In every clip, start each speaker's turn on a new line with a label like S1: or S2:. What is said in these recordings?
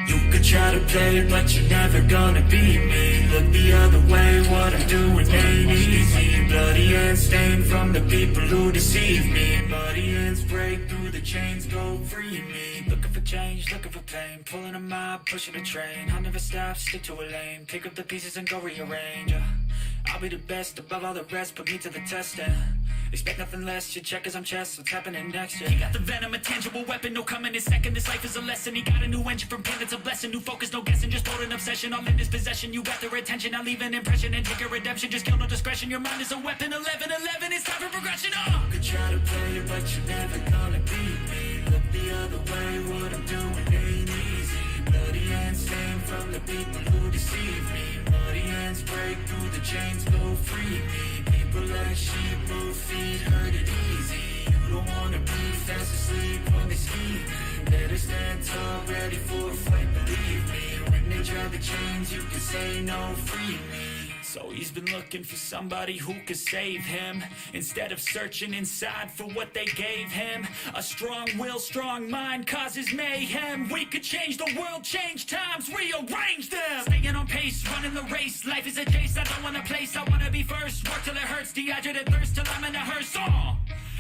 S1: You could try to play, but you're never gonna beat me. Look the other way, what I'm doing ain't easy. Bloody hands stained from the people who deceive me. Bloody hands break through the chains, go free me. Looking for change, looking for pain. Pulling a mob, pushing a train. I'll never stop, stick to a lane. Pick up the pieces and go rearrange. I'll be the best above all the rest, put me to the test and expect nothing less, you check as I'm chess, what's happening next, yeah. He got the venom, a tangible weapon, no coming in second. This life is a lesson, he got a new engine from pain, it's a blessing. New focus, no guessing, just hold an obsession. All in his possession, you got their attention. I'll leave an impression and take a redemption. Just kill no discretion, your mind is a weapon. 11-11, it's time for progression, oh! You could try to play it, but you're never gonna beat me. Look the other way, what I'm doing ain't easy. Bloody hands stained from the people who deceive me. Bloody hands break through the chains, go free me. People like sheep move feet, hurt it easy. You don't wanna be fast asleep when they scheme. Better stand tall, ready for a fight, believe me. When they drag the chains, you can say no, free me. So he's been looking for somebody who could save him, instead of searching inside for what they gave him. A strong will, strong mind causes mayhem. We could change the world, change times, rearrange them. Staying on pace, running the race. Life is a chase, I don't want a place, I wanna be first. Work till it hurts, dehydrated thirst till I'm in a hearse.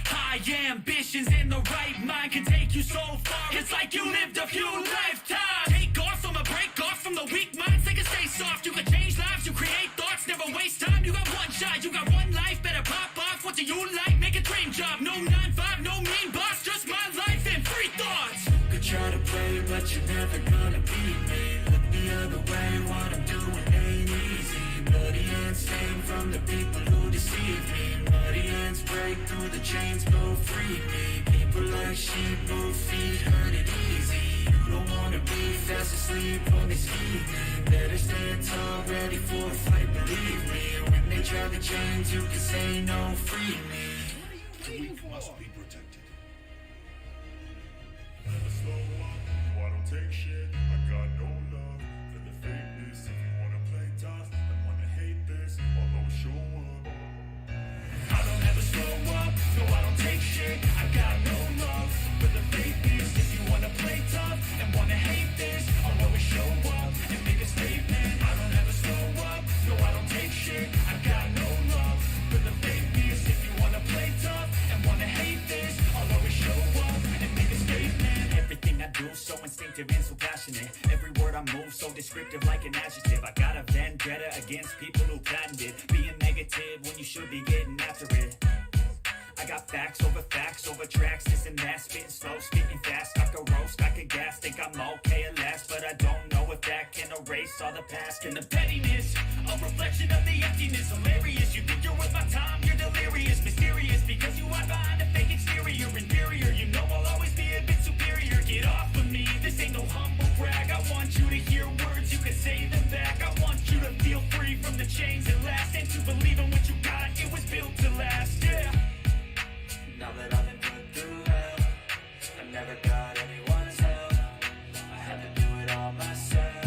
S1: High ambitions in the right mind can take you so far. It's like you lived a few lifetimes. Take off from a break off from the weak minds. They can stay soft. You can change lives. You create thoughts. Never waste time. You got one shot. You got one life. Better pop off. What do you like? Make a dream job. No 9-5. No mean boss. Just my life and free thoughts. You could try to play, but you're never gonna beat me. Look the other way. What I'm doing ain't easy. Bloody hands stained from the people who deceive me. Bloody hands break through the chains, go free me. People like sheep move feet, hurt it easy. You don't wanna be fast asleep when they scheme me. Better stand tall, ready for a fight, believe me. When they drag the chains, you can say no, free me.
S2: The weak must be protected. Never slow up, no I don't take shit. I got no love for the fakeness. If you wanna play tough and wanna hate this, I'll always show up.
S1: I don't ever slow up, no I don't take shit. I got no love for the fakeness. If you wanna play tough and wanna hate this, I'll always show up and make a statement. I don't ever slow up, no I don't take shit. I got no love for the fakeness. If you wanna play tough and wanna hate this, I'll always show up and make a statement. Everything I do so instinctive and so passionate. Every word I move so descriptive like an adjective. I got a vendetta against people who patented being negative when you should be getting after it. I got facts over tracks, this and that. Spitting slow, spitting fast, I could roast, I could gas. Think I'm okay at last, but I don't know if that can erase all the past. And the pettiness, a reflection of the emptiness. Hilarious, you think you're worth my time, you're delirious. Mysterious, because you hide behind a fake exterior. Inferior, you know I'll always be a bit superior. Get off of me, this ain't no humble brag. I want you to hear words, you can say them back. I want you to feel free from the chains that last, and to believe in what you got, it was built to last, yeah. Now that I've been put through hell, I never got anyone's help. I had to do it all myself.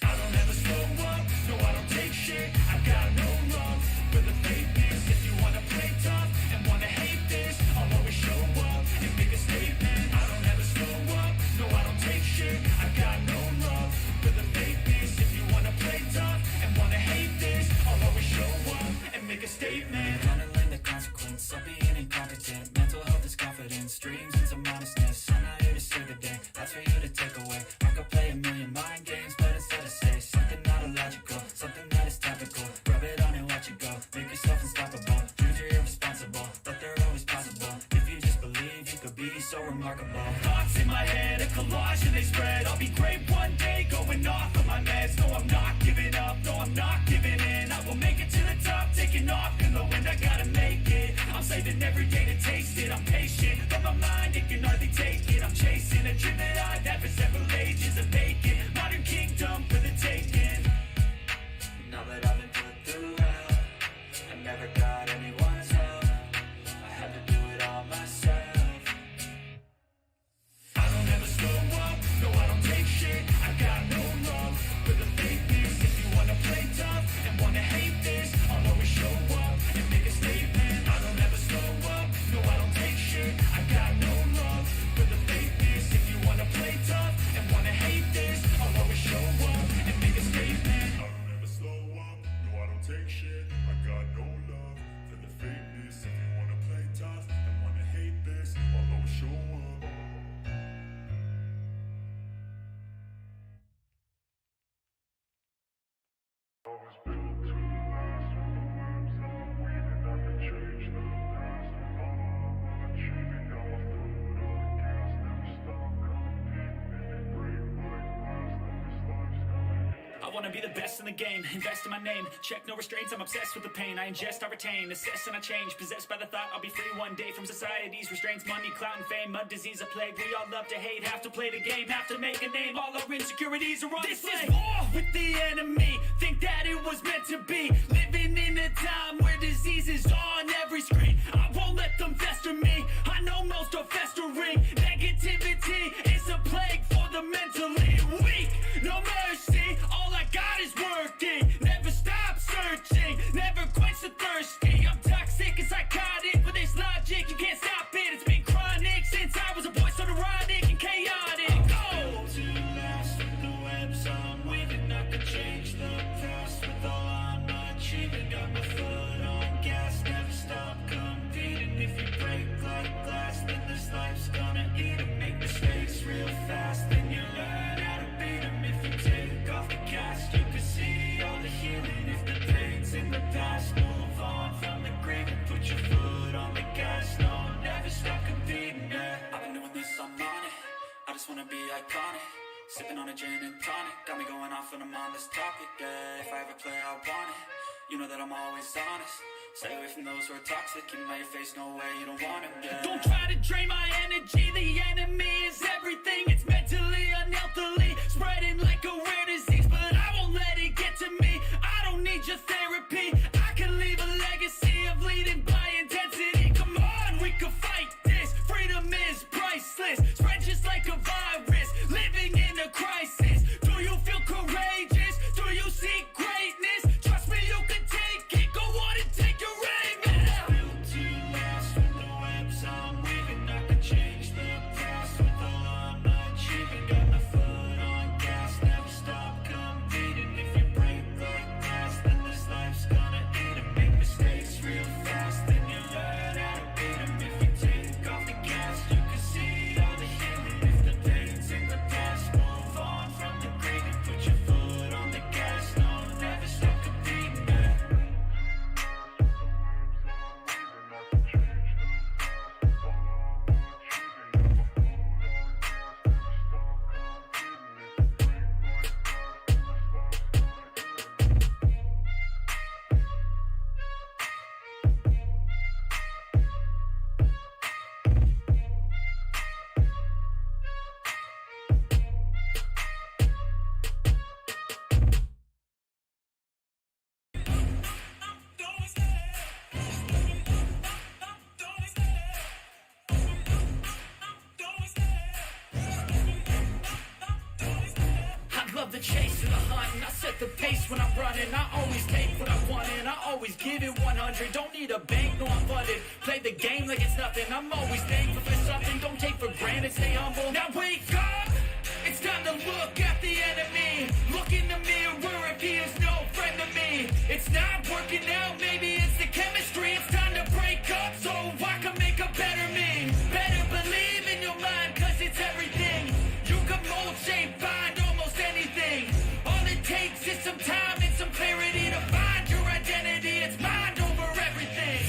S1: I don't ever slow up, no I don't take shit. I got no love for the fakeness. If you wanna play tough and wanna hate this, I'll always show up and make a statement. I don't ever slow up, no I don't take shit. I got no love for the fakeness. If you wanna play tough and wanna hate this, I'll always show up and make a statement. Consequence of being incompetent. Mental health is confidence, dreams and some honestness. I'm not here to save the day, that's for you to take away. I could play a million mind games, but instead I say something not illogical, something that is topical. Rub it on and watch it go, make yourself unstoppable. Dreams are irresponsible, but they're always possible. If you just believe, you could be so remarkable. Thoughts in my head, a collage and they spread. I'll be great one day, going off of my meds. No, I'm not giving up, no, I'm not giving in. I will make it to the top, taking off in the wind, I gotta make it. I'm saving every day to taste it. I'm patient, but my mind, it can hardly take it. I'm chasing a dream that I've had for several ages of making. Modern kingdom for the taking. Now that I've been put through hell, I never got anyone's help. I had to do it all myself. I don't ever slow up, no I don't take shit. I got no love for the fakeness. If you wanna play tough and wanna hate this, I'll always show up and make a statement. I don't
S3: I wanna be the best in the game, invest in my name, check no restraints, I'm obsessed with the pain. I ingest, I retain, assess and I change, possessed by the thought I'll be free one day from society's restraints. Money, clout and fame, a disease, a plague. We all love to hate, have to play the game, have to make a name. All our insecurities are on display. This is war with the enemy, think that it was meant to be. Living in a time where disease is on every screen. I won't let them fester me, I know most are festering. Negativity is a plague for the mentally weak. No mercy, all I got is working. Never stop searching, never quench the thirsty. I'm toxic and psychotic, with this logic, you can't stop it. It's been chronic since I was a boy, so neurotic and chaotic. Go!
S1: To last with the webs I'm weaving, I could change the past with all I'm achieving. Got my foot on gas, never stop competing. If you break like glass, then this life's gonna eat 'em. Make mistakes real fast, then you learn how to beat 'em. If you take off the cast, you can see all the healing. If the pain's in the past, move on from the grave and put your foot on the gas. No, never stop competing, yeah. I've been doing this, I'm on it. I just wanna be iconic. Sipping on a gin and tonic, got me going off when I'm on this topic, yeah. If I ever play, I want it. You know that I'm always honest. Stay away from those who are toxic. Keep 'em out your face, no way, you don't want 'em, yeah.
S3: Don't try to drain my energy, the enemy is everything. It's mentally, unhealthily, spreading like a rare disease. But I won't let it get to me, I don't need your therapy. I can leave a legacy of leading by intensity. Come on, we can fight this, freedom is priceless. Spread just like a virus, living in a crisis. Do you feel courageous? Do you seek greatness? Trust me, you can take it, go on and take your aim, yeah.
S1: Built to last with the webs I'm weaving. I could change the past with all I'm achieving. Got my foot on gas, never stop competing. If you break like glass, then this life's gonna eat 'em. Make mistakes real fast, then you learn how to beat 'em. If you take off the gas, you can see all the healing. If the pain's in the past, move on from the grave and put your foot on the gas. No, never stop competing, yeah.
S3: I love the chase and the hunt, and I set the pace when I'm running. I always take what I want and I always give it 100. Don't need a bank, no I'm funded. Play the game like it's nothing. I'm always thankful for something. Don't take for granted, stay humble. Now wake up! It's time to look at the enemy. Look in the mirror if he is no friend to me. It's not working out, maybe it's the chemistry. It's time to break up so I can make a better me. Better believe in your mind, cause it's everything. You can mold, shape, find almost anything. All it takes is some time and some clarity to find your identity. It's mind over everything.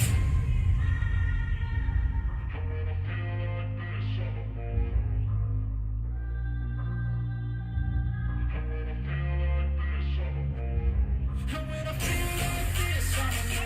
S3: And when I feel like this, I'm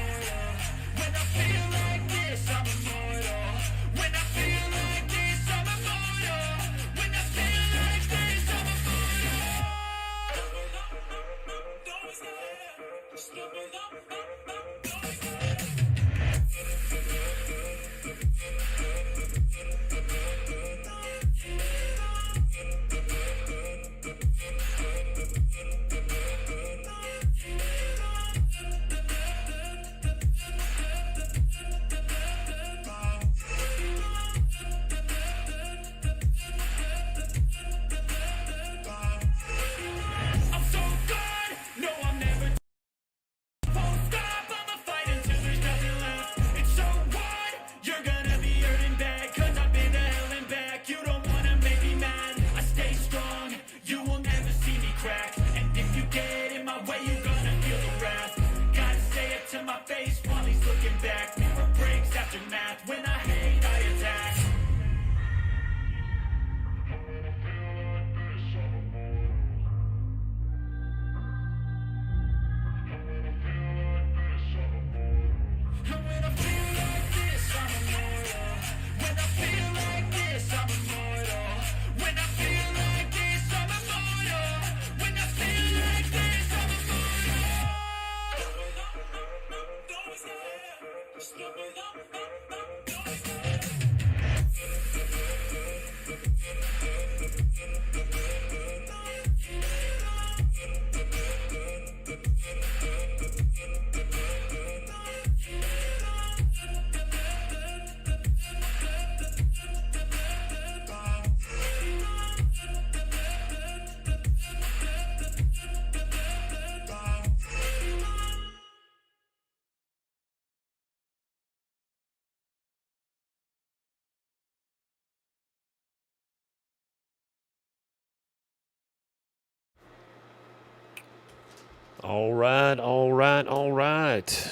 S4: All right, all right, all right.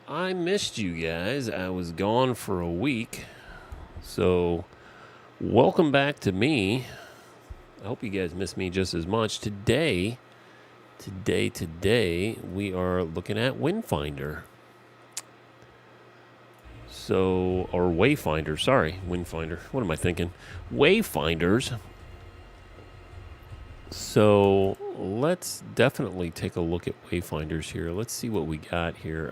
S4: I missed you guys. I was gone for a week. So, welcome back to me. I hope you guys missed me just as much. Today, we are looking at Wayfinder. So, or Wayfinder, sorry, Wayfinder. What am I thinking? Wayfinders. So let's definitely take a look at Wayfinders here. Let's see what we got here.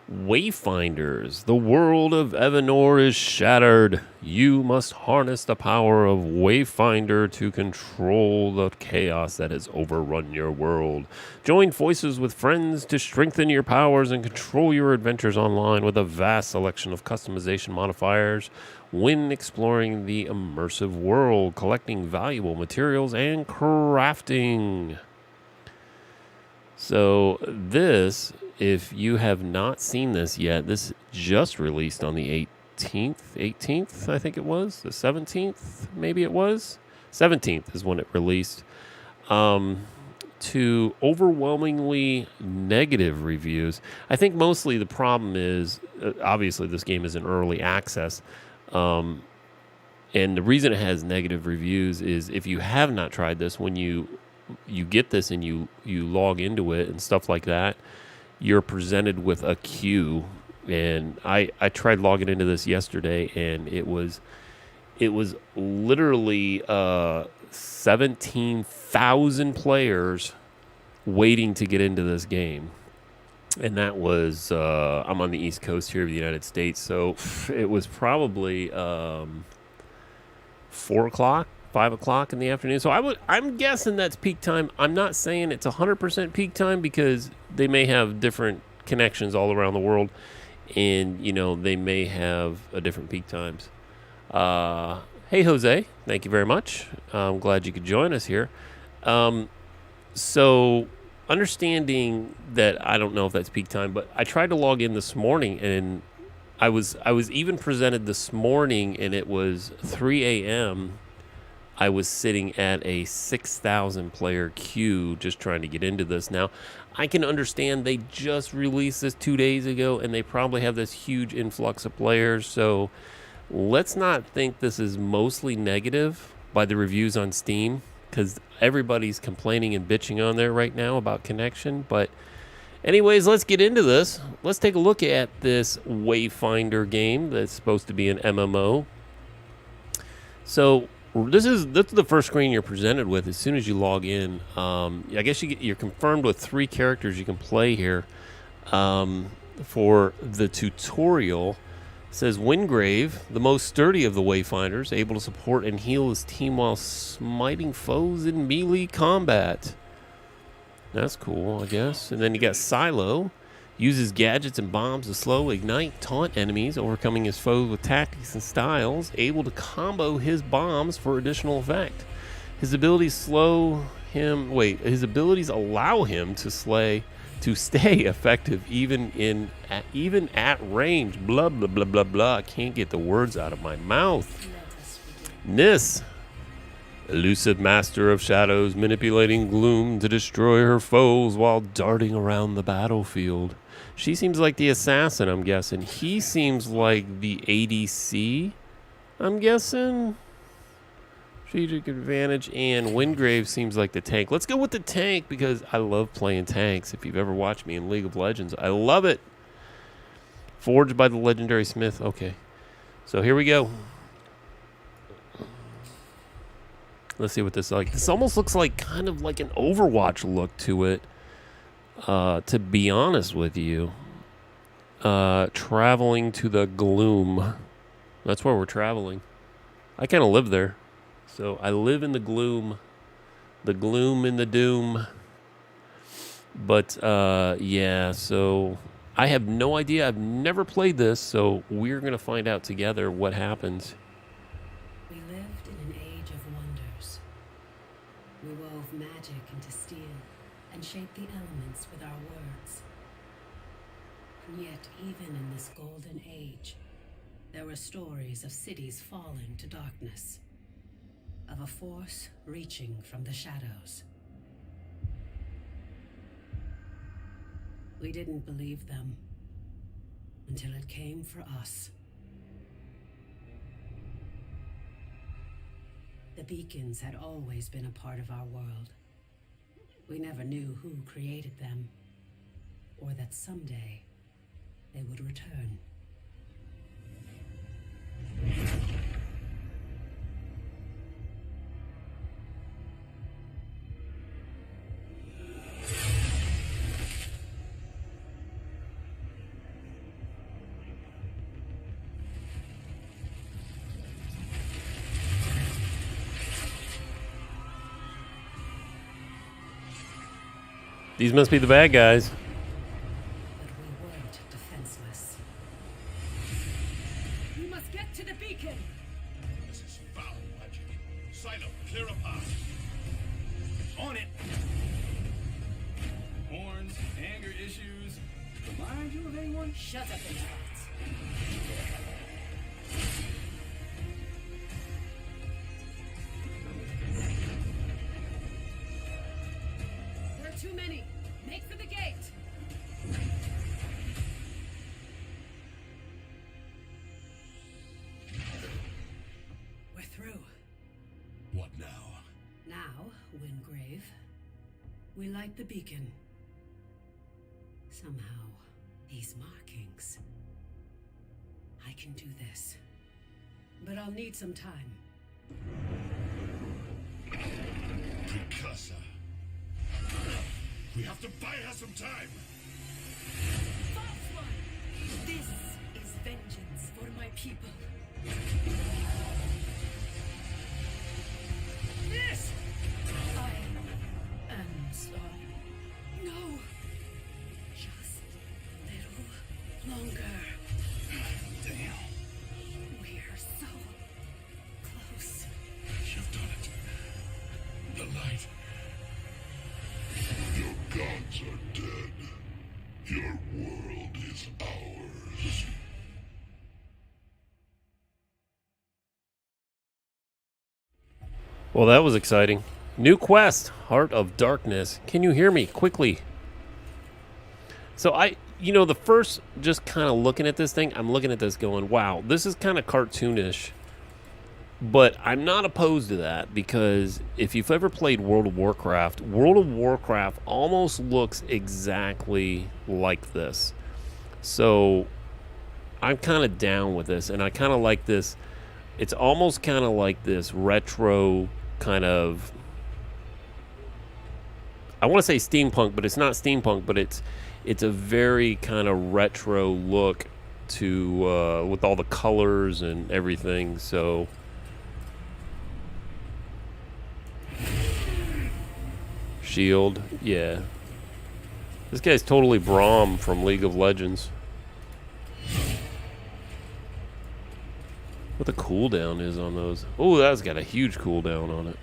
S4: Wayfinders. The world of Evanor is shattered. You must harness the power of Wayfinder to control the chaos that has overrun your world. Join forces with friends to strengthen your powers and control your adventures online with a vast selection of customization modifiers when exploring the immersive world, collecting valuable materials, and crafting. So this, if you have not seen this yet, this just released on the 18th, I think it was, the 17th, maybe it was. 17th is when it released. To overwhelmingly negative reviews. I think mostly the problem is, obviously this game is in early access, and the reason it has negative reviews is if you have not tried this, when you get this and you log into it and stuff like that, you're presented with a queue. And I tried logging into this yesterday, and it was literally 17,000 players waiting to get into this game. And that was, I'm on the East Coast here of the United States, so it was probably 4 o'clock, 5 o'clock in the afternoon. So I'm guessing that's peak time. I'm not saying it's 100% peak time because they may have different connections all around the world, and, you know, they may have different peak times. Hey, Jose, thank you very much. I'm glad you could join us here. So understanding that, I don't know if that's peak time, but I tried to log in this morning, and I was even presented this morning, and it was 3 a.m. I was sitting at a 6,000 player queue just trying to get into this. Now, I can understand they just released this 2 days ago, and they probably have this huge influx of players, so let's not think this is mostly negative by the reviews on Steam, because everybody's complaining and bitching on there right now about connection. But anyways, let's get into this. Let's take a look at this Wayfinder game that's supposed to be an MMO. So this is the first screen you're presented with as soon as you log in. I guess you're confirmed with 3 characters you can play here. For the tutorial, it says Wingrave, the most sturdy of the Wayfinders, able to support and heal his team while smiting foes in melee combat. That's cool, I guess. And then you got Silo, uses gadgets and bombs to slow, ignite, taunt enemies, overcoming his foes with tactics and styles, able to combo his bombs for additional effect. His abilities allow him to stay effective even at range. Blah blah blah blah blah. I can't get the words out of my mouth. Nis, elusive master of shadows, manipulating gloom to destroy her foes while darting around the battlefield. She seems like the assassin, I'm guessing. He seems like the ADC, I'm guessing. Strategic advantage, and Wingrave seems like the tank. Let's go with the tank because I love playing tanks. If you've ever watched me in League of Legends, I love it. Forged by the legendary Smith. Okay, so here we go. Let's see what this is like. This almost looks like kind of like an Overwatch look to it, to be honest with you. Traveling to the gloom. That's where we're traveling. I kind of live there. So I live in the gloom and the doom. But yeah, so I have no idea. I've never played this, so we're going to find out together what happens.
S5: We lived in an age of wonders. We wove magic into steel and shaped the elements with our words. And yet, even in this golden age, there were stories of cities falling to darkness, of a force reaching from the shadows. We didn't believe them until it came for us. The beacons had always been a part of our world. We never knew who created them, or that someday they would return.
S4: These must be the bad guys.
S5: But we weren't defenseless. We must get to the beacon!
S2: This is foul magic. Silo, clear a path.
S3: On it. Horns, anger issues. Remind you of anyone?
S5: Shut up and fight. There are too many. Make for the gate. We're through.
S2: What now?
S5: Now, Wingrave, we light the beacon. Somehow, these markings. I can do this. But I'll need some time.
S2: Precursor. We have to buy her some time.
S5: False one! This is vengeance for my people.
S3: This!
S5: I am sorry. No! Just a little longer.
S2: Damn.
S5: We're so close.
S2: You've done it. The light. Your gods are dead. Your world is ours.
S4: Well, that was exciting. New quest, Heart of Darkness. Can you hear me? Quickly. So the first, just kind of looking at this thing, I'm looking at this going, wow, this is kind of cartoonish. But I'm not opposed to that, because if you've ever played World of Warcraft almost looks exactly like this. So I'm kind of down with this, and I kind of like this. It's almost kind of like this retro kind of, I want to say steampunk, but it's not steampunk, but it's a very kind of retro look to with all the colors and everything. So shield, yeah. This guy's totally Braum from League of Legends. What the cooldown is on those. Oh, that's got a huge cooldown on it.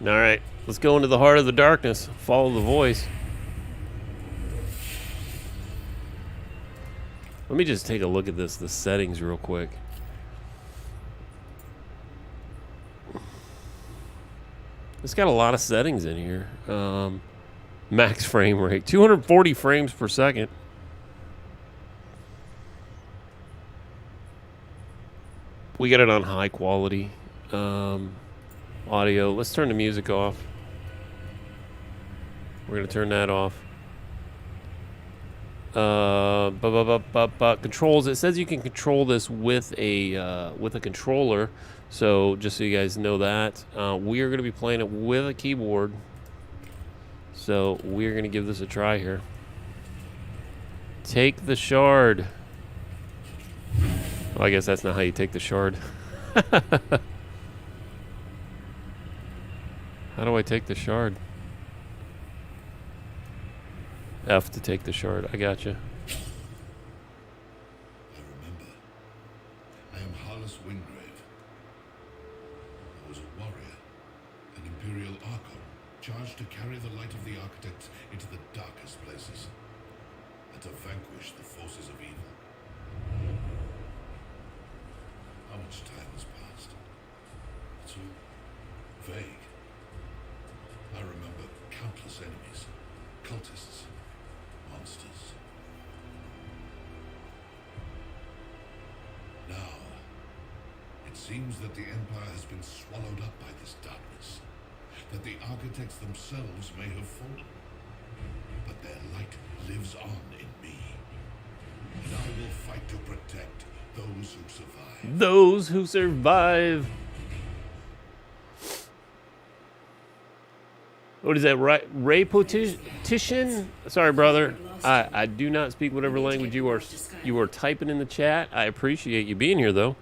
S4: Alright, let's go into the heart of the darkness. Follow the voice. Let me just take a look at the settings real quick. It's got a lot of settings in here. Max frame rate, 240 frames per second. We got it on high quality audio. Let's turn the music off. We're gonna turn that off. Controls. It says you can control this with a controller. So just so you guys know that, we are gonna be playing it with a keyboard. So we're gonna give this a try here. Take the shard. Well, I guess that's not how you take the shard. How do I take the shard? F to take the shard. I gotcha.
S2: I remember. I am Harless Wingrave. I was a warrior, an Imperial Archon, charged to carry the light of the Architect into the darkest places, and to vanquish the forces of evil. How much time has passed? It's all vague. I remember countless enemies, cultists, monsters. Now, it seems that the Empire has been swallowed up by this darkness, that the Architects themselves may have fallen. But their light lives on in me, and I will fight to protect those who survive.
S4: Those who survive. What is that? Repetition? Sorry, brother. I do not speak whatever language you are typing in the chat. I appreciate you being here, though.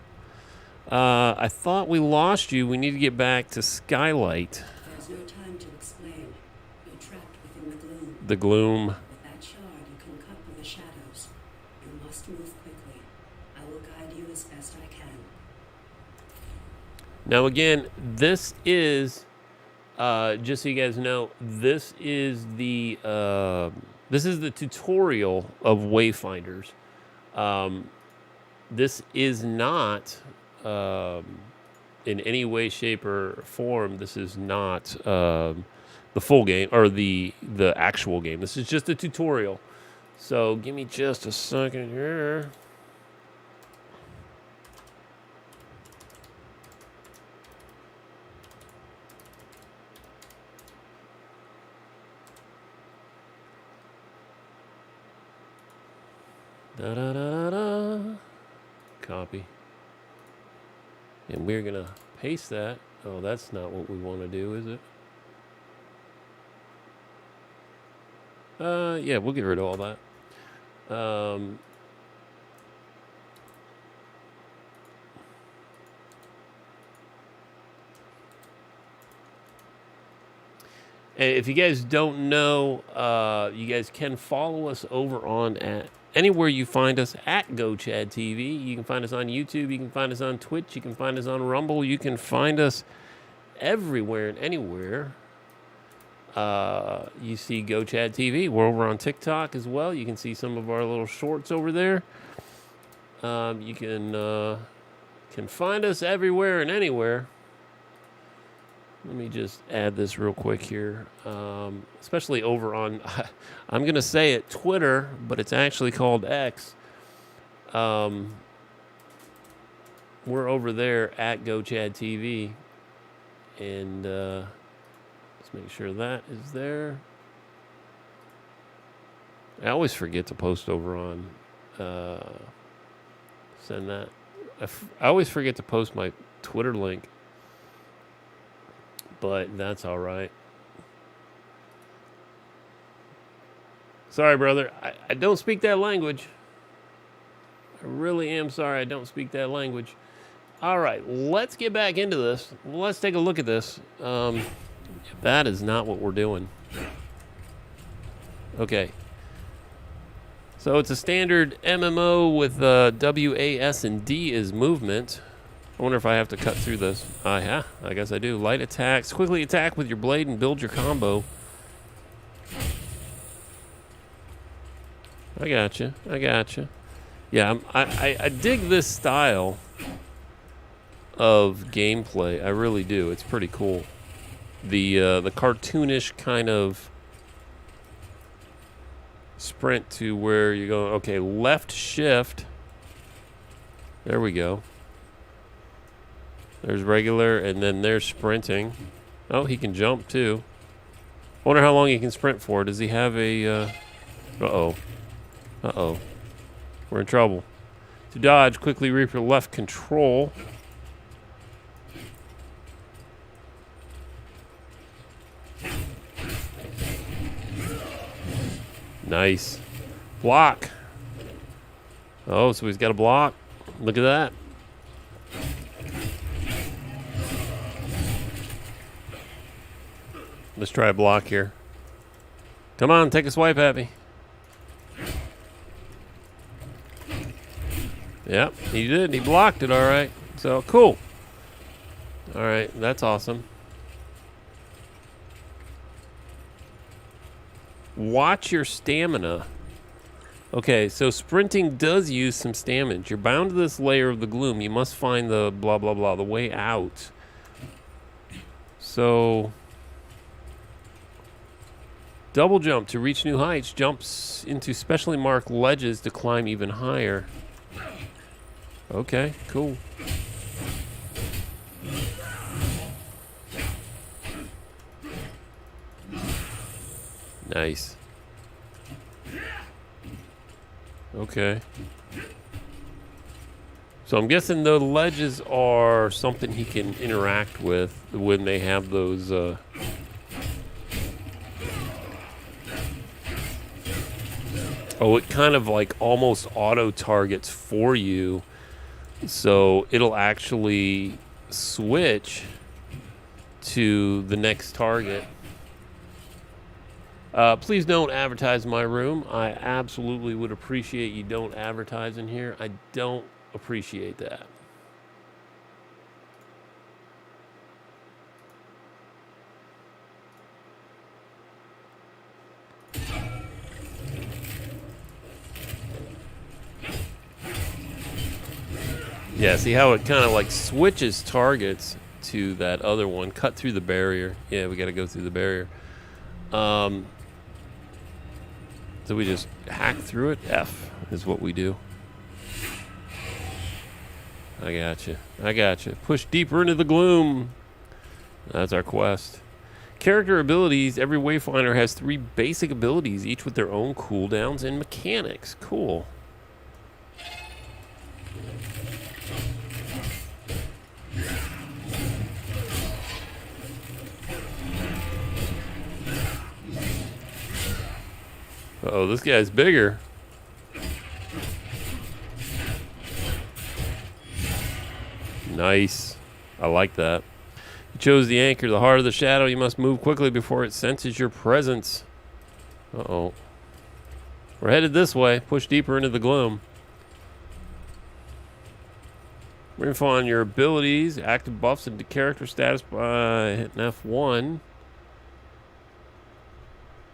S4: I thought we lost you. We need to get back to Skylight.
S5: There's no time to explain. You're trapped within the gloom.
S4: The gloom.
S5: With that shard, you can cut through the shadows. You must move quickly. I will guide you as best I can.
S4: Now, again, this is, just so you guys know, this is the tutorial of Wayfinders. This is not, in any way, shape, or form, this is not the full game, or the actual game. This is just a tutorial. So, give me just a second here. Da, da, da, da, da. Copy. And we're going to paste that. Oh, that's not what we want to do, is it? Yeah, we'll get rid of all that. And if you guys don't know, you guys can follow us over on anywhere you find us at GoChadTV. You can find us on YouTube. You can find us on Twitch. You can find us on Rumble. You can find us everywhere and anywhere. You see GoChadTV. We're over on TikTok as well. You can see some of our little shorts over there. You can find us everywhere and anywhere. Let me just add this real quick here, especially over on, I'm going to say it, Twitter, but it's actually called X. We're over there at GoChadTV, and let's make sure that is there. I always forget to post over on, send that. I always forget to post my Twitter link. But that's all right. Sorry, brother. I don't speak that language. I really am sorry I don't speak that language. All right, let's get back into this. Let's take a look at this. That is not what we're doing. Okay. So it's a standard MMO with W, A, S, and D as movement. I wonder if I have to cut through this. Yeah, I guess I do. Light attacks. Quickly attack with your blade and build your combo. I gotcha. I gotcha. Yeah, I dig this style of gameplay. I really do. It's pretty cool. The cartoonish kind of sprint to where you're going. Okay, left shift. There we go. There's regular, and then there's sprinting. Oh, he can jump, too. I wonder how long he can sprint for. Does he have a... Uh-oh. Uh-oh. We're in trouble. To dodge, quickly reap your left control. Nice. Block. Oh, so he's got a block. Look at that. Let's try a block here. Come on, take a swipe at me. Yep, he did. He blocked it, all right. So, cool. All right, that's awesome. Watch your stamina. Okay, so sprinting does use some stamina. You're bound to this layer of the gloom. You must find the blah, blah, blah, the way out. So, double jump to reach new heights. Jumps into specially marked ledges to climb even higher. Okay, cool. Nice. Okay. So I'm guessing the ledges are something he can interact with when they have those oh, it kind of like almost auto targets for you. So it'll actually switch to the next target. Please don't advertise my room. I absolutely would appreciate you don't advertise in here. I don't appreciate that. Yeah, see how it kind of like switches targets to that other one. Cut through the barrier. Yeah, we got to go through the barrier. So we just hack through it. F is what we do. I gotcha. I gotcha. Push deeper into the gloom. That's our quest. Character abilities. Every Wayfinder has 3 basic abilities, each with their own cooldowns and mechanics. Cool. Uh-oh, this guy's bigger. Nice. I like that. You chose the anchor, the heart of the shadow. You must move quickly before it senses your presence. Uh-oh. We're headed this way. Push deeper into the gloom. We're info on your abilities, active buffs, and character status by hitting F1.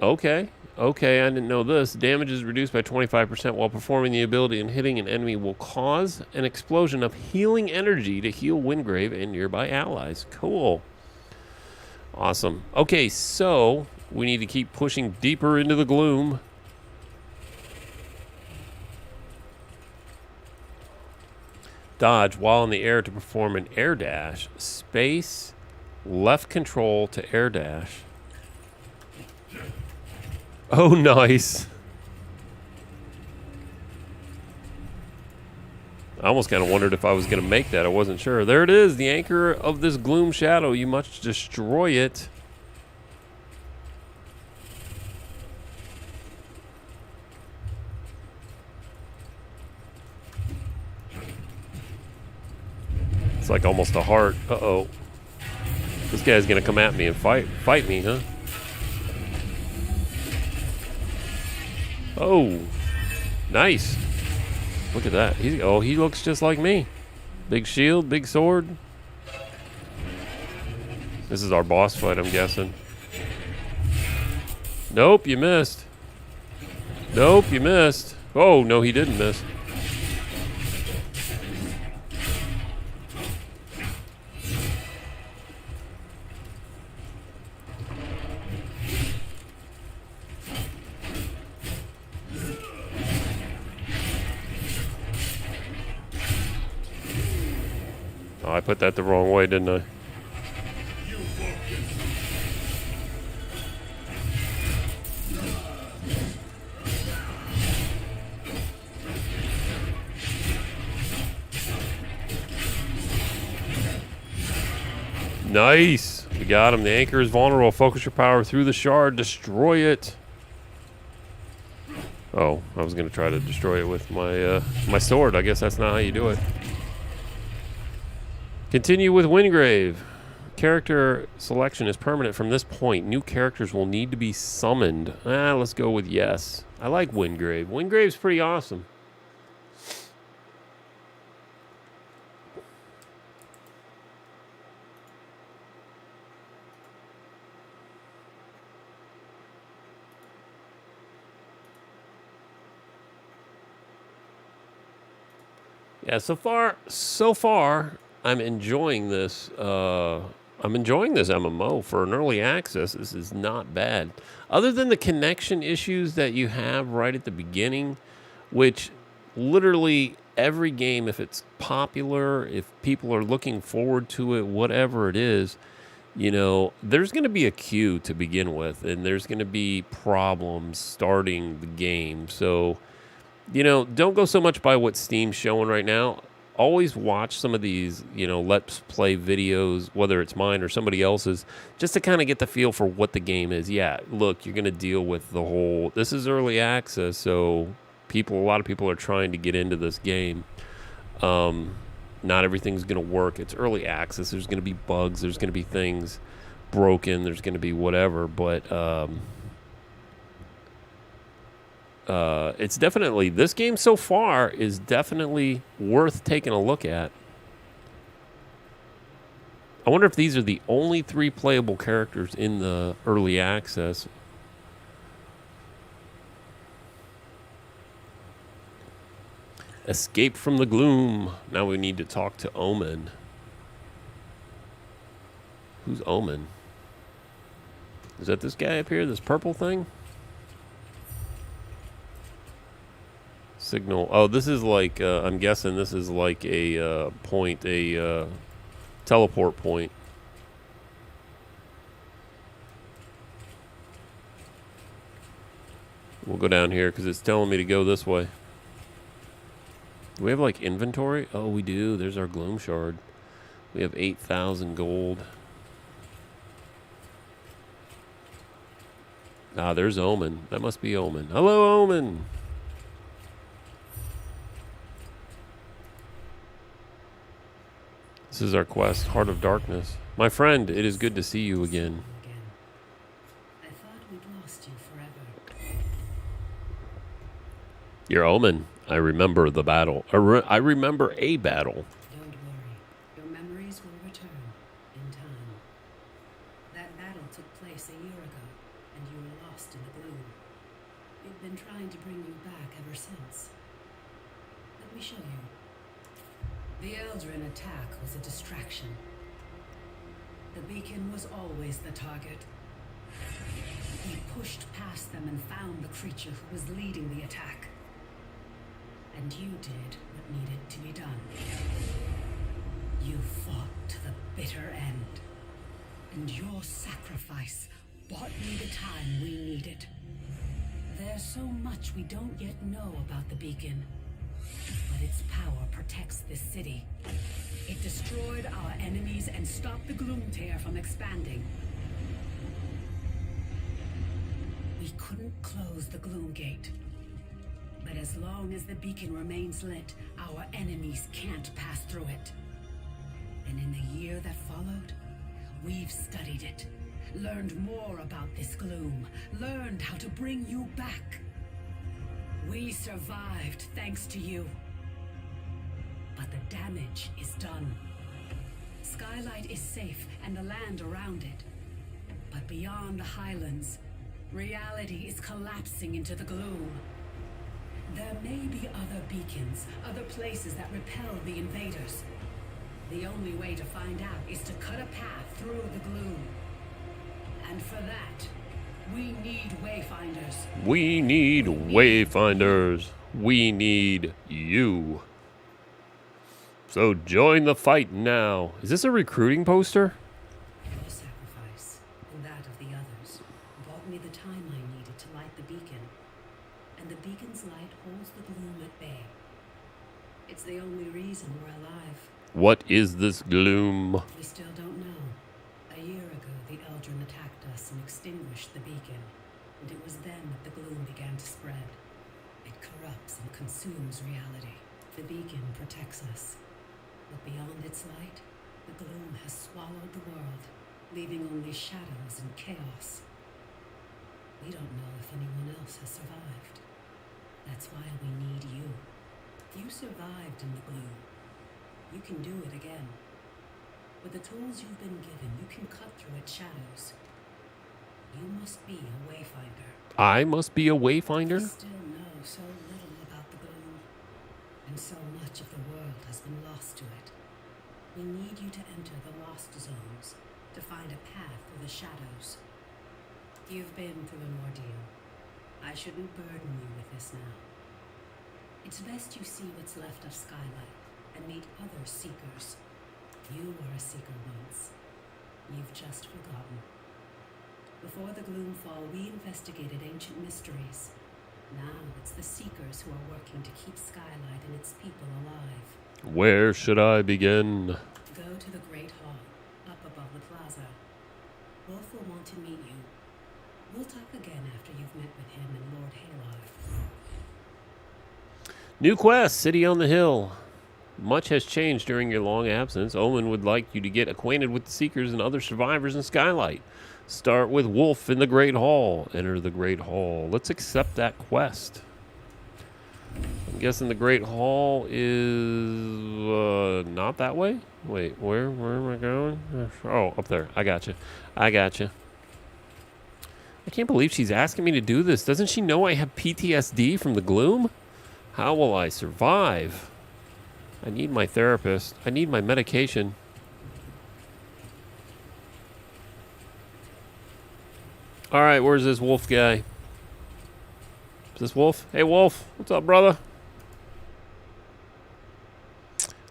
S4: Okay. Okay, I didn't know this. Damage is reduced by 25% while performing the ability, and hitting an enemy will cause an explosion of healing energy to heal Wingrave and nearby allies. Cool. Awesome. Okay, so we need to keep pushing deeper into the gloom. Dodge while in the air to perform an air dash. Space, left control to air dash. Oh, nice. I almost kind of wondered if I was going to make that. I wasn't sure. There it is, the anchor of this gloom shadow. You must destroy it. It's like almost a heart. Uh-oh. This guy's going to come at me and fight me, huh? Oh, nice. Look at that. He looks just like me. Big shield, big sword. This is our boss fight, I'm guessing. Nope, you missed. Nope, you missed. Oh, no, he didn't miss. Oh, I put that the wrong way, didn't I? Nice. We got him. The anchor is vulnerable. Focus your power through the shard. Destroy it. Oh, I was going to try to destroy it with my my sword. I guess that's not how you do it. Continue with Wingrave. Character selection is permanent from this point. New characters will need to be summoned. Let's go with yes. I like Wingrave. Wingrave's pretty awesome. Yeah, so far, I'm enjoying this. I'm enjoying this MMO for an early access. This is not bad. Other than the connection issues that you have right at the beginning, which literally every game, if it's popular, if people are looking forward to it, whatever it is, you know, there's going to be a queue to begin with, and there's going to be problems starting the game. So, you know, don't go so much by what Steam's showing right now. Always watch some of these, you know, let's play videos, whether it's mine or somebody else's, just to kind of get the feel for what the game is. Yeah, look, you're going to deal with the whole, this is early access, so a lot of people are trying to get into this game. Not everything's going to work. It's early access. There's going to be bugs. There's going to be things broken. There's going to be whatever, but it's definitely, this game so far is definitely worth taking a look at. I wonder if these are the only 3 playable characters in the early access. Escape from the gloom. Now we need to talk to Omen. Who's Omen? Is that this guy up here, this purple thing? Signal. Oh, this is like, I'm guessing this is like a point, a teleport point. We'll go down here because it's telling me to go this way. Do we have like inventory? Oh, we do. There's our gloom shard. We have 8,000 gold. Ah, there's Omen. That must be Omen. Hello, Omen. This is our quest, Heart of Darkness. My friend, it is good to see you again.
S5: I thought we'd lost you forever.
S4: You're Omen. I remember the battle. I remember a battle.
S5: Don't worry. Your memories will return in time. That battle took place a year ago, and you were lost in the gloom. We've been trying to bring you back ever since. Let me show you. The Eldrin attack was a distraction. The beacon was always the target. We pushed past them and found the creature who was leading the attack. And you did what needed to be done. You fought to the bitter end. And your sacrifice bought me the time we needed. There's so much we don't yet know about the beacon. But its power protects this city. It destroyed our enemies and stopped the gloom tear from expanding. We couldn't close the gloom gate. But as long as the beacon remains lit, our enemies can't pass through it. And in the year that followed, we've studied it, learned more about this gloom, learned how to bring you back. We survived thanks to you. But the damage is done. Skylight is safe and the land around it. But beyond the highlands, reality is collapsing into the gloom. There may be other beacons, other places that repel the invaders. The only way to find out is to cut a path through the gloom. And for that, we need Wayfinders.
S4: We need Wayfinders. We need you. So join the fight now. Is this a recruiting poster?
S5: Your sacrifice, and that of the others, bought me the time I needed to light the beacon. And the beacon's light holds the gloom at bay. It's the only reason we're alive.
S4: What is this gloom?
S5: We still don't know. A year ago, the Eldrin attacked us and extinguished the beacon. And it was then that the gloom began to spread. It corrupts and consumes reality. The beacon protects us, but beyond its light, the gloom has swallowed the world, leaving only shadows and chaos. We don't know if anyone else has survived. That's why we need you. You survived in the gloom. You can do it again. With the tools you've been given, you can cut through its shadows. You must be a Wayfinder.
S4: I must be a Wayfinder?
S5: We still know so little about the gloom, and so much of the world has been lost to it. We need you to enter the lost zones, to find a path through the shadows. You've been through an ordeal. I shouldn't burden you with this now. It's best you see what's left of Skylight and meet other seekers. You were a seeker once. You've just forgotten. Before the Gloomfall, we investigated ancient mysteries. Now it's the seekers who are working to keep Skylight and its people alive.
S4: Where should I begin?
S5: Go to the Great Hall, up above the plaza. Wolf will want to meet you. We'll talk again after you've met with him and Lord Halar.
S4: New quest, City on the Hill. Much has changed during your long absence. Omen would like you to get acquainted with the Seekers and other survivors in Skylight. Start with Wolf in the Great Hall. Enter the Great Hall. Let's accept that quest. I'm guessing the Great Hall is not that way? Wait, where am I going? Oh, up there. I got you. I can't believe she's asking me to do this. Doesn't she know I have PTSD from the gloom? How will I survive? I need my therapist. I need my medication. All right, where's this Wolf guy? Is this Wolf? Hey, Wolf. What's up, brother?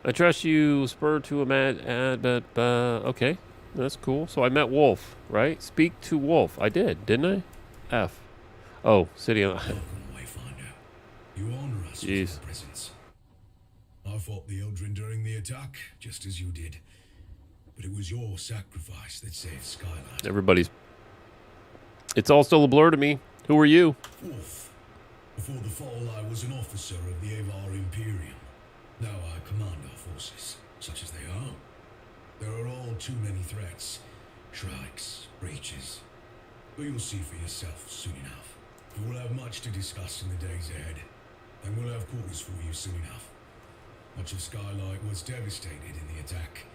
S4: I trust you, spur to a mad, but okay. That's cool. So I met Wolf, right? Speak to Wolf. I did, didn't I? F. Oh, City on...
S2: Welcome, Wayfinder. You honor us with
S4: Jeez.
S2: your presence. I fought the Eldrin during the attack, just as you did. But it was your sacrifice that saved Skylight.
S4: Everybody's... It's all still a blur to me. Who are you?
S2: Wolf. Before the fall, I was an officer of the Avar Imperium. Now I command our forces, such as they are. There are all too many threats. Shrikes, breaches. But you'll see for yourself soon enough. We'll have much to discuss in the days ahead. And we'll have quarters for you soon enough. Much of Skylight was devastated in the attack.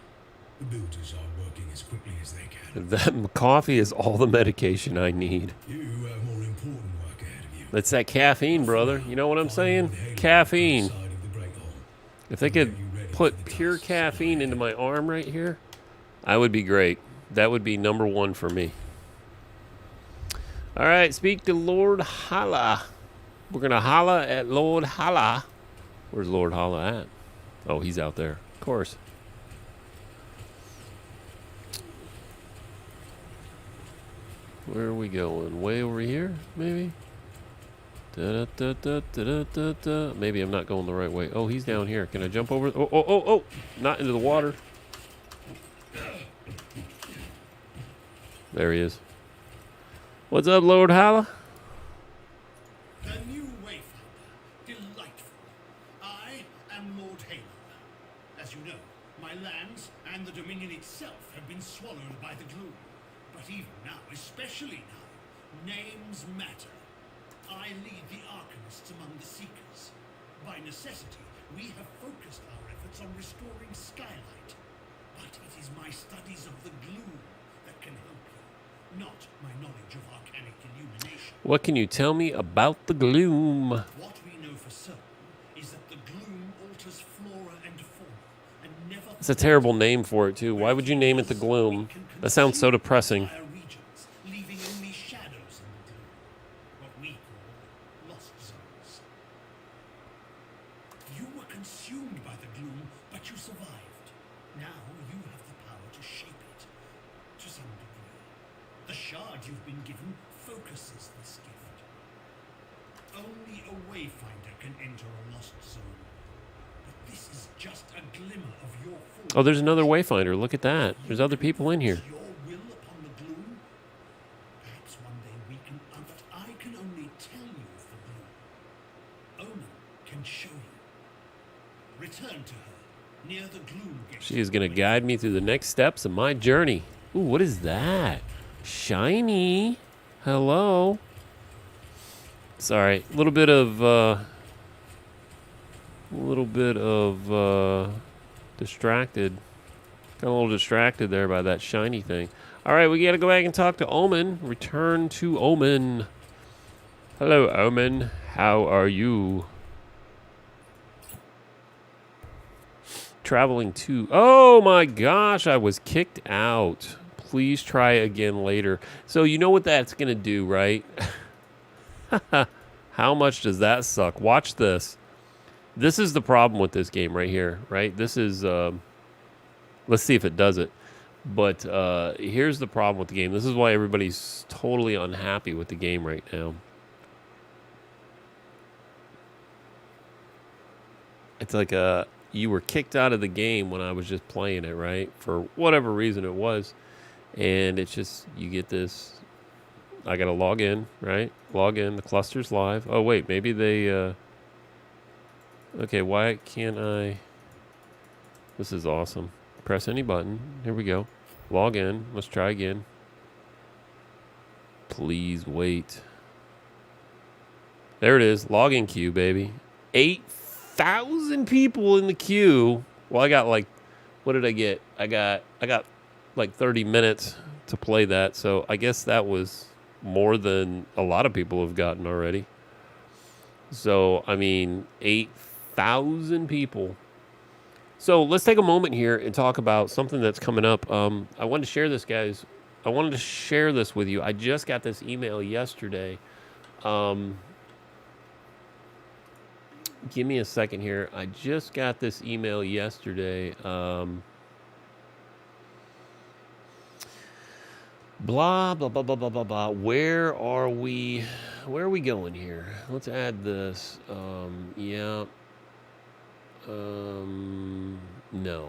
S2: The builders are working as quickly as they can.
S4: That coffee is all the medication I need.
S2: You have more important work ahead of you.
S4: That's that caffeine, brother. You know what I'm saying? Caffeine. If they could put pure caffeine into my arm right here, I would be great. That would be number one for me. All right, speak to Lord Hala. We're going to holla at Lord Hala. Where's Lord Hala at? Oh, he's out there. Of course. Where are we going? Way over here, maybe? Da-da-da-da-da-da-da. Maybe I'm not going the right way. Oh, he's down here. Can I jump over? Oh. Not into the water. There he is. What's up, Lord Hala?
S6: A new Wayfinder. Delightful. I am Lord Halar. As you know, my lands and the Dominion itself have been swallowed by the gloom. But even now, especially now, names matter. I lead the Arcanists among the Seekers. By necessity, we have focused our efforts on restoring Skylight. But it is my studies of the gloom that can help you, not my knowledge of arcanic illumination.
S4: What can you tell me about the gloom?
S6: What we know for certain is that the gloom alters flora and fauna, and never...
S4: It's a terrible name for it, too. Why would you name it the gloom? That sounds so depressing.
S6: entire regions, leaving only shadows in the gloom. What we call lost zones. You were consumed by the gloom, but you survived. Now you have the power to shape it, to some degree. The shard you've been given focuses this gift. Only a Wayfinder can enter a lost zone. But this is just a glimmer of your full...
S4: Oh, there's another Wayfinder. Look at that. There's other people in here.
S6: Your will upon the gloom. Perhaps one day we can... but I can only tell you of the gloom. and show you. Return to her, near the gloom gate.
S4: She is going to guide me through the next steps of my journey. Ooh, what is that? Shiny. Hello. Sorry, a little bit of distracted. Got a little distracted there by that shiny thing. All right, we got to go back and talk to Omen. Return to Omen. Hello, Omen. How are you? Traveling to... Oh, my gosh. I was kicked out. Please try again later. So you know what that's going to do, right? How much does that suck? Watch this. This is the problem with this game right here, right? This is... let's see if it does it. But here's the problem with the game. This is why everybody's totally unhappy with the game right now. It's like you were kicked out of the game when I was just playing it, right? For whatever reason it was. And it's just, you get this, I got to log in, right? Log in, the cluster's live. Oh, wait, maybe they, okay, why can't I, this is awesome. Press any button. Here we go. Log in. Let's try again. Please wait. There it is. Login queue, baby. 8,000 people in the queue. Well, I got like, what did I get? I got like 30 minutes to play that. So I guess that was more than a lot of people have gotten already. So, I mean, 8,000 people. So let's take a moment here and talk about something that's coming up. I wanted to share this, guys. I wanted to share this with you. I just got this email yesterday. Give me a second here. I just got this email yesterday. Blah, blah, blah, blah, blah, blah, blah. Where are we going here? Let's add this. Yeah. No.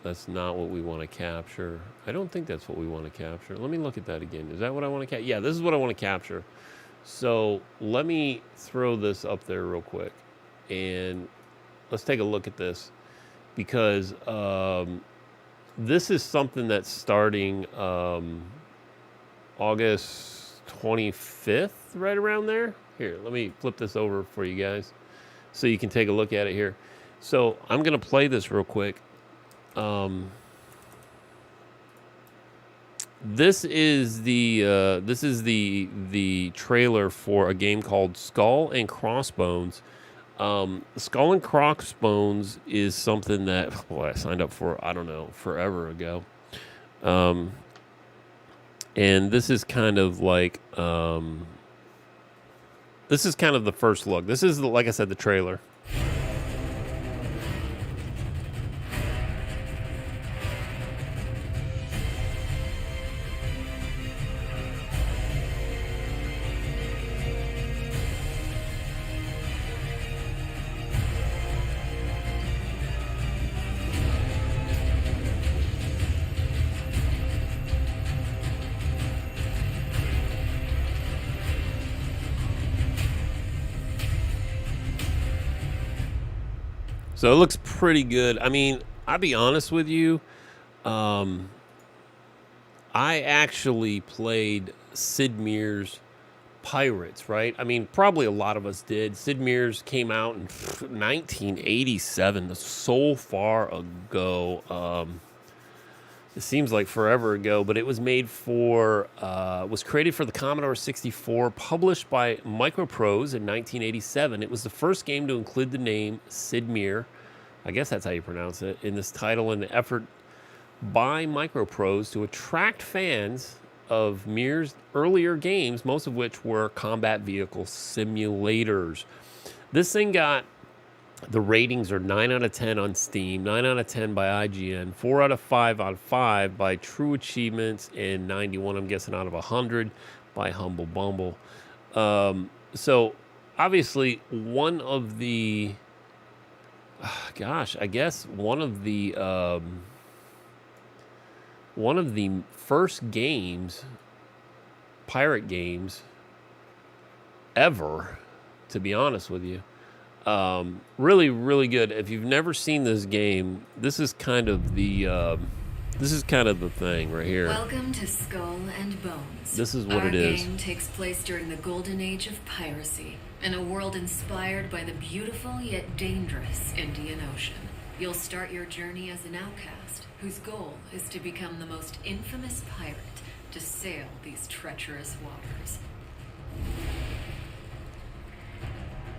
S4: That's not what we want to capture. I don't think that's what we want to capture. Let me look at that again. Is that what I want to capture? Yeah, this is what I want to capture. So let me throw this up there real quick. And let's take a look at this. Because this is something that's starting August 25th, right around there. Here, let me flip this over for you guys so you can take a look at it here. So I'm going to play this real quick. This is the trailer for a game called Skull and Crossbones. Skull and Crossbones is something that, boy, I signed up for, I don't know, forever ago. And this is kind of like, this is kind of the first look. This is, like I said, the trailer. So it looks pretty good. I mean, I'll be honest with you. I actually played Sid Meier's Pirates, right? I mean, probably a lot of us did. Sid Meier's came out in 1987. So far ago. It seems like forever ago, but it was made for, was created for the Commodore 64, published by Microprose in 1987. It was the first game to include the name Sid Meier, I guess that's how you pronounce it, in this title, in an effort by Microprose to attract fans of Meier's earlier games, most of which were combat vehicle simulators. This thing got, the ratings are 9 out of 10 on Steam, 9 out of 10 by IGN, 4 out of 5 on 5 by True Achievements, and 91, I'm guessing, out of 100 by Humble Bumble. So, obviously, one of the, I guess one of the first games, pirate games, ever to be honest with you. Really, really good. If you've never seen this game, this is kind of the thing right here.
S5: Welcome to Skull and Bones.
S4: This is what
S5: Our
S4: it is.
S5: game takes place during the golden age of piracy, in a world inspired by the beautiful yet dangerous Indian Ocean. You'll start your journey as an outcast, whose goal is to become the most infamous pirate to sail these treacherous waters.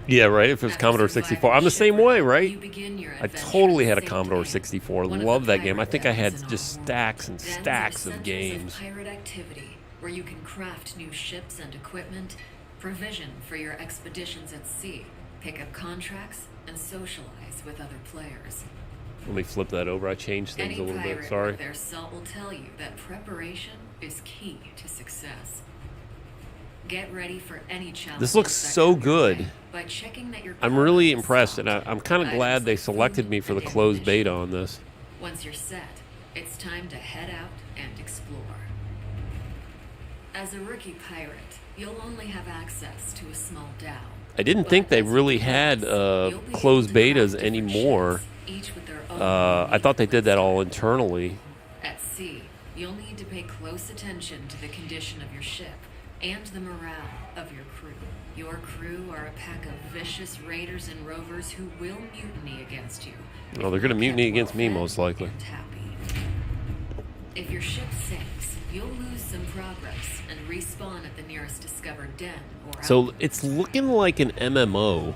S4: Yeah, right. If it was
S5: After
S4: Commodore
S5: surviving
S4: 64, I'm the same way,
S5: shipwreck,
S4: right?
S5: you begin your
S4: I
S5: adventure
S4: totally
S5: in
S4: had a
S5: Saint
S4: Commodore
S5: Anne,
S4: 64.
S5: one of
S4: Love
S5: the
S4: that game. I
S5: pirate
S4: think I had
S5: dens in
S4: just
S5: our world.
S4: stacks and
S5: Dens are
S4: stacks of
S5: centers
S4: games.
S5: pirate activity, where you can craft new ships and equipment, provision for your expeditions at sea, pick up contracts, and socialize with other players.
S4: Let me flip that over. I changed things
S5: Any
S4: a little
S5: pirate
S4: bit. Sorry.
S5: with their salt will tell you that preparation is key to success. Get ready for any challenge.
S4: This looks so good.
S5: By checking that your
S4: I'm really impressed, and I'm kind of glad they selected me for the closed beta on this.
S5: Once you're set, it's time to head out and explore. As a rookie pirate, you'll only have access to a small dhow.
S4: I didn't think they really had closed betas anymore.
S5: Each with their own
S4: I thought they did that all internally.
S5: At sea, you'll need to pay close attention to the condition of your ship and the morale of your crew. Your crew are a pack of vicious raiders and rovers who will mutiny against you.
S4: Oh, they're going to mutiny against me, most likely.
S5: And happy. If your ship sinks, you'll lose some progress and respawn at the nearest discovered den or
S4: So
S5: outpost.
S4: it's looking like an MMO.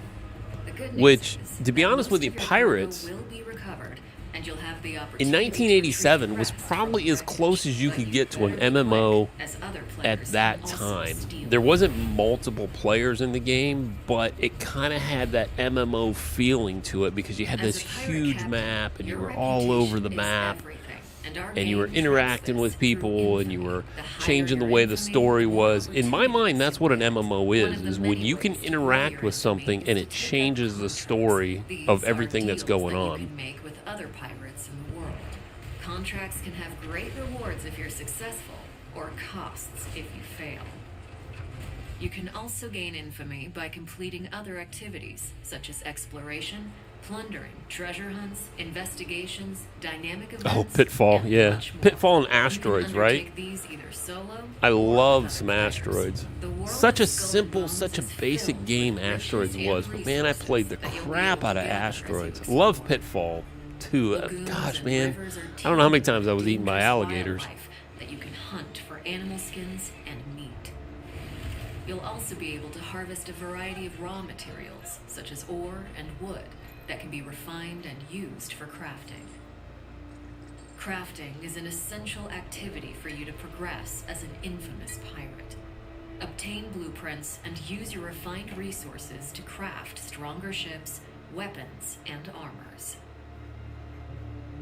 S5: The good news
S4: which,
S5: is
S4: to be
S5: that
S4: honest with
S5: most
S4: you,
S5: of your
S4: pirates
S5: cargo will be recovered, and you'll have the
S4: in
S5: opportunity to
S4: 1987
S5: retrieve
S4: was
S5: the rest
S4: probably
S5: from
S4: as
S5: the
S4: close
S5: wreckage.
S4: as you
S5: But
S4: could get to an
S5: better be
S4: MMO
S5: quick, as other
S4: at
S5: players
S4: that
S5: can also
S4: time.
S5: steal
S4: There
S5: you.
S4: wasn't multiple players in the game, but it kind of had that MMO feeling to it because you had
S5: As
S4: this
S5: a pirate
S4: huge
S5: captain,
S4: map and you
S5: your
S4: were all over the
S5: reputation is
S4: map.
S5: everything, and our
S4: And you were
S5: game
S4: interacting
S5: tracks
S4: with
S5: this through
S4: people, and you
S5: infamy.
S4: were
S5: The higher
S4: changing the
S5: your
S4: way the
S5: infamy,
S4: story
S5: the
S4: was.
S5: more
S4: In my mind, that's what an MMO
S5: One
S4: is
S5: of the
S4: when
S5: many
S4: you can
S5: ways to
S4: interact
S5: grow
S4: with
S5: your
S4: something
S5: infamy
S4: and
S5: is
S4: it
S5: to pick up
S4: changes the
S5: contracts.
S4: story
S5: These
S4: of
S5: are
S4: everything that's
S5: deals
S4: going
S5: that
S4: on.
S5: You can make with other pirates in the world. Contracts can have great rewards if you're successful, or costs if you fail. You can also gain infamy by completing other activities, such as exploration, plundering, treasure hunts, investigations, dynamic events.
S4: Oh, Pitfall,
S5: and
S4: yeah.
S5: much more.
S4: Pitfall and
S5: You can
S4: asteroids, right?
S5: undertake these either solo
S4: I
S5: or
S4: love
S5: with
S4: some
S5: other players.
S4: asteroids.
S5: The world
S4: Such a
S5: of Skull and
S4: simple,
S5: Bones
S4: such a
S5: is
S4: basic
S5: filled
S4: game
S5: with
S4: asteroids
S5: riches
S4: was,
S5: and
S4: but man, I played the
S5: resources that you'll be
S4: crap
S5: able
S4: out
S5: to
S4: of
S5: gather as you
S4: asteroids.
S5: explore.
S4: Love Pitfall too.
S5: Lagoons
S4: Gosh,
S5: and
S4: man,
S5: rivers are
S4: I don't know how many
S5: teeming
S4: times I was
S5: with
S4: eaten by
S5: dangerous
S4: alligators.
S5: wildlife that you can hunt for animal skins and meat. You'll also be able to harvest a variety of raw materials, such as ore and wood, that can be refined and used for crafting. Crafting is an essential activity for you to progress as an infamous pirate. Obtain blueprints and use your refined resources to craft stronger ships, weapons, and armors.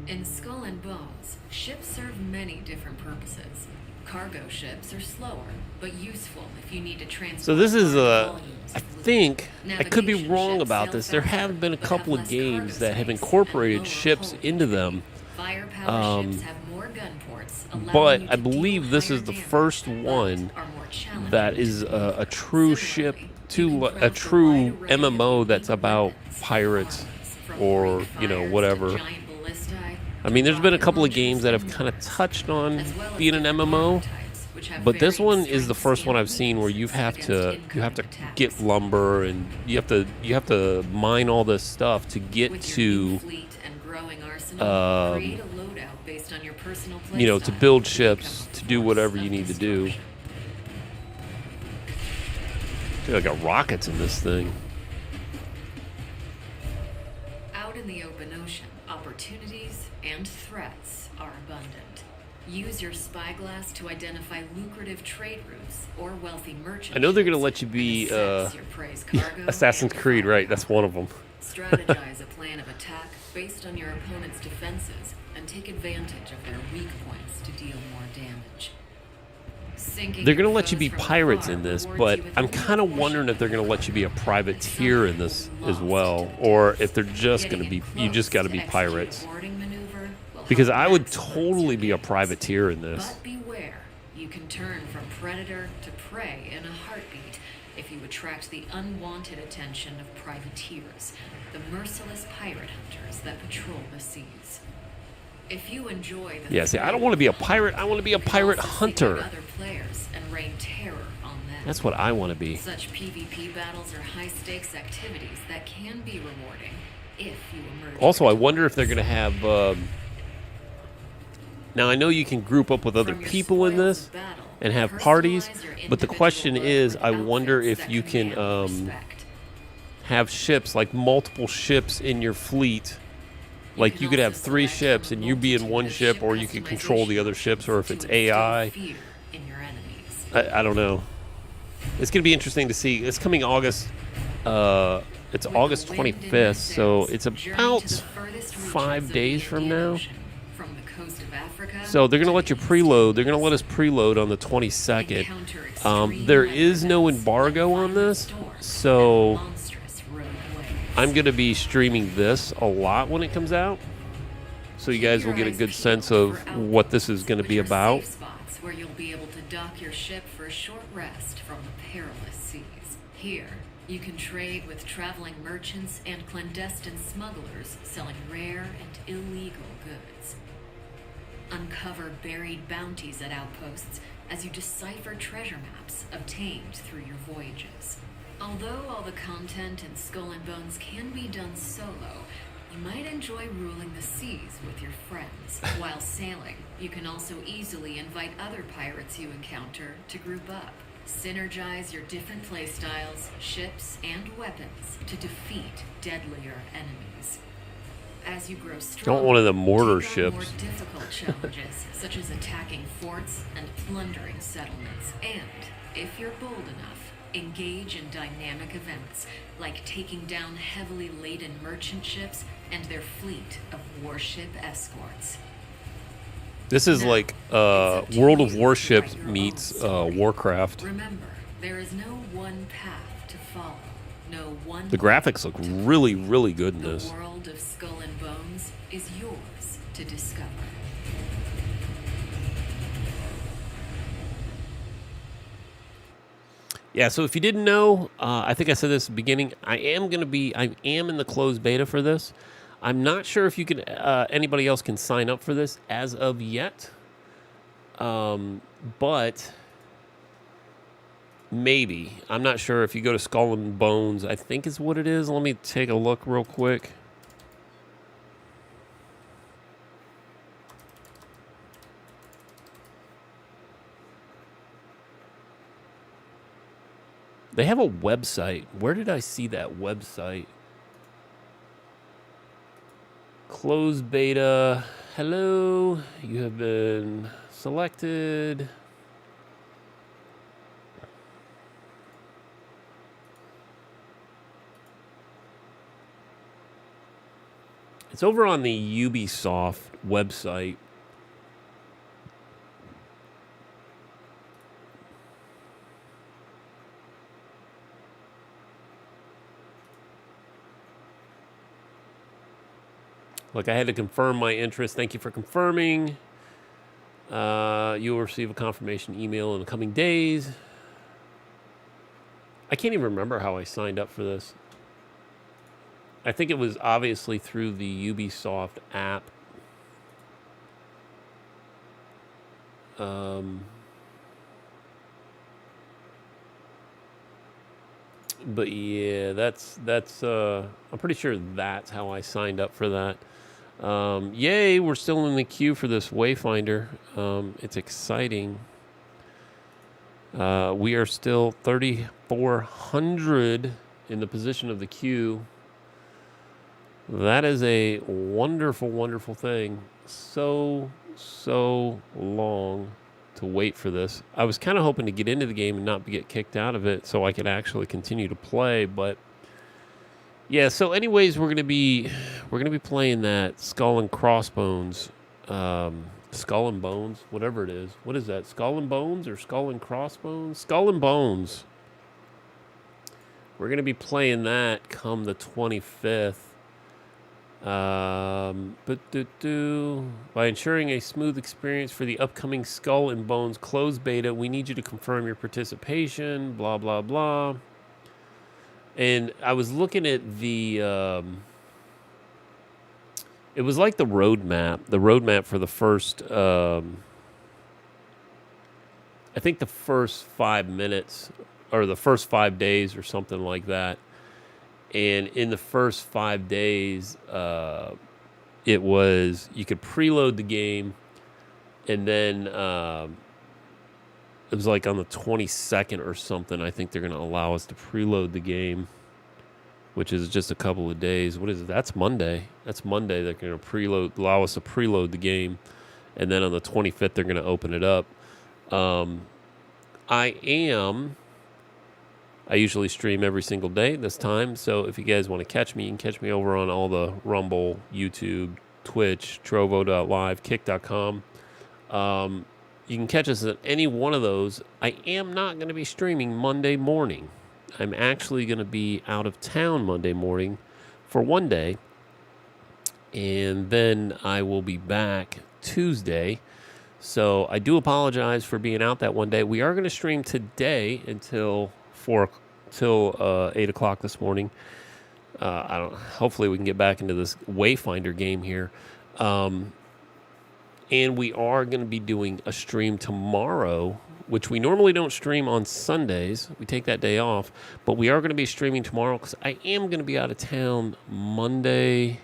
S5: In Skull and Bones, ships serve many different purposes. Cargo ships are slower, but useful if you need to transport.
S4: So this is
S5: large volumes
S4: I
S5: of loot.
S4: think I could be
S5: Navigation
S4: wrong
S5: ships
S4: about
S5: sail
S4: this. There
S5: faster,
S4: have been a
S5: but
S4: couple
S5: have
S4: of
S5: less
S4: games
S5: cargo
S4: that have
S5: space
S4: incorporated
S5: and lower
S4: ships
S5: hull
S4: into
S5: density.
S4: them.
S5: Firepower ships have more gun ports, allowing
S4: But
S5: you
S4: I
S5: to deal
S4: believe this
S5: higher
S4: is the
S5: damage,
S4: first
S5: but
S4: one
S5: are more challenging
S4: that
S5: to
S4: is
S5: defeat.
S4: a true ship,
S5: Similarly, you can
S4: a
S5: craft
S4: true
S5: wide array of
S4: MMO that's
S5: unique
S4: about
S5: weapons and
S4: pirates
S5: arms, from
S4: or,
S5: Greek
S4: you know,
S5: fires to
S4: whatever.
S5: giant ballistae
S4: I mean, there's
S5: to
S4: been a
S5: rocket
S4: couple of
S5: launchers
S4: games that have
S5: and
S4: kind of
S5: more,
S4: touched on
S5: as well as
S4: being an
S5: different
S4: MMO,
S5: arm types, which have
S4: but this
S5: varying
S4: one is the
S5: strengths
S4: first one
S5: and
S4: I've seen where you have
S5: weaknesses
S4: to
S5: against incoming
S4: get
S5: attacks.
S4: lumber and you have to mine all this stuff to get
S5: With your new
S4: to
S5: fleet and growing arsenal, create a loadout based on your personal
S4: you know, to
S5: playstyle
S4: build
S5: become
S4: ships,
S5: a
S4: to do
S5: force
S4: whatever
S5: of
S4: you need to do.
S5: destruction.
S4: Dude, I got rockets in this thing.
S5: Out in the open ocean, opportunities and threats are abundant. Use your spyglass to identify lucrative trade routes or wealthy merchants.
S4: I know they're gonna let you be Assassin's Creed, right? That's one of them.
S5: Strategize a plan of attack based on your opponent's defenses and take advantage of their weak points to deal more damage. Sinking
S4: They're gonna
S5: your
S4: let you
S5: foes
S4: be
S5: from
S4: pirates
S5: afar
S4: in this,
S5: rewards
S4: but
S5: you with
S4: I'm
S5: a
S4: kind of
S5: portion
S4: wondering if they're gonna let you be a privateer in this as well, or if they're just gonna be you just got to be pirates. Because I would totally be a privateer in this.
S5: But beware, you can turn from predator to prey in a heartbeat,
S7: if you attract the unwanted attention of privateers, the merciless pirate hunters that patrol the seas. If you enjoy the
S4: Yeah, see, I don't want to be a pirate. I want to be a pirate hunter.
S7: other players and rain terror on them.
S4: That's what I want to be.
S7: Such PvP battles are high-stakes activities that can be rewarding if you emerge.
S4: Also, I wonder if they're going to have... now, I know you can group up with other people in this and have parties, but the question is, I wonder if you can have ships, like multiple ships in your fleet. Like, you could have 3 ships, and you be in one ship, or you could control the other ships, or if it's AI. I don't know. It's going to be interesting to see. It's coming August. It's August 25th, so it's about 5 days from now. So they're going to let you preload. They're going to let us preload on the 22nd. There is no embargo on this, so I'm going to be streaming this a lot when it comes out, so you guys will get a good sense of what this is going to be about.
S7: Where you'll be able to dock your ship for a short rest from the perilous seas. Here, you can trade with traveling merchants and clandestine smugglers selling rare and illegal goods. Uncover buried bounties at outposts as you decipher treasure maps obtained through your voyages. Although all the content in Skull and Bones can be done solo, you might enjoy ruling the seas with your friends. While sailing, you can also easily invite other pirates you encounter to group up. Synergize your different playstyles, ships, and weapons to defeat deadlier enemies. As you grow stronger,
S4: Don't one of the mortar
S7: take on
S4: ships.
S7: more difficult challenges, such as attacking forts and plundering settlements. And, if you're bold enough, engage in dynamic events, like taking down heavily laden merchant ships and their fleet of warship escorts.
S4: This is like World of Warships meets Warcraft.
S7: Remember, there is no one path to follow, no one.
S4: The graphics look really, really good in
S7: The
S4: this.
S7: world of Skull and Bones is yours to discover.
S4: Yeah, so if you didn't know, I think I said this at the beginning, I am in the closed beta for this. I'm not sure if you can, anybody else can sign up for this as of yet. But maybe. I'm not sure. If you go to Skull and Bones, I think is what it is. Let me take a look real quick. They have a website. Where did I see that website? Closed beta. Hello. You have been selected. It's over on the Ubisoft website. Look, I had to confirm my interest. Thank you for confirming. You will receive a confirmation email in the coming days. I can't even remember how I signed up for this. I think it was obviously through the Ubisoft app. But yeah, that's I'm pretty sure that's how I signed up for that. Yay, we're still in the queue for this Wayfinder. It's exciting. We are still 3,400 in the position of the queue. That is a wonderful, wonderful thing. So long to wait for this. I was kind of hoping to get into the game and not get kicked out of it so I could actually continue to play, but yeah, so anyways, we're gonna be playing that Skull and Crossbones, Skull and Bones, whatever it is. What is that? Skull and Bones or Skull and Crossbones? Skull and Bones. We're gonna be playing that come the 25th. By ensuring a smooth experience for the upcoming Skull and Bones closed beta, we need you to confirm your participation, blah, blah, blah. And I was looking at the, it was like the roadmap for the first, I think the first 5 minutes or the first 5 days or something like that. And in the first 5 days, it was, you could preload the game, and then it was like on the 22nd or something, I think they're going to allow us to preload the game, which is just a couple of days. What is it? That's Monday. That's Monday. They're going to allow us to preload the game, and then on the 25th, they're going to open it up. I usually stream every single day this time, so if you guys want to catch me, you can catch me over on all the Rumble, YouTube, Twitch, Trovo.live, Kick.com. You can catch us at any one of those. I am not going to be streaming Monday morning. I'm actually going to be out of town Monday morning for one day, and then I will be back Tuesday. So I do apologize for being out that one day. We are going to stream today until 8 o'clock this morning. Hopefully we can get back into this Wayfinder game here. And we are going to be doing a stream tomorrow, which we normally don't stream on Sundays. We take that day off, but we are going to be streaming tomorrow because I am going to be out of town Monday.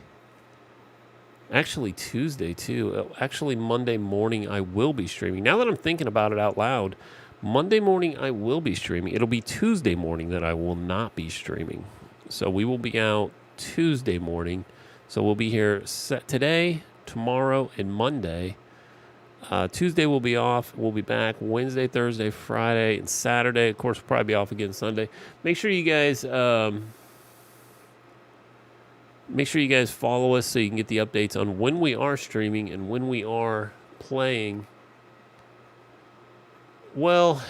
S4: Actually, Tuesday, too. Actually, Monday morning, I will be streaming. Now that I'm thinking about it out loud, Monday morning, I will be streaming. It'll be Tuesday morning that I will not be streaming. So we will be out Tuesday morning. So we'll be here today, tomorrow, and Monday. Tuesday we'll be off. We'll be back Wednesday, Thursday, Friday, and Saturday. Of course, we'll probably be off again Sunday. Make sure you guys follow us so you can get the updates on when we are streaming and when we are playing. Well,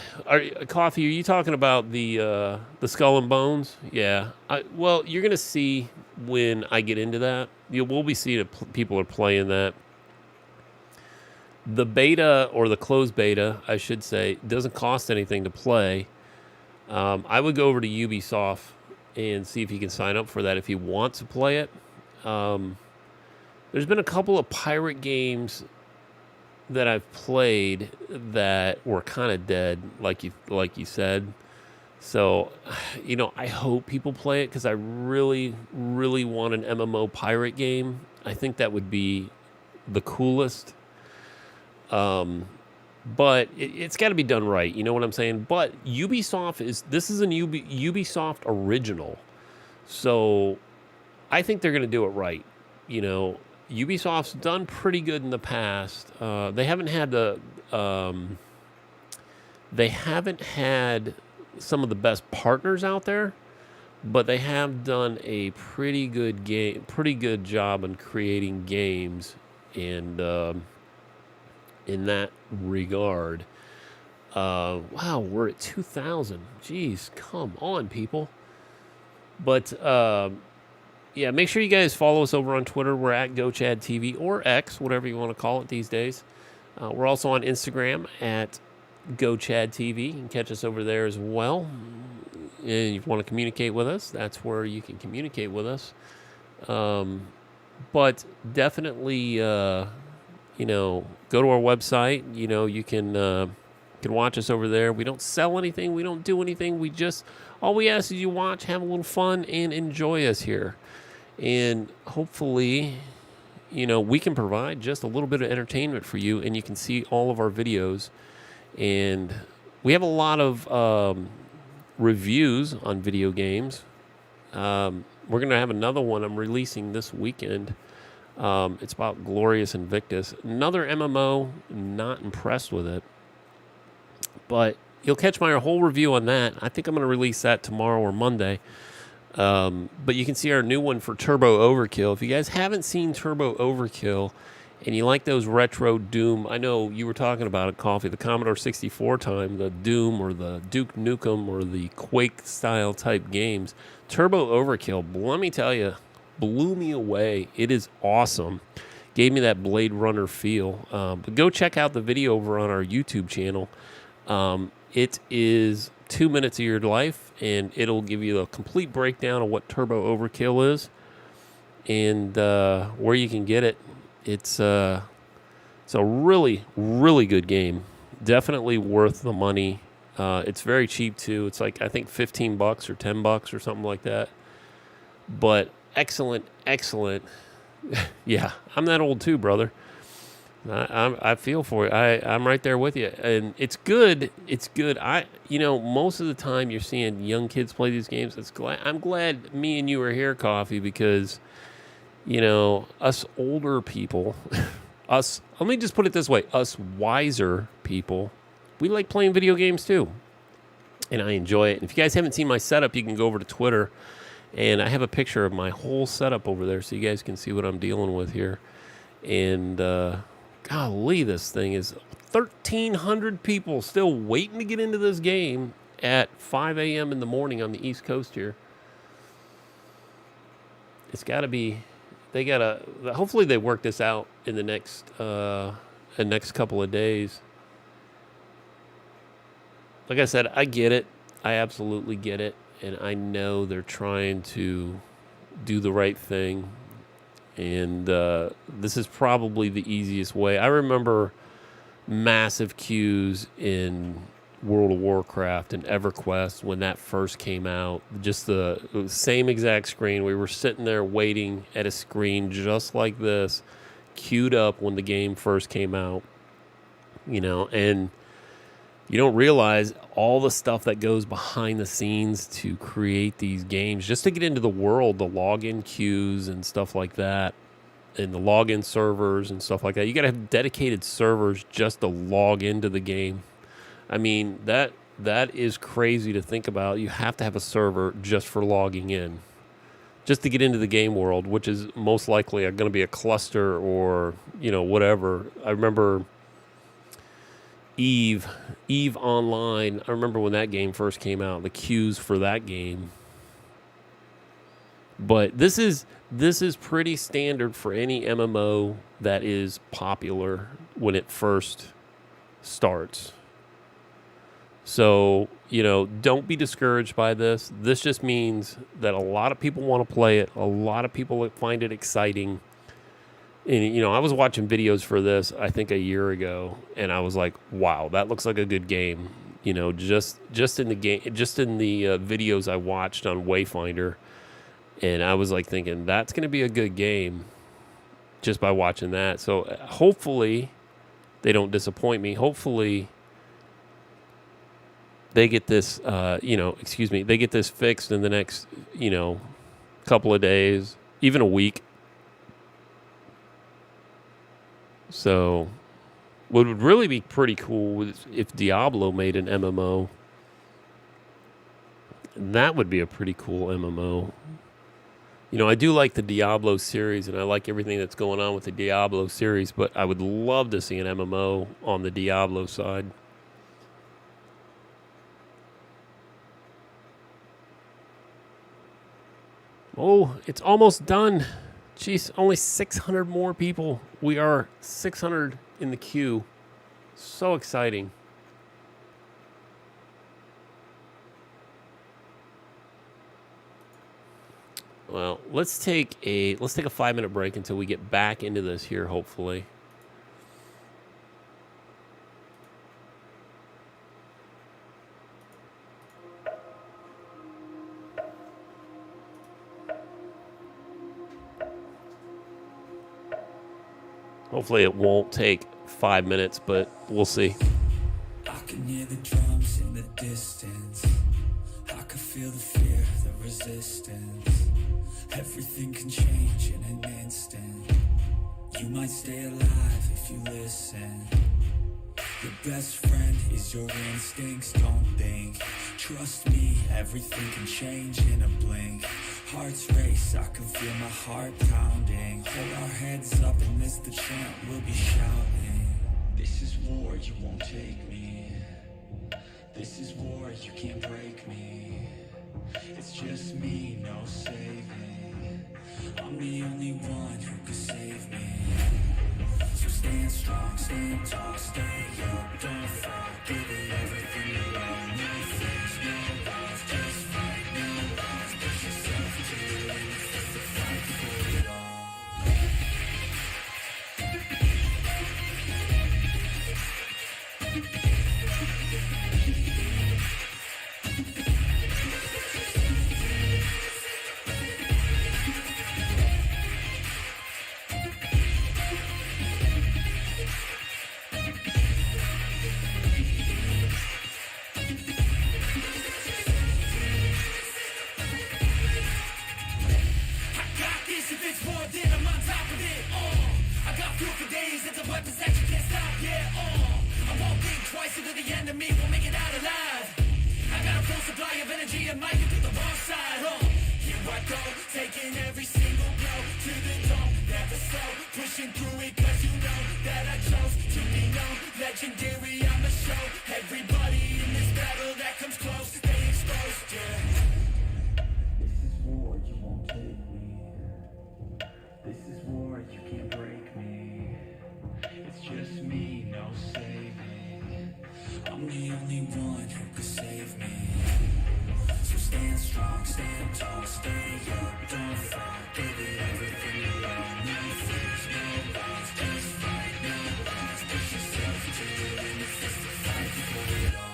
S4: Coffee, are you talking about the Skull and Bones? Yeah. Well, you're going to see when I get into that. We'll be seeing that people are playing that. The beta, or the closed beta, I should say, doesn't cost anything to play. I would go over to Ubisoft and see if you can sign up for that if you want to play it. There's been a couple of pirate games that I've played that were kind of dead, like you said. So, I hope people play it because I really, really want an MMO pirate game. I think that would be the coolest. But it's got to be done right. You know what I'm saying? But this is an Ubisoft original. So I think they're going to do it right. Ubisoft's done pretty good in the past. They haven't had some of the best partners out there, but they have done a pretty good job in creating games, and in that regard, wow, we're at 2,000. Jeez, come on, people. But yeah, make sure you guys follow us over on Twitter. We're at GoChadTV, or X, whatever you want to call it these days. We're also on Instagram at GoChadTV. You can catch us over there as well. And if you want to communicate with us, that's where you can communicate with us. But definitely, go to our website. You can watch us over there. We don't sell anything. We don't do anything. All we ask is you watch, have a little fun, and enjoy us here. And hopefully, we can provide just a little bit of entertainment for you, and you can see all of our videos. And we have a lot of reviews on video games. We're going to have another one I'm releasing this weekend. It's about Glorious Invictus. Another MMO, not impressed with it. But you'll catch my whole review on that. I think I'm going to release that tomorrow or Monday. But you can see our new one for Turbo Overkill. If you guys haven't seen Turbo Overkill and you like those retro Doom, I know you were talking about it, Coffee, the Commodore 64 time, the Doom or the Duke Nukem or the Quake style type games. Turbo Overkill, let me tell you, blew me away. It is awesome. Gave me that Blade Runner feel. But go check out the video over on our YouTube channel. It is 2 minutes of your life, and it'll give you a complete breakdown of what Turbo Overkill is and where you can get it. It's a really, really good game. Definitely worth the money. It's very cheap too. It's like, I think $15 or $10 or something like that. But excellent. Yeah, I'm that old too, brother. I feel for you. I'm right there with you, and it's good. It's good. Most of the time you're seeing young kids play these games. I'm glad me and you are here, Coffee, because us older people, let me just put it this way: us wiser people, we like playing video games too, and I enjoy it. And if you guys haven't seen my setup, you can go over to Twitter, and I have a picture of my whole setup over there, so you guys can see what I'm dealing with here. And golly, this thing is 1,300 people still waiting to get into this game at 5 a.m. in the morning on the East Coast here. It's got to be, hopefully they work this out in the next couple of days. Like I said, I get it. I absolutely get it. And I know they're trying to do the right thing. And this is probably the easiest way. I remember massive queues in World of Warcraft and EverQuest when that first came out. Just the same exact screen. We were sitting there waiting at a screen just like this, queued up when the game first came out. And you don't realize all the stuff that goes behind the scenes to create these games, just to get into the world, the login queues and stuff like that, and the login servers and stuff like that. You got to have dedicated servers just to log into the game. I mean, that is crazy to think about. You have to have a server just for logging in, just to get into the game world, which is most likely going to be a cluster or, whatever. I remember Eve Online. I remember when that game first came out, the queues for that game. But this is pretty standard for any MMO that is popular when it first starts. So, don't be discouraged by this. This just means that a lot of people want to play it. A lot of people find it exciting. And, I was watching videos for this, I think a year ago, and I was like, wow, that looks like a good game. Just in the game, just in the videos I watched on Wayfinder. And I was like thinking, that's going to be a good game just by watching that. So hopefully they don't disappoint me. Hopefully they get this, they get this fixed in the next, couple of days, even a week. So what would really be pretty cool is if Diablo made an MMO. That would be a pretty cool MMO. I do like the Diablo series, and I like everything that's going on with the Diablo series, but I would love to see an MMO on the Diablo side. Oh, it's almost done. Jeez, only 600 more people. We are 600 in the queue. So exciting. Well, let's take a 5-minute break until we get back into this here, hopefully. Hopefully it won't take 5 minutes, but we'll see.
S1: I can hear the drums in the distance. I can feel the fear, the resistance. Everything can change in an instant. You might stay alive if you listen. Your best friend is your instincts, don't think. Trust me, everything can change in a blink. Hearts race, I can feel my heart pounding. Hold our heads up and this the chant we'll be shouting. This is war, you won't take me. This is war, you can't break me. It's just me, no saving. I'm I'm the only one who can save me. So stand strong, stand tall, stay up, don't fall. Give it everything you own. No fears, no walls, just fight, no loss. Push yourself to the limit, it's the fight for it all. If it's war, then I'm on top of it. I got fuel for days, it's a weapons that you can't stop. Yeah, I won't think twice into the enemy, won't make it out alive. I got a full supply of energy and might get to the wrong side. Here I go, taking every single blow to the dome, never slow, pushing through it 'cause you know that I chose to be known. Legendary, I'm a show. Everybody in this battle that comes close, stay exposed. Yeah. This is war, you won't take me. This is war, you can't break me. It's just me, no saving. I'm the only one who can save me. So stand strong, stand tall, stay up, don't fall. Give it everything you own. No fears, no walls, just fight, no loss. Push yourself to the limit, it's the fight for it all.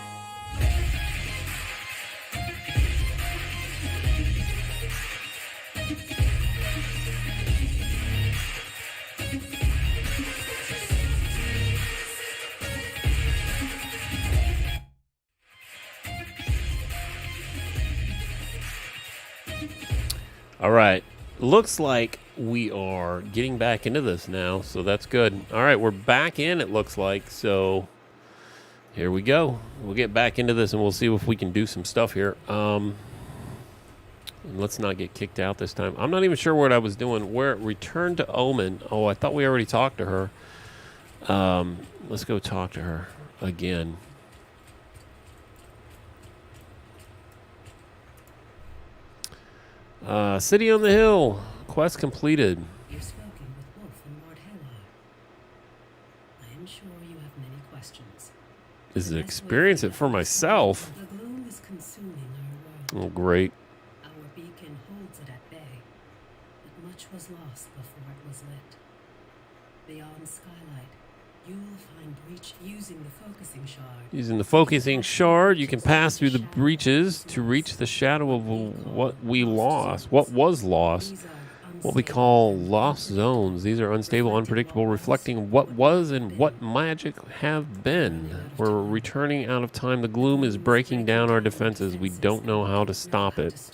S4: All right. Looks like we are getting back into this now, so that's good. All right, we're back in, it looks like. So here we go. We'll get back into this, and we'll see if we can do some stuff here. Let's not get kicked out this time. I'm not even sure what I was doing. Where return to Omen. Oh, I thought we already talked to her. Let's go talk to her again. City on the Hill. Quest completed.
S5: You've spoken with Wolf and Lord Halar. I am sure you have many questions.
S4: Is it experience it for myself?
S5: The gloom is consuming our world.
S4: Oh, great.
S5: Our beacon holds it at bay, but much was lost before it was lit. Beyond Skylight, you will find breach using the focusing shard.
S4: Using the focusing shard, you can pass through the breaches to reach the shadow of what we lost. What was lost. What we call lost zones. These are unstable, unpredictable, reflecting what was and what magic have been. We're returning out of time. The gloom is breaking down our defenses. We don't know how to stop it.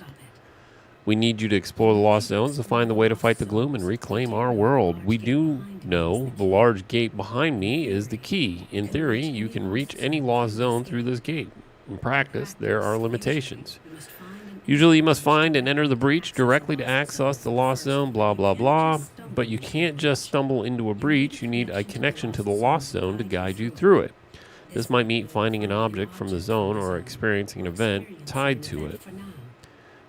S4: We need you to explore the lost zones to find the way to fight the gloom and reclaim our world. We do know the large gate behind me is the key. In theory, you can reach any lost zone through this gate. In practice, there are limitations. Usually you must find and enter the breach directly to access the lost zone, blah, blah, blah. But you can't just stumble into a breach. You need a connection to the lost zone to guide you through it. This might mean finding an object from the zone or experiencing an event tied to it.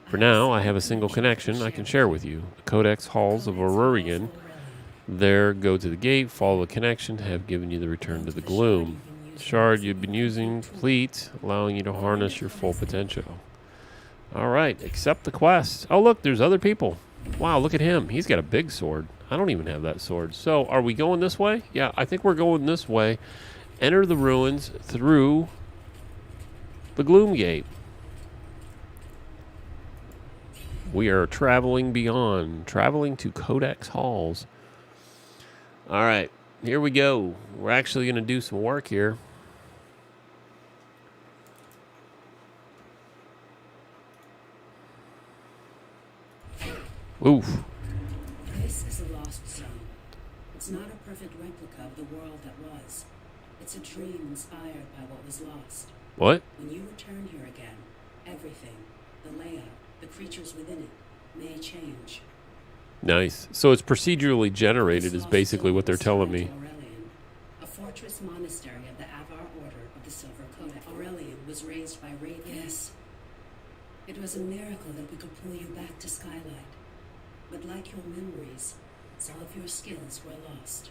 S4: For now, I have a single connection I can share with you. The Codex Halls of Aurorian. There, go to the gate, follow the connection, have given you the return to the gloom. Shard you've been using, complete, allowing you to harness your full potential. All right, accept the quest. Oh, look, there's other people. Wow, look at him. He's got a big sword. I don't even have that sword. So, are we going this way? Yeah, I think we're going this way. Enter the ruins through the Gloom Gate. We are traveling beyond, traveling to Codex Halls. All right, here we go. We're actually going to do some work here. Oof.
S5: This is a lost zone. It's not a perfect replica of the world that was. It's a dream inspired by what was lost.
S4: What?
S5: When you return here again, everything, the layout, the creatures within it, may change.
S4: Nice. So it's procedurally generated is basically what they're telling me.
S5: Aurelian, a fortress monastery of the Avar Order of the Silver Codex. Aurelian was raised by Radiant. Yes. It was a miracle that we could pull you back to Skylight. But like your memories, some of your skills were lost.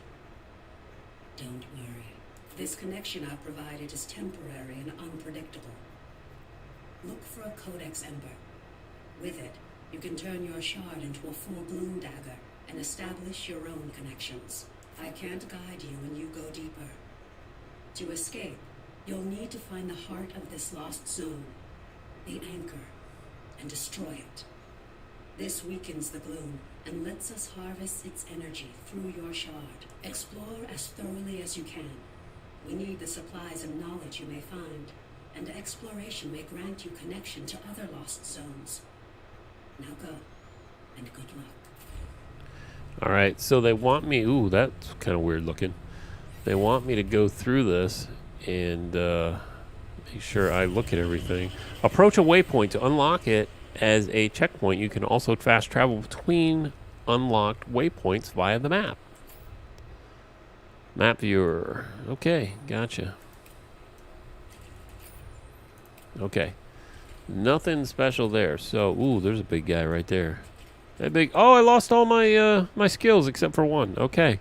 S5: Don't worry. This connection I've provided is temporary and unpredictable. Look for a Codex Ember. With it, you can turn your shard into a full bloom dagger and establish your own connections. I can't guide you when you go deeper. To escape, you'll need to find the heart of this lost zone, the anchor, and destroy it. This weakens the gloom and lets us harvest its energy through your shard. Explore as thoroughly as you can. We need the supplies and knowledge you may find, and exploration may grant you connection to other lost zones. Now go, and good luck.
S4: Alright, so they want me... Ooh, that's kind of weird looking. They want me to go through this and make sure I look at everything. Approach a waypoint to unlock it as a checkpoint. You can also fast travel between unlocked waypoints via the map. Map viewer. Okay, gotcha. Okay. Nothing special there. So, ooh, there's a big guy right there. That big... Oh, I lost all my my skills except for one. Okay.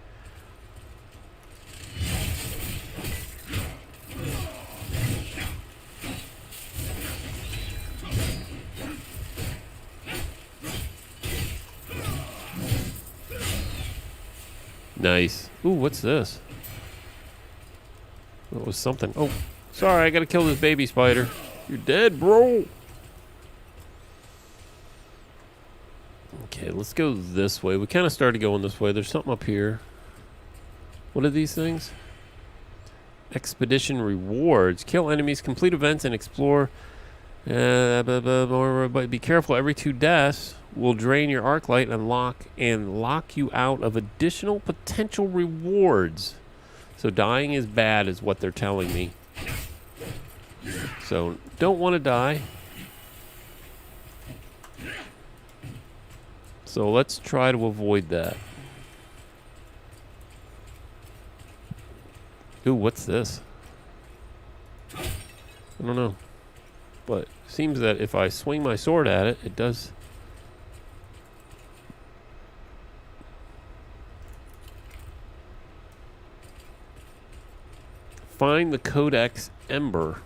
S4: Nice. Ooh, what's this? What was something? Oh, sorry, I gotta kill this baby spider. You're dead, bro. Okay, let's go this way. We kind of started going this way. There's something up here. What are these things? Expedition rewards. Kill enemies, complete events, and explore. But be careful. Every 2 deaths will drain your arc light and lock you out of additional potential rewards. So dying is bad is what they're telling me. So don't want to die. So let's try to avoid that. Ooh, what's this? I don't know. But it seems that if I swing my sword at it, it does. Find the Codex Ember.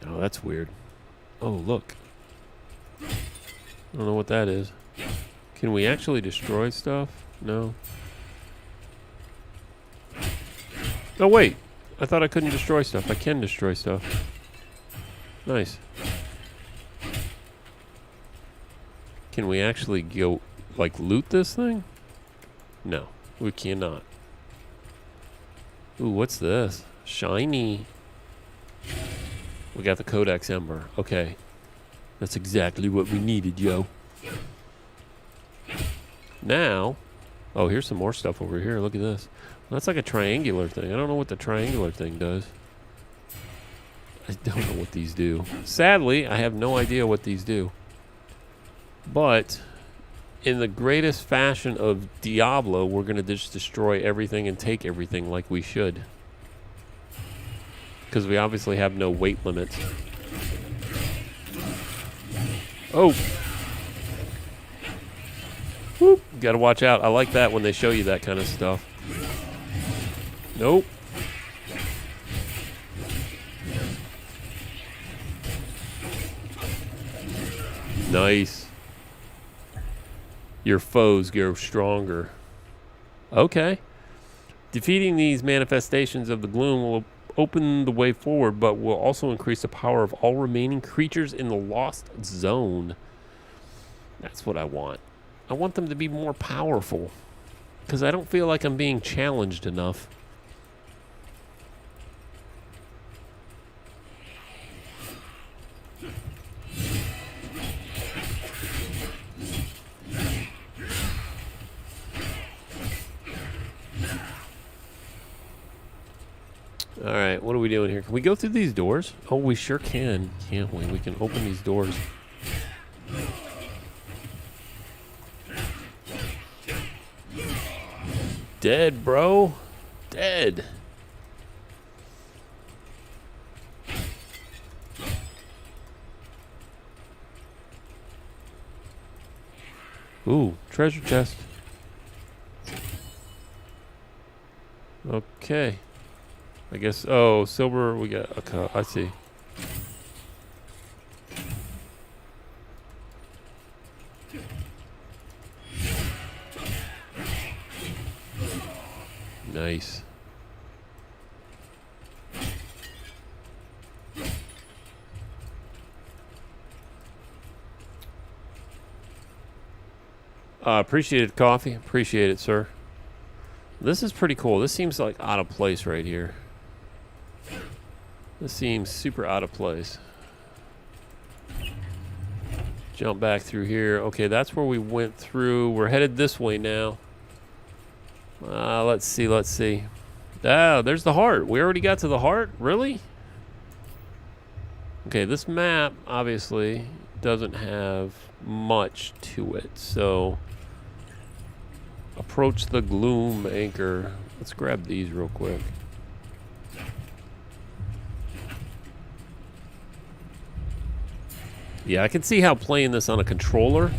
S4: Oh, that's weird. Oh, look. I don't know what that is. Can we actually destroy stuff? No. Oh, wait. I thought I couldn't destroy stuff. I can destroy stuff. Nice. Can we actually go, like, loot this thing? No, we cannot. Ooh, what's this? Shiny. We got the Codex Ember. Okay. That's exactly what we needed, yo. Now, oh, here's some more stuff over here. Look at this. That's like a triangular thing. I don't know what the triangular thing does. I don't know what these do. Sadly, I have no idea what these do. But in the greatest fashion of Diablo, we're going to just destroy everything and take everything like we should. Because we obviously have no weight limits. Oh! Whoop! Gotta watch out. I like that when they show you that kind of stuff. Nope. Nice. Your foes grow stronger. Okay. Defeating these manifestations of the gloom will open the way forward, but will also increase the power of all remaining creatures in the Lost Zone. That's what I want. I want them to be more powerful, because I don't feel like I'm being challenged enough. Alright, what are we doing here? Can we go through these doors? Oh, we sure can, can't we? We can open these doors. Dead, bro. Dead. Ooh, treasure chest. Okay. I guess, oh, silver, we got a cup. I see. Nice. Appreciate it, coffee. Appreciate it, sir. This is pretty cool. This seems like out of place right here. This seems super out of place. Jump back through here. Okay, that's where we went through. We're headed this way now. Let's see, let's see. Ah, there's the heart. We already got to the heart? Really? Okay, this map obviously doesn't have much to it, so approach the gloom anchor. Let's grab these real quick. Yeah, I can see how playing this on a controller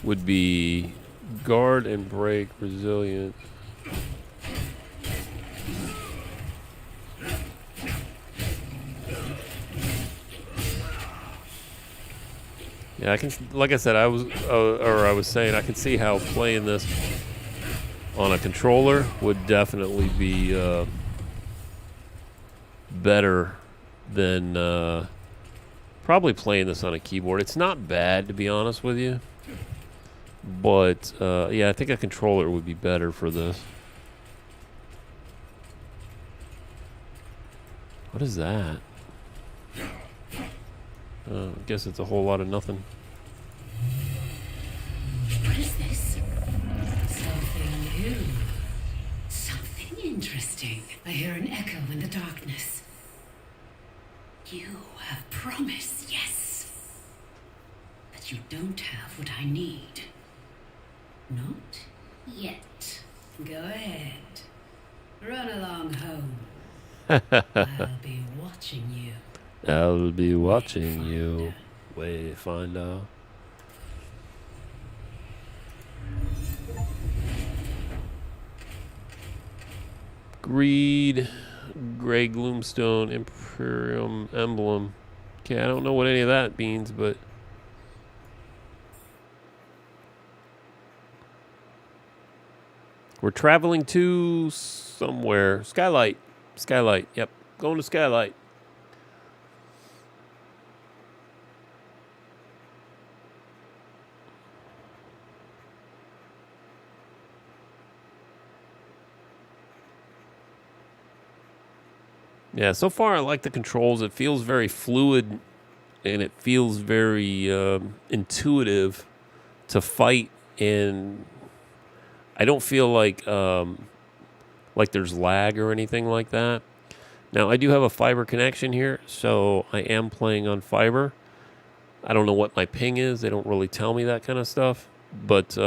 S4: would be guard and break, resilient. Yeah, I can. Like I said, I was saying, I can see how playing this on a controller would definitely be better than probably playing this on a keyboard. It's not bad, to be honest with you, but yeah, I think a controller would be better for this. What is that? I guess it's a whole lot of nothing.
S5: What is this? Something new. Something interesting. I hear an echo in the darkness. You have promise, yes. But you don't have what I need. Not yet. Go ahead. Run along home. I'll be watching you.
S4: I'll be watching you, Wayfinder. Greed, Gray Gloomstone, Imperium Emblem. Okay, I don't know what any of that means, but we're traveling to somewhere. Skylight. Skylight. Yep. Going to Skylight. Yeah, so far I like the controls. It feels very fluid, and it feels very intuitive to fight, and I don't feel like there's lag or anything like that. Now, I do have a fiber connection here, so I am playing on fiber. I don't know what my ping is. They don't really tell me that kind of stuff, but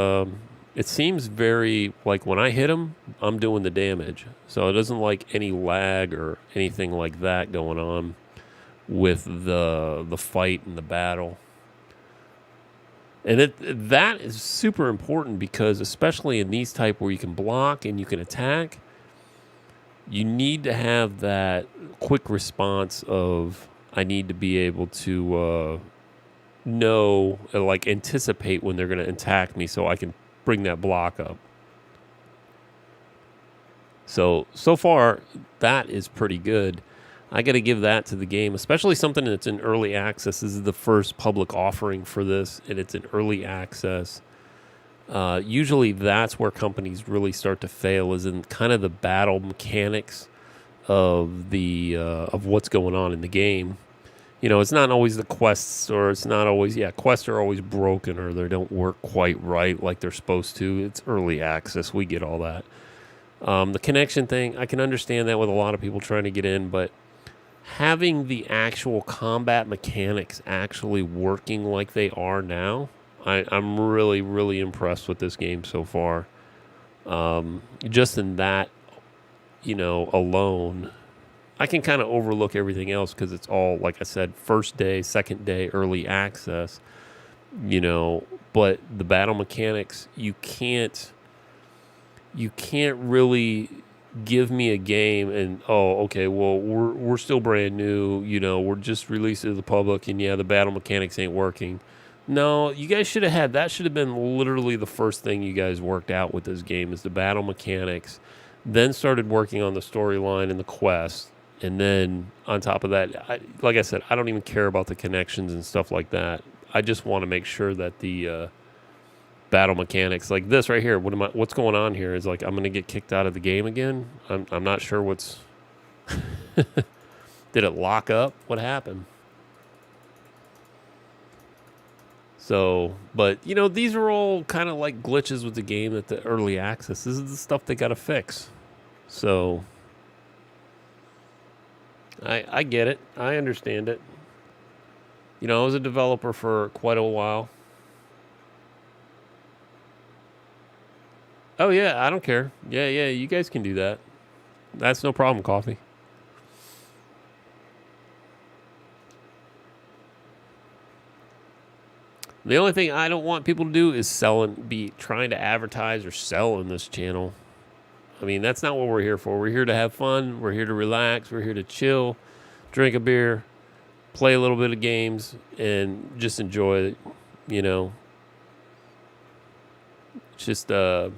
S4: it seems very, like when I hit them, I'm doing the damage. So it doesn't like any lag or anything like that going on with the fight and the battle. And that is super important because especially in these type where you can block and you can attack, you need to have that quick response of I need to be able to know, like anticipate when they're going to attack me so I can bring that block up. So far, that is pretty good. I got to give that to the game, especially something that's in early access. This is the first public offering for this, and it's in early access. Usually that's where companies really start to fail, is in kind of the battle mechanics of the of what's going on in the game. You know, it's not always the quests, or it's not always, quests are always broken or they don't work quite right like they're supposed to. It's early access. We get all that. The connection thing, I can understand that with a lot of people trying to get in, but having the actual combat mechanics actually working like they are now, I'm really, really impressed with this game so far. Just in that, alone, I can kind of overlook everything else because it's all, like I said, first day, second day, early access. you know, but the battle mechanics, you can't really give me a game and, oh, okay, well, we're still brand new, you know, we're just released to the public, and yeah, the battle mechanics ain't working. No, you guys should have had that. Should have been literally the first thing you guys worked out with this game is the battle mechanics, then started working on the storyline and the quest, and then on top of that, like I said, I don't even care about the connections and stuff like that. I just want to make sure that the battle mechanics, like this right here, what's going on here is like I'm gonna get kicked out of the game again. I'm not sure what's. Did it lock up? What happened? So, but, you know, these are all kind of like glitches with the game at the early access. This is the stuff they got to fix. So, I get it. I understand it. You know, I was a developer for quite a while. Oh, yeah, I don't care. Yeah, you guys can do that. That's no problem, Coffee. The only thing I don't want people to do is sell and be trying to advertise or sell in this channel. I mean, that's not what we're here for. We're here to have fun. We're here to relax. We're here to chill, drink a beer, play a little bit of games, and just enjoy it, you know. Just get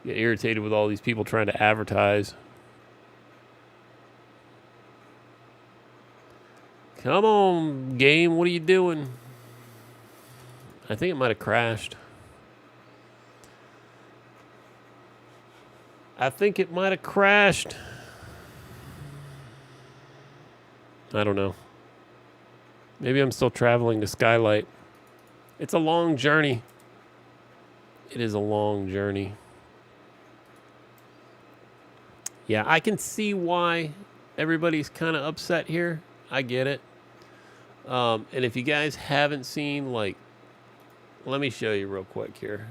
S4: irritated with all these people trying to advertise. Come on, game. What are you doing? I think it might have crashed. I think it might have crashed. I don't know. Maybe I'm still traveling to Skylight. It's a long journey. It is a long journey. Yeah, I can see why everybody's kind of upset here. I get it. And if you guys haven't seen, like, let me show you real quick here.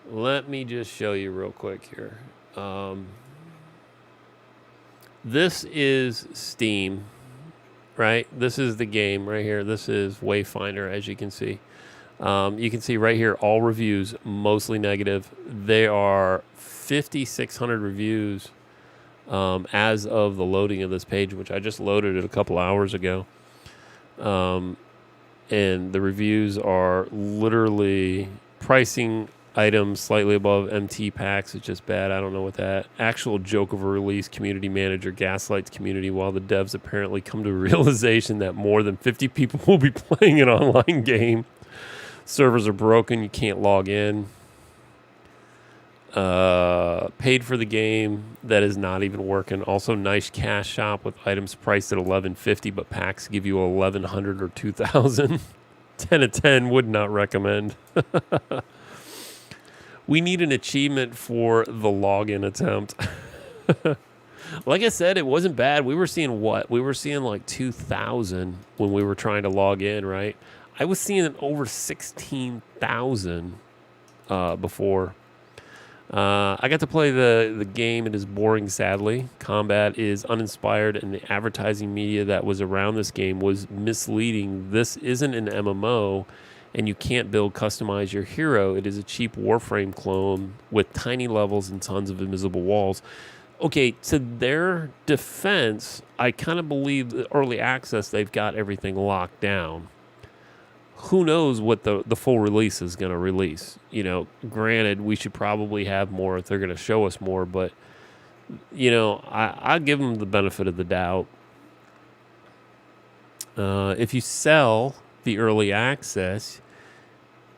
S4: Let me just show you real quick here. This is Steam, right? This is the game right here. This is Wayfinder, as you can see. You can see right here, all reviews, mostly negative. There are 5,600 reviews as of the loading of this page, which I just loaded it a couple hours ago. And the reviews are literally pricing items slightly above MT packs. It's just bad. I don't know what that. Actual joke of a release. Community manager gaslights community while the devs apparently come to a realization that more than 50 people will be playing an online game. Servers are broken. You can't log in. Paid for the game that is not even working. Also, nice cash shop with items priced at $11.50, but packs give you $1,100 or $2,000. 10 of 10 would not recommend. We need an achievement for the login attempt. Like I said, it wasn't bad. We were seeing what? We were seeing like 2,000 when we were trying to log in, right? I was seeing over 16,000 before. I got to play the game. It is boring, sadly. Combat is uninspired, and the advertising media that was around this game was misleading. This isn't an MMO, and you can't customize your hero. It is a cheap Warframe clone with tiny levels and tons of invisible walls. Okay, to their defense, I kind of believe that early access, they've got everything locked down. Who knows what the full release is going to release? You know, granted, we should probably have more if they're going to show us more, but, you know, I give them the benefit of the doubt. If you sell the early access,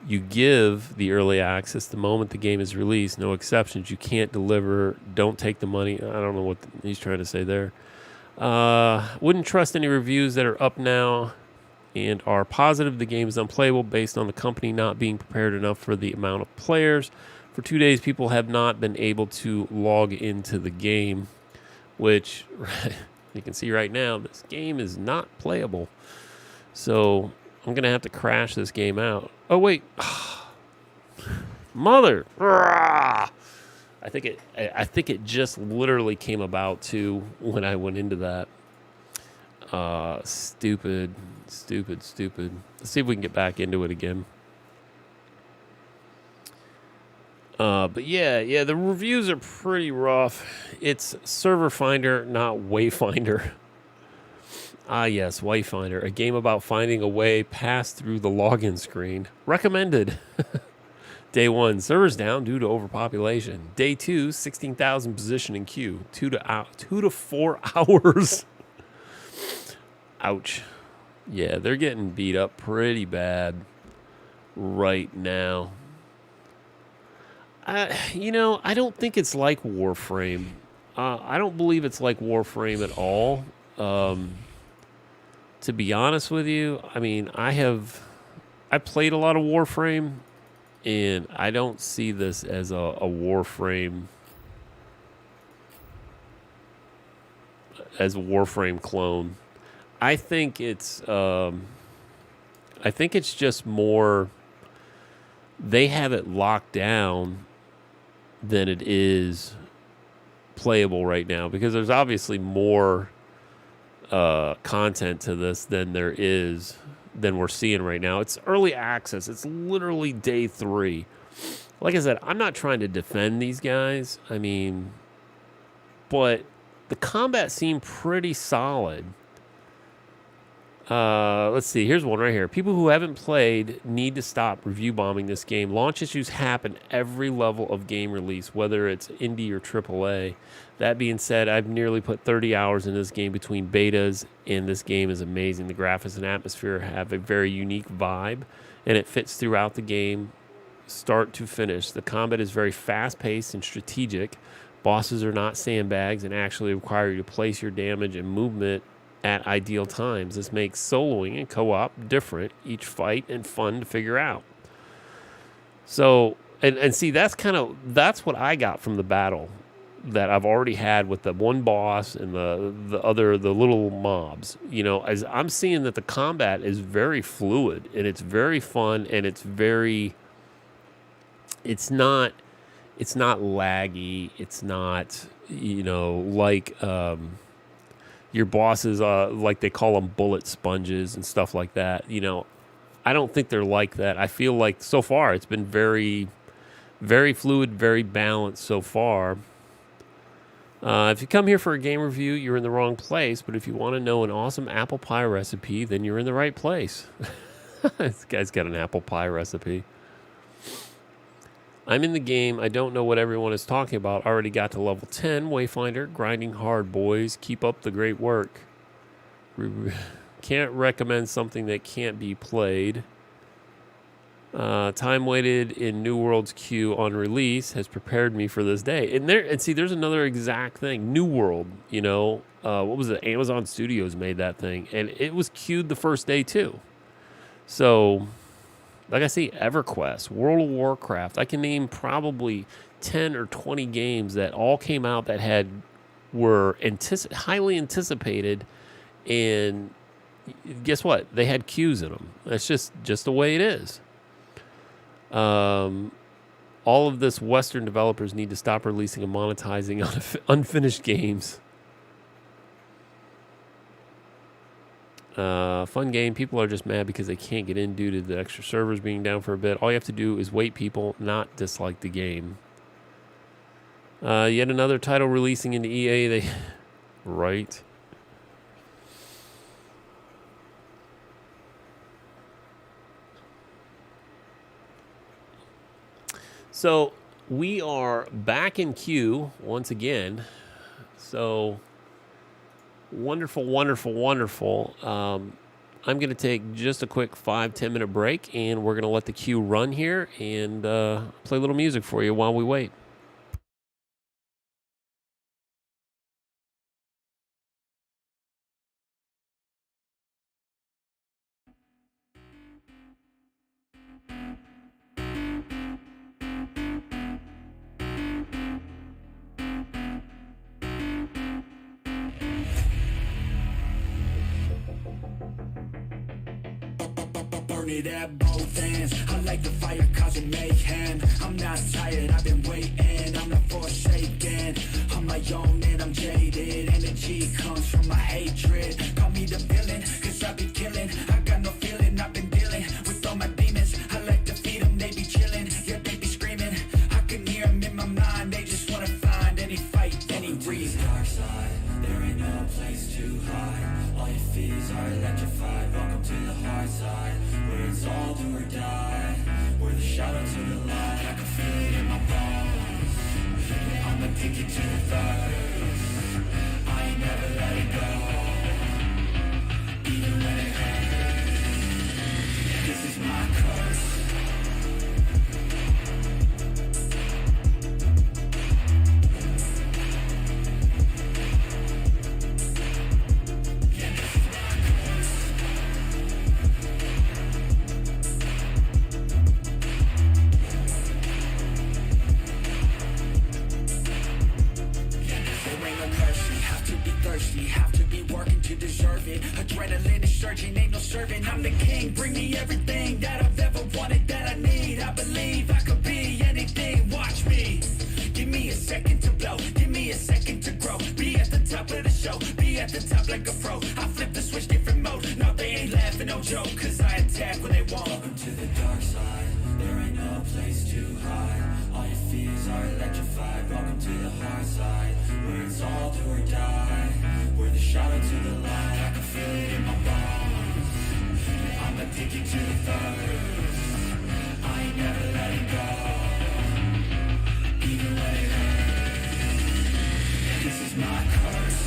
S4: you give the early access the moment the game is released, no exceptions. You can't deliver, don't take the money. I don't know what he's trying to say there. Wouldn't trust any reviews that are up now and are positive the game is unplayable based on the company not being prepared enough for the amount of players. For 2 days, people have not been able to log into the game, which you can see right now, this game is not playable. So I'm going to have to crash this game out. Oh, wait. Mother. I think it just literally came about, too, when I went into that. Stupid. Let's see if we can get back into it again. But yeah, the reviews are pretty rough. It's Server Finder, not Wayfinder. Ah, yes, Wayfinder, a game about finding a way past through the login screen. Recommended. Day 1, servers down due to overpopulation. Day 2, 16,000 position in queue. 2 to 4 hours. Ouch. Yeah, they're getting beat up pretty bad right now. I don't think it's like Warframe. I don't believe it's like Warframe at all. To be honest with you, I mean, I played a lot of Warframe, and I don't see this as a Warframe clone. I think it's just more they have it locked down than it is playable right now, because there's obviously more content to this than we're seeing right now. It's early access. It's literally day 3. Like I said, I'm not trying to defend these guys. I mean, but the combat seemed pretty solid. Let's see. Here's one right here. People who haven't played need to stop review bombing this game. Launch issues happen every level of game release, whether it's indie or AAA. That being said, I've nearly put 30 hours in this game between betas, and this game is amazing. The graphics and atmosphere have a very unique vibe, and it fits throughout the game, start to finish. The combat is very fast-paced and strategic. Bosses are not sandbags and actually require you to place your damage and movement at ideal times. This makes soloing and co-op different, each fight, and fun to figure out. So, and see, that's what I got from the battle that I've already had with the one boss and the little mobs. As I'm seeing that the combat is very fluid, and it's very fun, and it's not laggy. It's not, like your bosses, like they call them bullet sponges and stuff like that. I don't think they're like that. I feel like so far it's been very, very fluid, very balanced so far. If you come here for a game review, you're in the wrong place. But if you want to know an awesome apple pie recipe, then you're in the right place. This guy's got an apple pie recipe. I'm in the game. I don't know what everyone is talking about. Already got to level 10. Wayfinder, grinding hard, boys. Keep up the great work. Can't recommend something that can't be played. Time waited in New World's queue on release has prepared me for this day. And see, there's another exact thing. New World, what was it? Amazon Studios made that thing, and it was queued the first day too. So, like I say, EverQuest, World of Warcraft. I can name probably 10 or 20 games that all came out that were highly anticipated, and guess what? They had queues in them. That's just the way it is. All of this Western developers need to stop releasing and monetizing on unfinished games. Fun game. People are just mad because they can't get in due to the extra servers being down for a bit. All you have to do is wait, people, not dislike the game. Yet another title releasing into EA. Right. So we are back in queue once again. So wonderful, wonderful, wonderful. I'm going to take just a quick 5-10 minute break, and we're going to let the queue run here and play a little music for you while we wait.
S8: Thank you.
S3: burn it at both ends. I like the fire causing mayhem. I'm not tired, I've been waiting. I'm not forsaken, I'm my own and I'm jaded. Energy comes from my hatred. Call me the villain, cause I be killing. I got no feeling, I've been dealing with all my demons. I like to feed them, they be chilling. Yeah, they be screaming, I can hear them in my mind. They just wanna find any fight, any reason.
S1: Dark side, there ain't no place to hide. All your fears are electrified. Welcome to the hard side, where it's all do or die. We're the shadow to the light. I can feel it in my bones. I'm addicted to the thirst. I ain't never let it go, even when it hurts. This is my curse.
S3: Have to be working to deserve it. Adrenaline is surging, ain't no serving. I'm the king, bring me everything that I've ever wanted, that I need. I believe I could be anything, watch me. Give me a second to blow, give me a second to grow. Be at the top of the show, be at the top like a pro. I flip the switch, different mode. No, they ain't laughing, no joke, cause I attack when they won't.
S1: Welcome to the dark side, there ain't no place to hide. All your fears are electrified. Welcome to the hard side, where it's all do or die. We're the shadow to the light. I can feel it in my bones. I'm addicted to the thirst. I ain't never letting go, even when it hurts. This is my curse.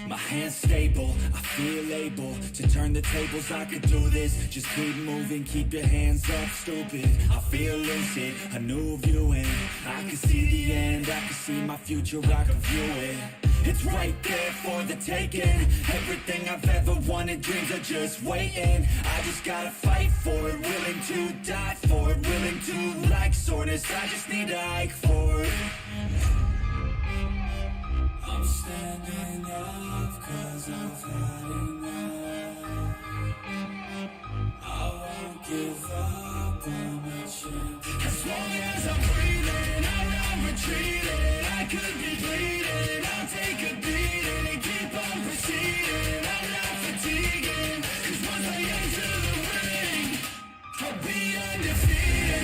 S3: My hands stable, I feel able to turn the tables. I could do this, just keep moving, keep your hands up, stupid. I feel lucid, a new viewing. I can see the end, I can see my future, I can view it. It's right there for the taking. Everything I've ever wanted, dreams are just waiting. I just gotta fight for it, willing to die for it, willing to like soreness. I just need a hike for it.
S1: I'm standing up cause I've had enough. I won't give up, I'm a champion.
S3: As long as I'm breathing, I'm not retreating. I could be bleeding, I'll take a beating and keep on proceeding. I'm not fatiguing, cause once I enter the ring, I'll be undefeated.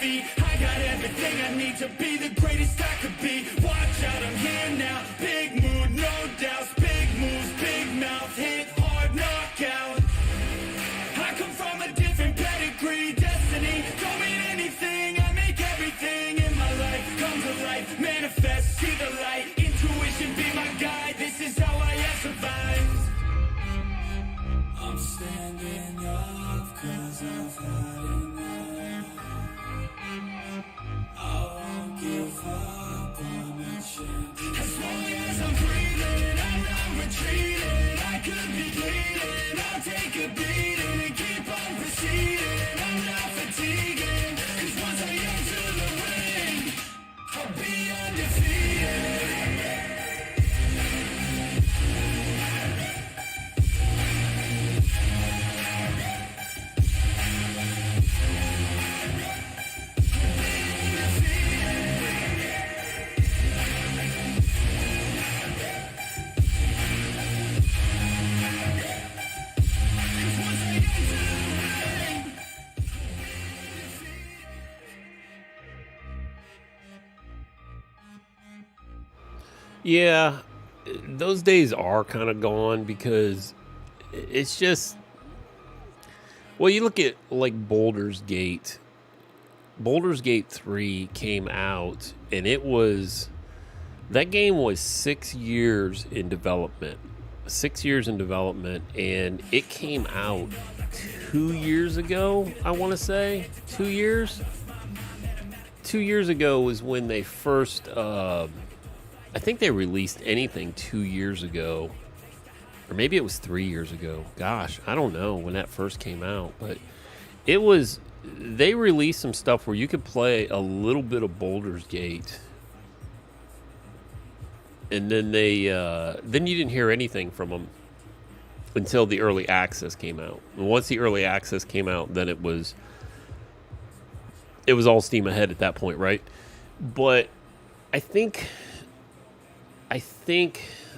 S3: I got everything I need to be the greatest I could be. Watch out, I'm here now. Big mood, no doubts. Big moves, big mouth. Hit hard, knockout. I come from a different pedigree. Destiny don't mean anything. I make everything in my life come to life. Manifest, see the light. Intuition be my guide. This is how I have survived.
S1: I'm standing up cause I've had enough. I won't give up, I'm a champion.
S3: As long as
S4: Yeah, those days are kind of gone because it's just. Well, you look at like Baldur's Gate. Baldur's Gate 3 came out, and it was. That game was 6 years in development. 6 years in development, and it came out 2 years ago, I want to say. 2 years? 2 years ago was when they first. I think they released anything 2 years ago. Or maybe it was 3 years ago. Gosh, I don't know when that first came out. But it was. They released some stuff where you could play a little bit of Baldur's Gate. And then then you didn't hear anything from them until the early access came out. And once the early access came out, then it was all steam ahead at that point, right? But I think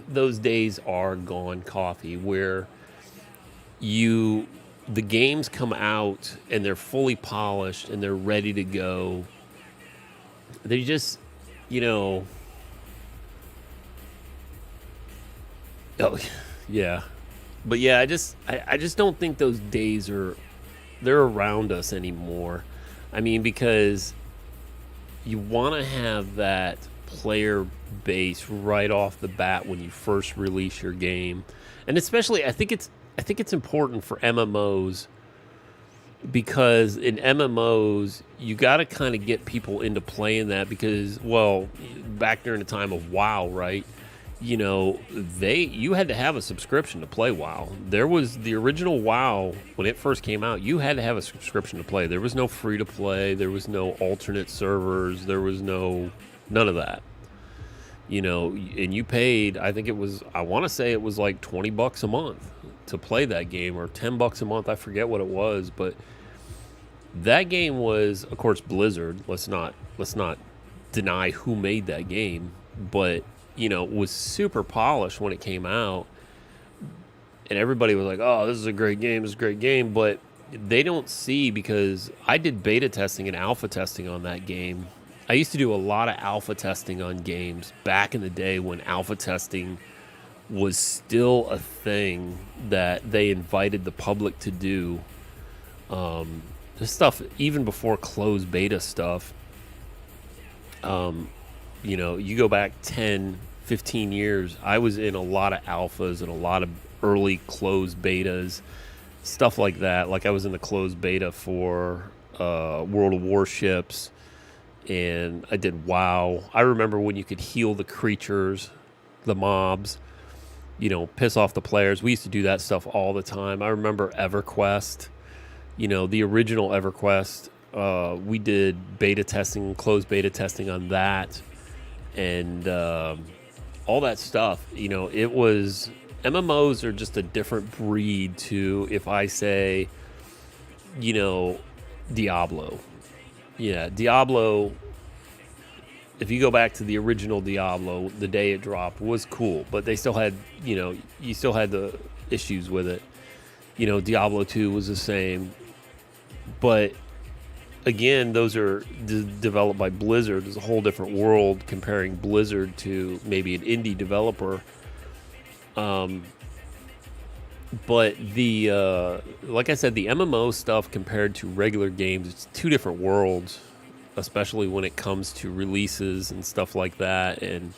S4: those days are gone, Coffee, where the games come out and they're fully polished and they're ready to go. They just, Oh, yeah. But yeah, I just don't think those days they're around us anymore. I mean, because you want to have that player base right off the bat when you first release your game. And especially I think it's important for MMOs, because in MMOs you got to kind of get people into playing that, because, well, back during the time of WoW, right? You had to have a subscription to play WoW. There was the original WoW when it first came out. You had to have a subscription to play. There was no free to play. There was no alternate servers. There was none of that. And you paid. I want to say it was like $20 a month to play that game, or $10 a month. I forget what it was, but that game was, of course, Blizzard. Let's not deny who made that game, but. Was super polished when it came out, and everybody was like, "Oh, this is a great game." But they don't see, because I did beta testing and alpha testing on that game. I used to do a lot of alpha testing on games back in the day when alpha testing was still a thing that they invited the public to do. This stuff, even before closed beta stuff. You go back 10, 15 years, I was in a lot of alphas and a lot of early closed betas, stuff like that. Like I was in the closed beta for World of Warships, and I did WoW. I remember when you could heal the creatures, the mobs, piss off the players. We used to do that stuff all the time. I remember EverQuest, the original EverQuest. We did beta testing, closed beta testing on that. And all that stuff, it was, MMOs are just a different breed to, if I say, Diablo. Yeah, Diablo, if you go back to the original Diablo, the day it dropped was cool, but they still had, you still had the issues with it. Diablo 2 was the same, but again, those are developed by Blizzard. It's a whole different world comparing Blizzard to maybe an indie developer. But like I said, the MMO stuff compared to regular games, it's two different worlds, especially when it comes to releases and stuff like that, and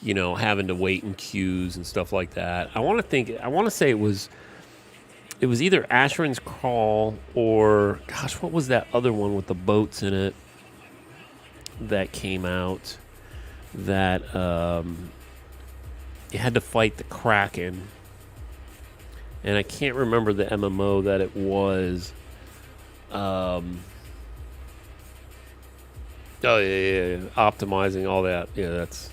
S4: having to wait in queues and stuff like that. I want to say it was either Asheron's Call or, gosh, what was that other one with the boats in it that came out that you had to fight the Kraken, and I can't remember the MMO that it was. Oh yeah, optimizing all that. Yeah, that's.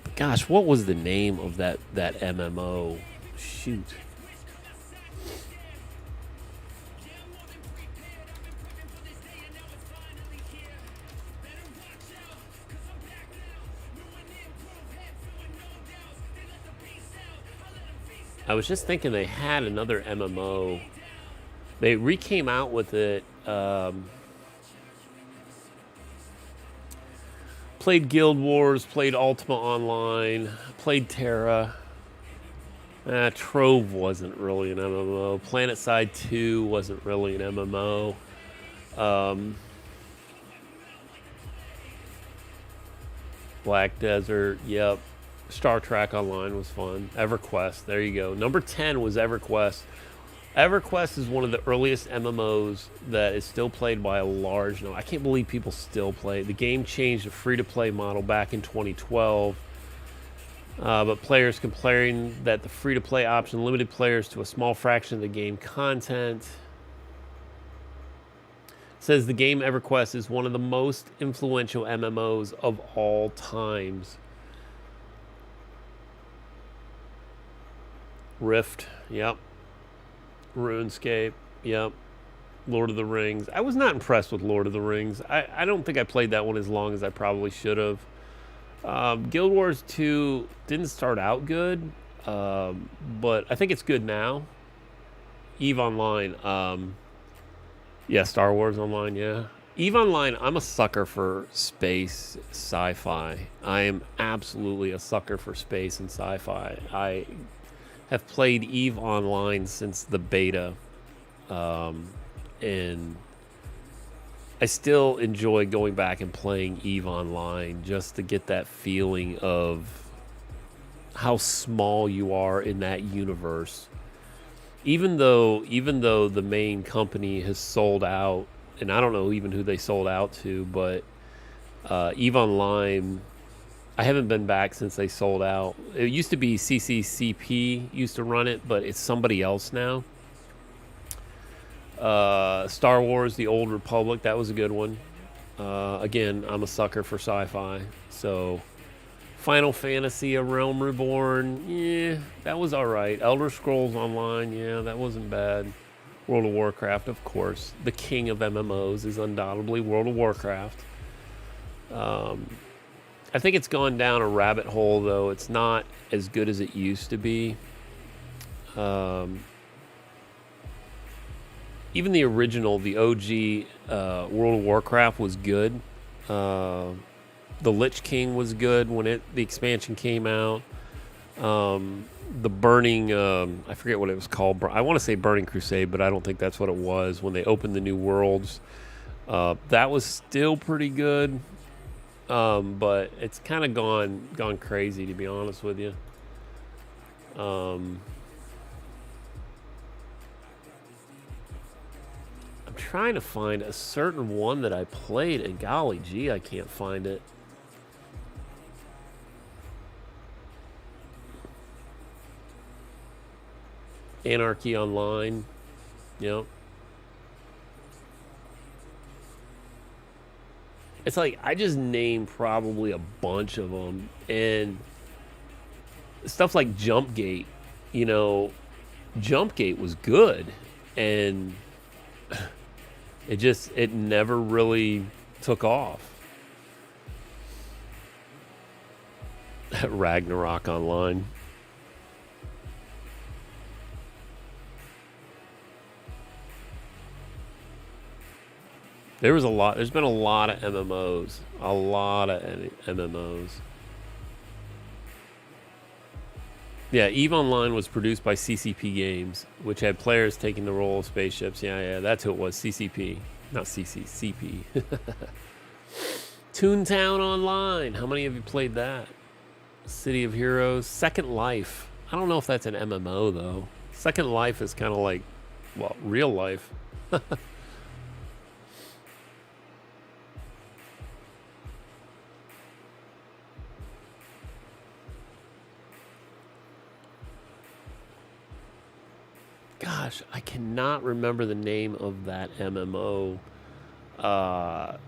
S4: But gosh, what was the name of that MMO? Shoot. I was just thinking they had another MMO. They re-came out with it. Played Guild Wars, played Ultima Online, played Terra. Trove wasn't really an MMO. PlanetSide 2 wasn't really an MMO. Black Desert, yep. Star Trek Online was fun. EverQuest, there you go. Number 10 was EverQuest. EverQuest is one of the earliest MMOs that is still played by a large number. I can't believe people still play it. The game changed the free-to-play model back in 2012. But players complaining that the free-to-play option limited players to a small fraction of the game content. It says the game EverQuest is one of the most influential MMOs of all times. Rift, yep. RuneScape, yep. Lord of the Rings. I was not impressed with Lord of the Rings. I don't think I played that one as long as I probably should have. Guild Wars 2 didn't start out good, but I think it's good now. EVE Online, yeah, Star Wars Online, yeah. EVE Online, I'm a sucker for space sci-fi. I am absolutely a sucker for space and sci-fi. I have played EVE Online since the beta, and I still enjoy going back and playing EVE Online just to get that feeling of how small you are in that universe. Even though the main company has sold out, and I don't know even who they sold out to, but EVE Online, I haven't been back since they sold out. It used to be CCCP used to run it, but it's somebody else now. Star Wars, The Old Republic, that was a good one. Again, I'm a sucker for sci-fi. So, Final Fantasy, A Realm Reborn, yeah, that was alright. Elder Scrolls Online, yeah, that wasn't bad. World of Warcraft, of course. The king of MMOs is undoubtedly World of Warcraft. I think it's gone down a rabbit hole, though. It's not as good as it used to be. Even the original, the OG World of Warcraft was good. The Lich King was good when the expansion came out. The Burning, I forget what it was called. I want to say Burning Crusade, but I don't think that's what it was. When they opened the new worlds, that was still pretty good. But it's kind of gone crazy, to be honest with you. I'm trying to find a certain one that I played, and golly gee, I can't find it. Anarchy Online, yep. It's like I just named probably a bunch of them, and stuff like Jumpgate, you know, Jumpgate was good, and it never really took off. Ragnarok Online. There's been a lot of MMOs. A lot of MMOs. Yeah, EVE Online was produced by CCP Games, which had players taking the role of spaceships. Yeah, that's who it was. CCP. Not CCP. Toontown Online. How many of you played that? City of Heroes. Second Life. I don't know if that's an MMO, though. Second Life is kind of like, well, real life. Gosh, I cannot remember the name of that MMO. God,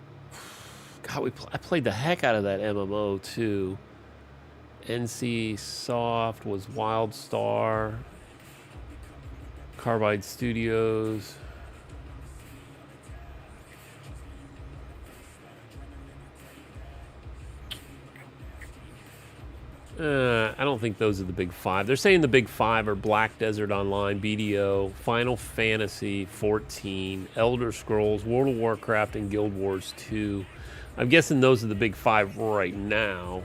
S4: I played the heck out of that MMO too. NC Soft was WildStar, Carbide Studios. I don't think those are the big five. They're saying the big five are Black Desert Online, BDO, Final Fantasy 14, Elder Scrolls, World of Warcraft, and Guild Wars 2. I'm guessing those are the big 5 right now.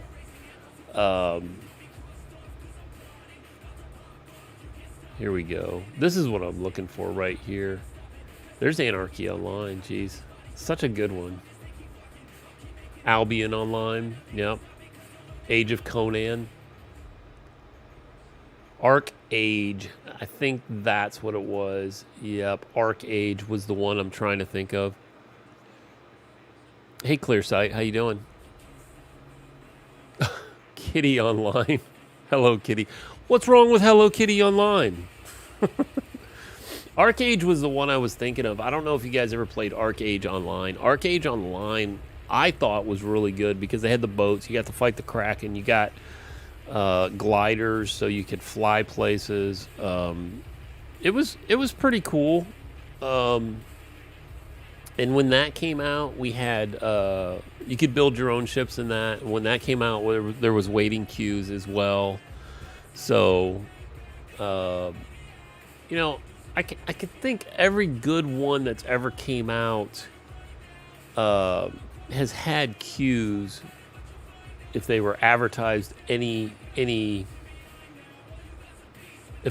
S4: Here we go. This is what I'm looking for right here. There's Anarchy Online. Jeez. Such a good one. Albion Online. Yep. Age of Conan. Arc Age. I think that's what it was. Yep. Arc Age was the one I'm trying to think of. Hey, Clearsight. How you doing? Kitty Online. Hello, Kitty. What's wrong with Hello Kitty Online? Arcade was the one I was thinking of. I don't know if you guys ever played Arcade Online. Arcade Online, I thought was really good because they had the boats. You got to fight the Kraken. You got gliders, so you could fly places. It was pretty cool. And when that came out, we had you could build your own ships in that. When that came out, there was waiting queues as well. So, you know, I could think every good one that's ever came out has had queues if they were advertised if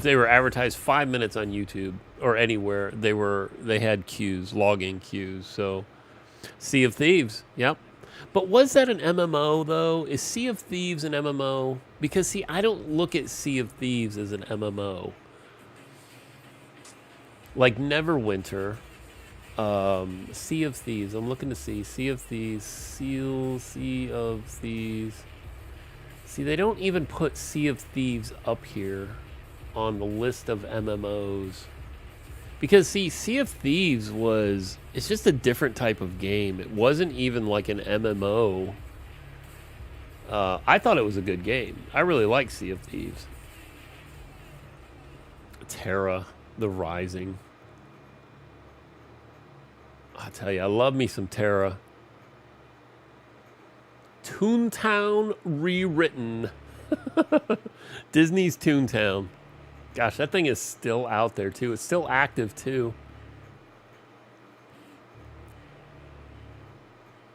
S4: they were advertised 5 minutes on YouTube or anywhere, they had queues, login queues. So, Sea of Thieves, yep. But was that an MMO though? Is Sea of Thieves an MMO? Because see, I don't look at Sea of Thieves as an MMO. Like Neverwinter, Sea of Thieves. I'm looking to see Sea of Thieves, Sea of Thieves. See, they don't even put Sea of Thieves up here on the list of MMOs. Because see, Sea of Thieves it's just a different type of game. It wasn't even like an MMO. I thought it was a good game. I really like Sea of Thieves. Terra, The Rising. I tell you, I love me some Terra. Toontown rewritten. Disney's Toontown. Gosh, that thing is still out there, too. It's still active, too.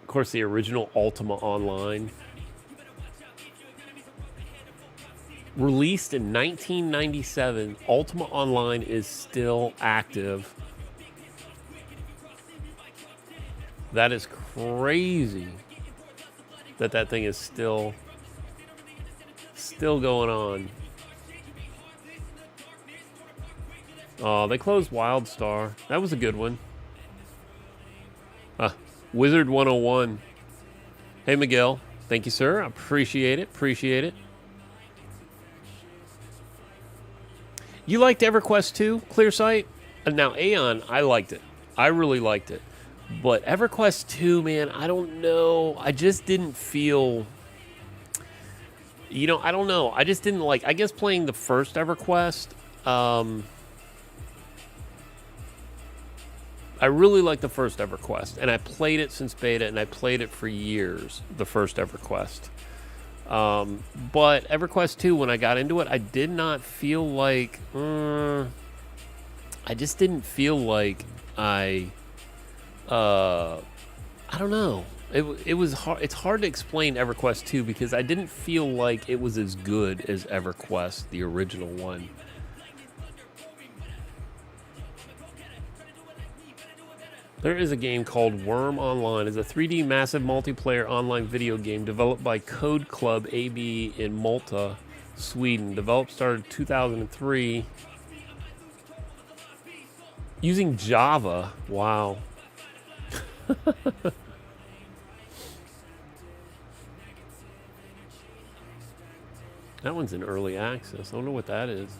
S4: Of course, the original Ultima Online. Released in 1997, Ultima Online is still active. That is crazy that thing is still going on. Oh, they closed WildStar. That was a good one. Wizard 101. Hey, Miguel. Thank you, sir. I appreciate it. Appreciate it. You liked EverQuest 2, Clearsight? Now, Aeon, I liked it. I really liked it. But EverQuest 2, man, I don't know. I just didn't feel... You know, I don't know. I just didn't like... I guess playing the first EverQuest... I really liked the first EverQuest. And I played it since beta, and I played it for years, the first EverQuest. But EverQuest 2, when I got into it, I did not feel like... I just didn't feel like I don't know. It was hard. It's hard to explain EverQuest 2 because I didn't feel like it was as good as EverQuest, the original one. There is a game called Worm Online. It's a 3D massive multiplayer online video game developed by Code Club AB in Malta, Sweden. Developed started 2003 using Java. Wow. That one's in early access. I don't know what that is.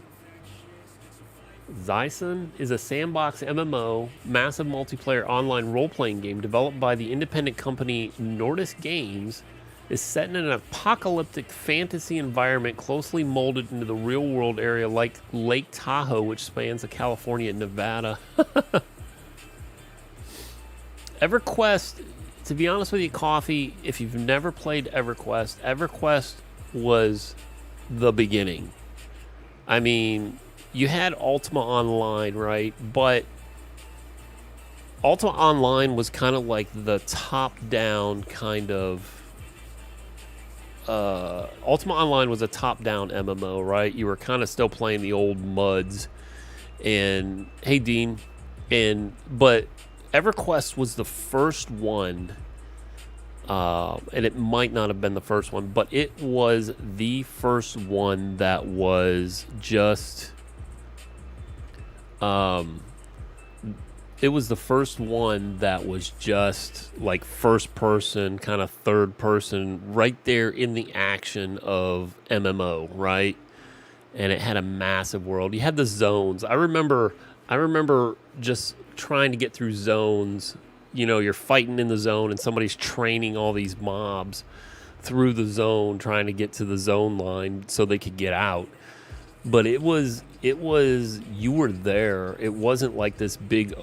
S4: Zyson is a sandbox MMO, massive multiplayer online role-playing game developed by the independent company Nordis Games. Is set in an apocalyptic fantasy environment closely molded into the real-world area like Lake Tahoe, which spans California and Nevada. EverQuest, to be honest with you, Coffee, if you've never played EverQuest, EverQuest was the beginning. I mean, you had Ultima Online, right? But Ultima Online was kind of like the top-down kind of. Ultima Online was a top-down MMO, right? You were kind of still playing the old MUDs, and hey, Dean, but EverQuest was the first one, and it might not have been the first one, but it was the first one that was just. It was the first one that was just like first person, kind of third person, right there in the action of MMO, right? And it had a massive world. You had the zones. I remember just trying to get through zones. You know, you're fighting in the zone and somebody's training all these mobs through the zone, trying to get to the zone line so they could get out. But it was you were there. It wasn't like this big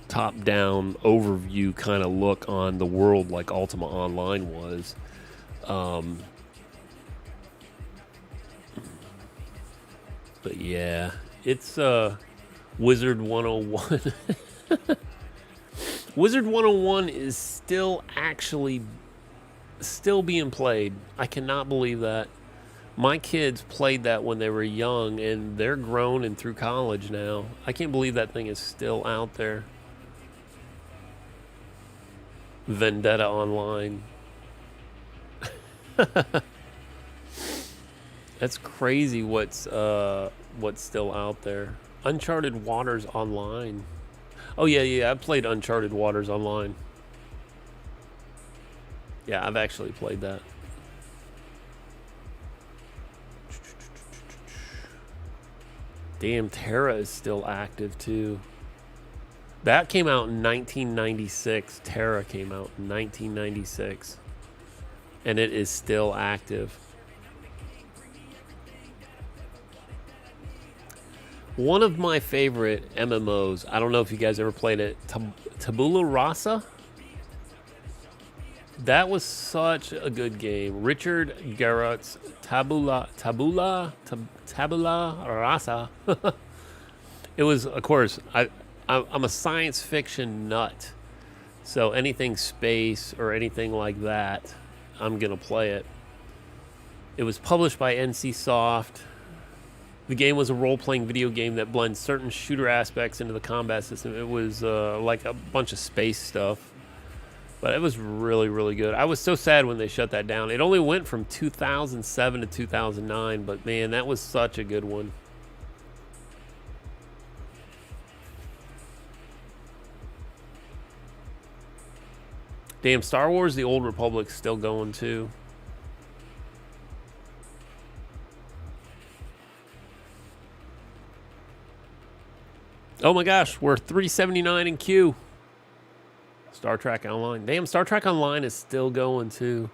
S4: top-down overview kind of look on the world like Ultima Online was. But yeah, it's Wizard 101. Wizard 101 is still being played. I cannot believe that. My kids played that when they were young, and they're grown and through college now. I can't believe that thing is still out there. Vendetta Online. That's crazy what's still out there. Uncharted Waters Online. Oh, yeah, I've played Uncharted Waters Online. Yeah, I've actually played that. Damn, Terra is still active, too. That came out in 1996. Terra came out in 1996. And it is still active. One of my favorite MMOs, I don't know if you guys ever played it, Tabula Rasa? That was such a good game. Richard Garrett's Tabula Rasa. It was, of course, I'm a science fiction nut. So anything space or anything like that, I'm going to play it. It was published by NCSoft. The game was a role-playing video game that blends certain shooter aspects into the combat system. It was like a bunch of space stuff. But it was really, really good. I was so sad when they shut that down. It only went from 2007 to 2009, but man, that was such a good one. Damn, Star Wars The Old Republic's still going too. Oh my gosh, we're 379 in queue. Star Trek Online. Damn, Star Trek Online is still going too.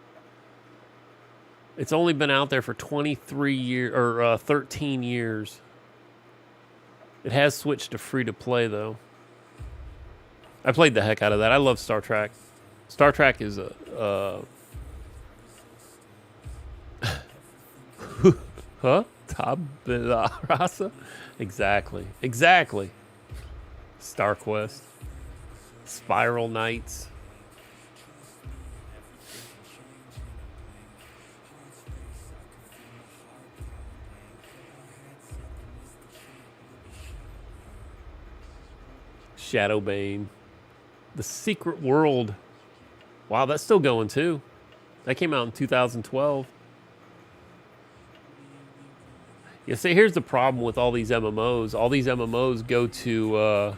S4: It's only been out there for 23 years or 13 years. It has switched to free to play though. I played the heck out of that. I love Star Trek. Star Trek is a huh? Tabula Rasa? Exactly. Star Quest. Spiral Knights. Shadowbane. The Secret World. Wow, that's still going too. That came out in 2012. Yeah, see, here's the problem with all these MMOs. All these MMOs go to a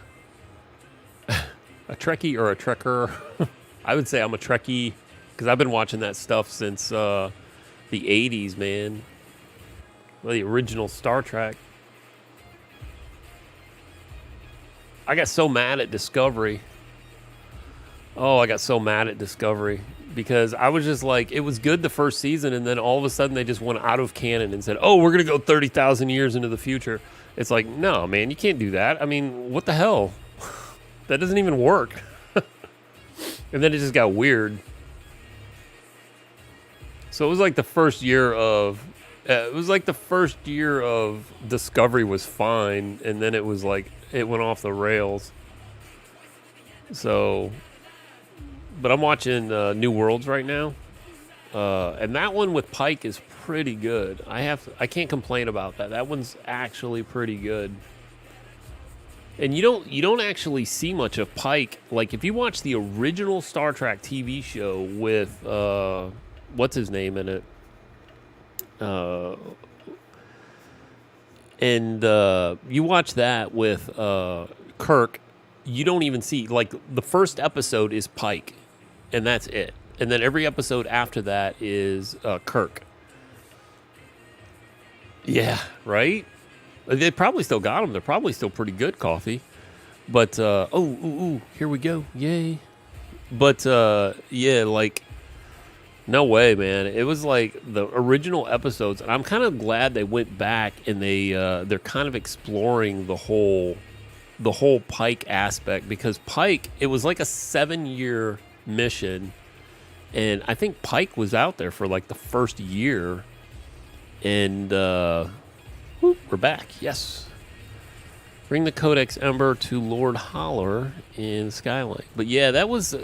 S4: Trekkie or a Trekker. I would say I'm a Trekkie because I've been watching that stuff since the 80s, man. Well, the original Star Trek. I got so mad at Discovery. Oh, I got so mad at Discovery because I was just like, it was good the first season, and then all of a sudden they just went out of canon and said, oh, we're going to go 30,000 years into the future. It's like, no, man, you can't do that. I mean, what the hell? That doesn't even work. And then it just got weird. So it was like the first year of Discovery was fine, and then it was like it went off the rails. So, but I'm watching New Worlds right now, and that one with Pike is pretty good. I can't complain about that. That one's actually pretty good. And you don't actually see much of Pike. Like if you watch the original Star Trek TV show with what's his name in it, and you watch that with Kirk, you don't even see, like, the first episode is Pike, and that's it. And then every episode after that is Kirk. Yeah, right? They probably still got them. They're probably still pretty good, Coffee. But, here we go. Yay. But, yeah, like, no way, man. It was like the original episodes, and I'm kind of glad they went back and they're kind of exploring the whole Pike aspect, because Pike, it was like a 7-year mission, and I think Pike was out there for like the first year, and we're back. Yes. Bring the Codex Ember to Lord Holler in Skylight. But yeah, that was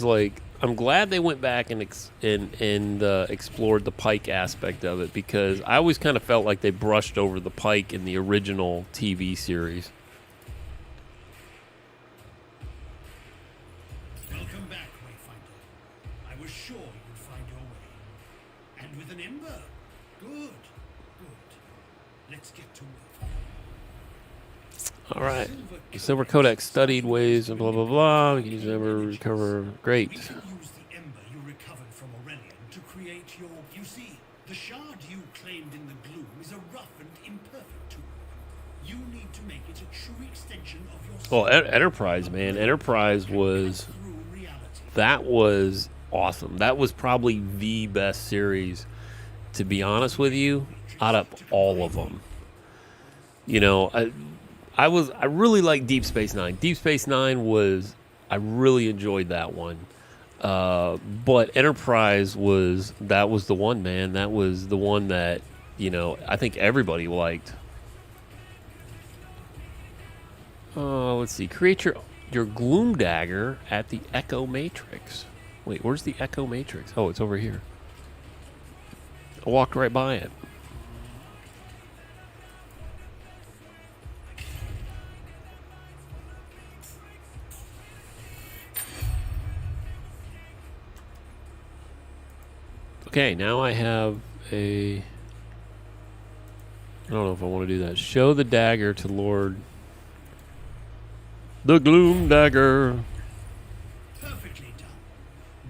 S4: like, I'm glad they went back and explored the Pike aspect of it, because I always kind of felt like they brushed over the Pike in the original TV series.
S6: Welcome back, Wayfinder. I was sure you'd find your way. And with an ember. Good. Let's get to work.
S4: All right. Silver Codex studied ways and blah, blah, blah. Use Ember, recover. Great.
S6: We can use the ember you recovered from Aurelian to create your... You see, the shard you claimed in the gloom is a rough and imperfect tool. You need to make it a true extension of your...
S4: Well, Enterprise, man. Enterprise was... That was awesome. That was probably the best series, to be honest with you, out of all of them. You know, I really like Deep Space Nine. Deep Space Nine I really enjoyed that one. But Enterprise was the one, man. That was the one that, you know, I think everybody liked. Let's see. Create your Gloom Dagger at the Echo Matrix. Wait, where's the Echo Matrix? Oh, it's over here. I walked right by it. Okay, now I have a... I don't know if I want to do that. Show the dagger to Lord... The Gloom Dagger.
S6: Perfectly done.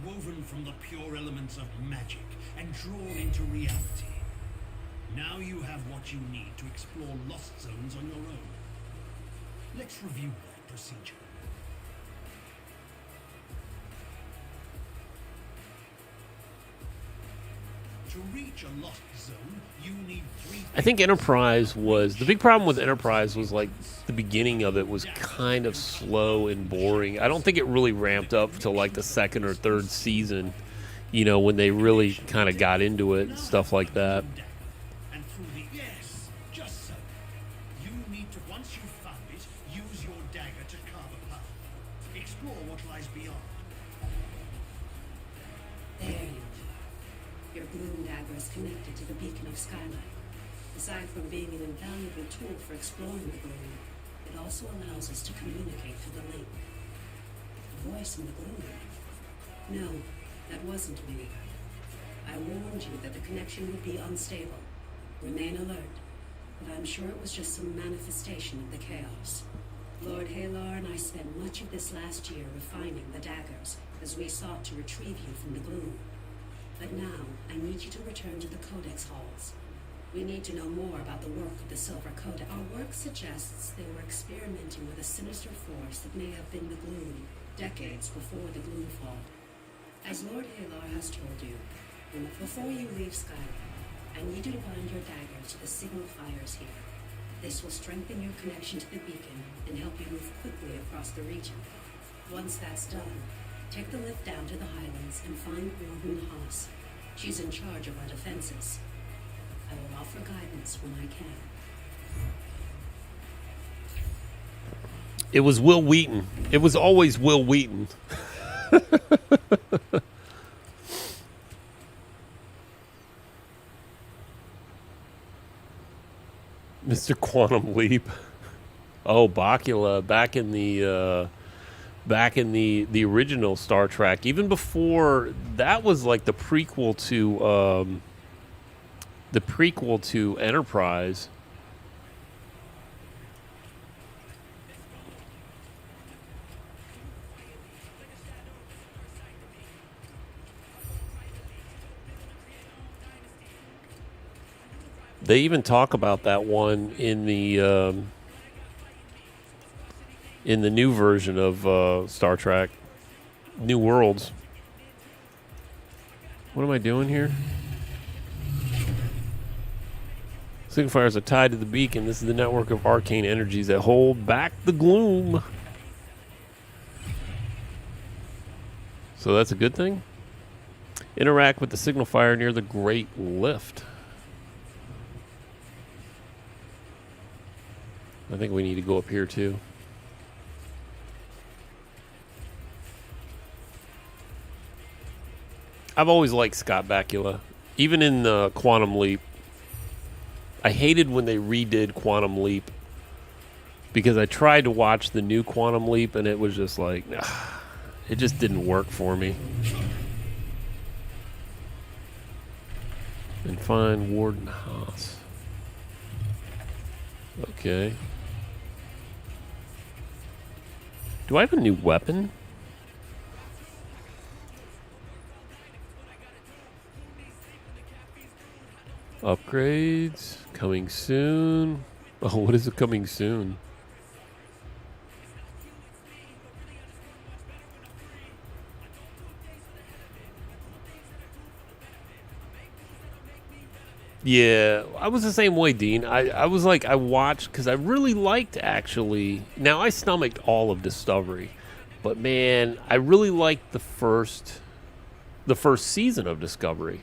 S6: Woven from the pure elements of magic and drawn into reality. Now you have what you need to explore lost zones on your own. Let's review that procedure. To reach a lost zone, you need 3
S4: I think Enterprise was... The big problem with Enterprise was, like, the beginning of it was kind of slow and boring. I don't think it really ramped up till, like, the 2nd or 3rd season, you know, when they really kind of got into it and stuff like that.
S6: And through the... Yes, just so. You need to, once you've found it, use your dagger to carve a path. Explore what lies beyond.
S5: There you are. Your Gloom Dagger is connected to the beacon of Skylight. Aside from being an invaluable tool for exploring the gloom, it also allows us to communicate through the link. The voice in the gloom. No, that wasn't me. I warned you that the connection would be unstable. Remain alert. But I'm sure it was just some manifestation of the chaos. Lord Halar and I spent much of this last year refining the daggers as we sought to retrieve you from the gloom. But now, I need you to return to the Codex halls. We need to know more about the work of the Silver Codex. Our work suggests they were experimenting with a sinister force that may have been the gloom, decades before the Gloomfall. As Lord Halar has told you, before you leave Skylight, I need you to bind your dagger to the signal fires here. This will strengthen your connection to the beacon and help you move quickly across the region. Once that's done, take the lift down to the Highlands and find Warden Haas. She's in charge of our defenses. I will offer guidance when I can.
S4: It was Will Wheaton. It was always Will Wheaton. Mr. Quantum Leap. Oh, Bakula back in the original Star Trek. Even before that was like the prequel to Enterprise. They even talk about that one in the new version of Star Trek, New Worlds. What am I doing here? Signifiers are tied to the beacon. This is the network of arcane energies that hold back the gloom. So that's a good thing. Interact with the signifier near the Great Lift. I think we need to go up here too. I've always liked Scott Bakula. Even in Quantum Leap. I hated when they redid Quantum Leap. Because I tried to watch the new Quantum Leap and it was just like, it just didn't work for me. And find Warden Haas. Okay. Do I have a new weapon? Upgrades coming soon. Oh, what is it coming soon? Yeah, I was the same way, Dean. I was like, I watched because I really liked actually. Now I stomached all of Discovery, but man, I really liked the first season of Discovery.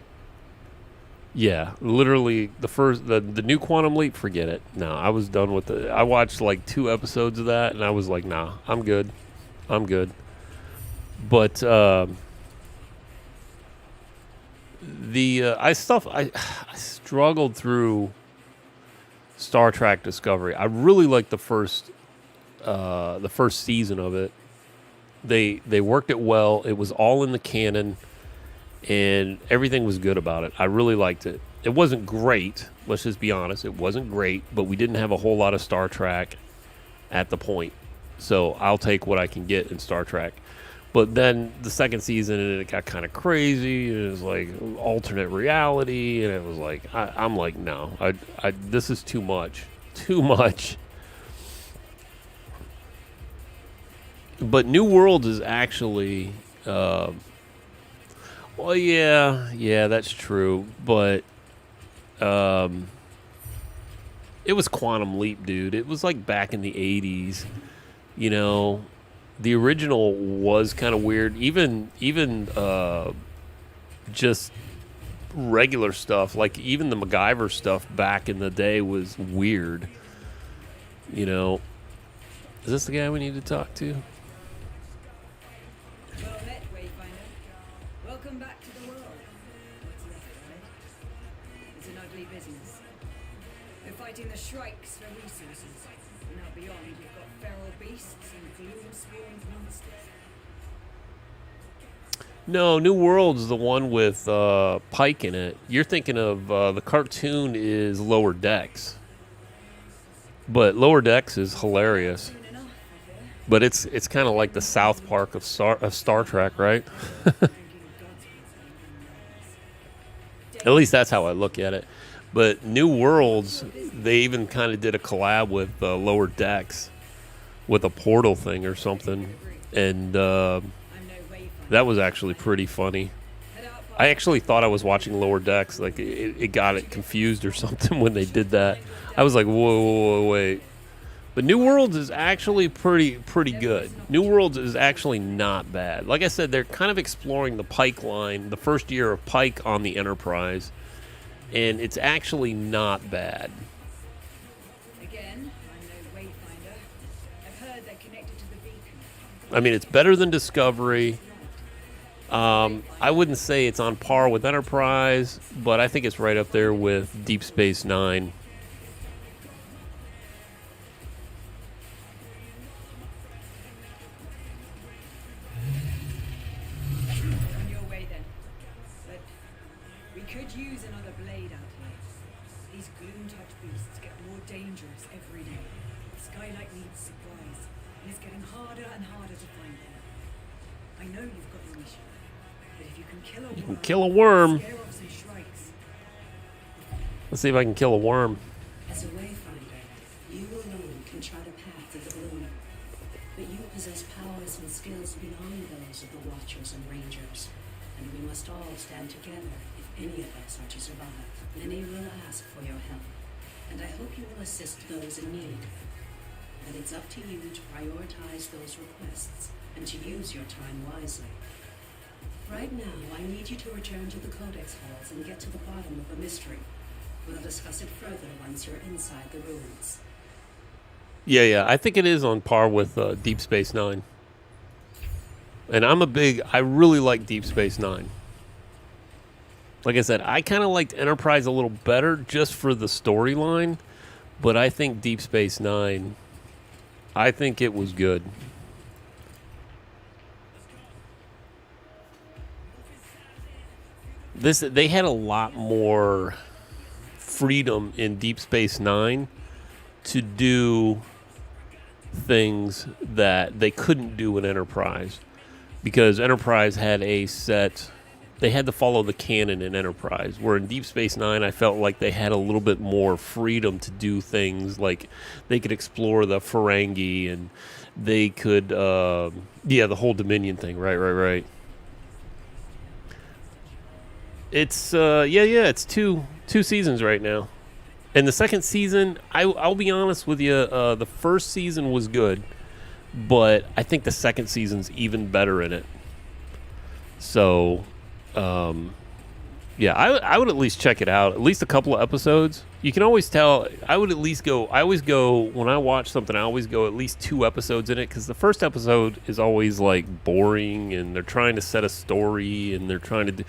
S4: Yeah, literally the new Quantum Leap. Forget it. No, I was done with it. I watched like 2 episodes of that, and I was like, nah, I'm good. But I struggled through Star Trek Discovery. I really liked the first season of it. They worked it well. It was all in the canon, and everything was good about it. I really liked it. It wasn't great. Let's just be honest. It wasn't great, but we didn't have a whole lot of Star Trek at the point. So I'll take what I can get in Star Trek. But then the second season, it got kind of crazy. It was like alternate reality, and it was like I'm like, no, this is too much. But New World is actually, well, yeah, that's true. But it was Quantum Leap, dude. It was like back in the 80s, you know. The original was kind of weird. Even just regular stuff, like even the MacGyver stuff back in the day was weird. You know, is this the guy we need to talk to?
S5: Well met, Wayfinder. Welcome back to the world. What's left, right? It's an ugly business. We're fighting the Shrikes for resources. And now beyond, you've got feral beasts and gloom-spewing monsters.
S4: No, New World's the one with Pike in it. You're thinking of the cartoon is Lower Decks. But Lower Decks is hilarious. But it's kind of like the South Park of Star Trek, right? At least that's how I look at it. But New Worlds, they even kind of did a collab with Lower Decks with a portal thing or something. And that was actually pretty funny. I actually thought I was watching Lower Decks. Like, it got it confused or something when they did that. I was like, whoa, wait. But New Worlds is actually pretty good. New Worlds is actually not bad. Like I said, they're kind of exploring the Pike line, the first year of Pike on the Enterprise. And it's actually not bad.
S5: Again, I'm no Wayfinder. I've heard there
S4: I mean, it's better than Discovery. I wouldn't say it's on par with Enterprise, but I think it's right up there with Deep Space Nine.
S5: On your way then. But we could use another blade out here. These gloom-touch beasts get more dangerous every day. Skylight needs supplies, and it's getting harder and harder to find them. I know you've got your mission, but if you can kill a worm,
S4: You can kill a worm.
S5: scare off some shrikes.
S4: Let's see if I can kill a worm.
S5: As a Wayfinder, you alone can chart a path to the gloom. But you possess powers and skills beyond those of the Watchers and Rangers. And we must all stand together if any of us are to survive. Many will ask for your help, and I hope you will assist those in need. But it's up to you to prioritize those requests and to use your time wisely. Right now, I need you to return to the Codex halls and get to the bottom of the mystery. We'll discuss it further once you're inside the ruins.
S4: Yeah, I think it is on par with Deep Space Nine. And I really like Deep Space Nine. Like I said, I kind of liked Enterprise a little better just for the storyline, but I think Deep Space Nine, I think it was good. They had a lot more freedom in Deep Space Nine to do things that they couldn't do in Enterprise, because Enterprise had they had to follow the canon in Enterprise, where in Deep Space Nine I felt like they had a little bit more freedom to do things, like they could explore the Ferengi, and they could the whole Dominion thing. Right. It's it's two seasons right now. And the second season, I'll be honest with you, the first season was good, but I think the second season's even better in it. So, I would at least check it out, at least a couple of episodes. You can always tell. I always go, when I watch something, I always go at least 2 episodes in it, because the first episode is always like boring, and they're trying to set a story, and they're trying to do,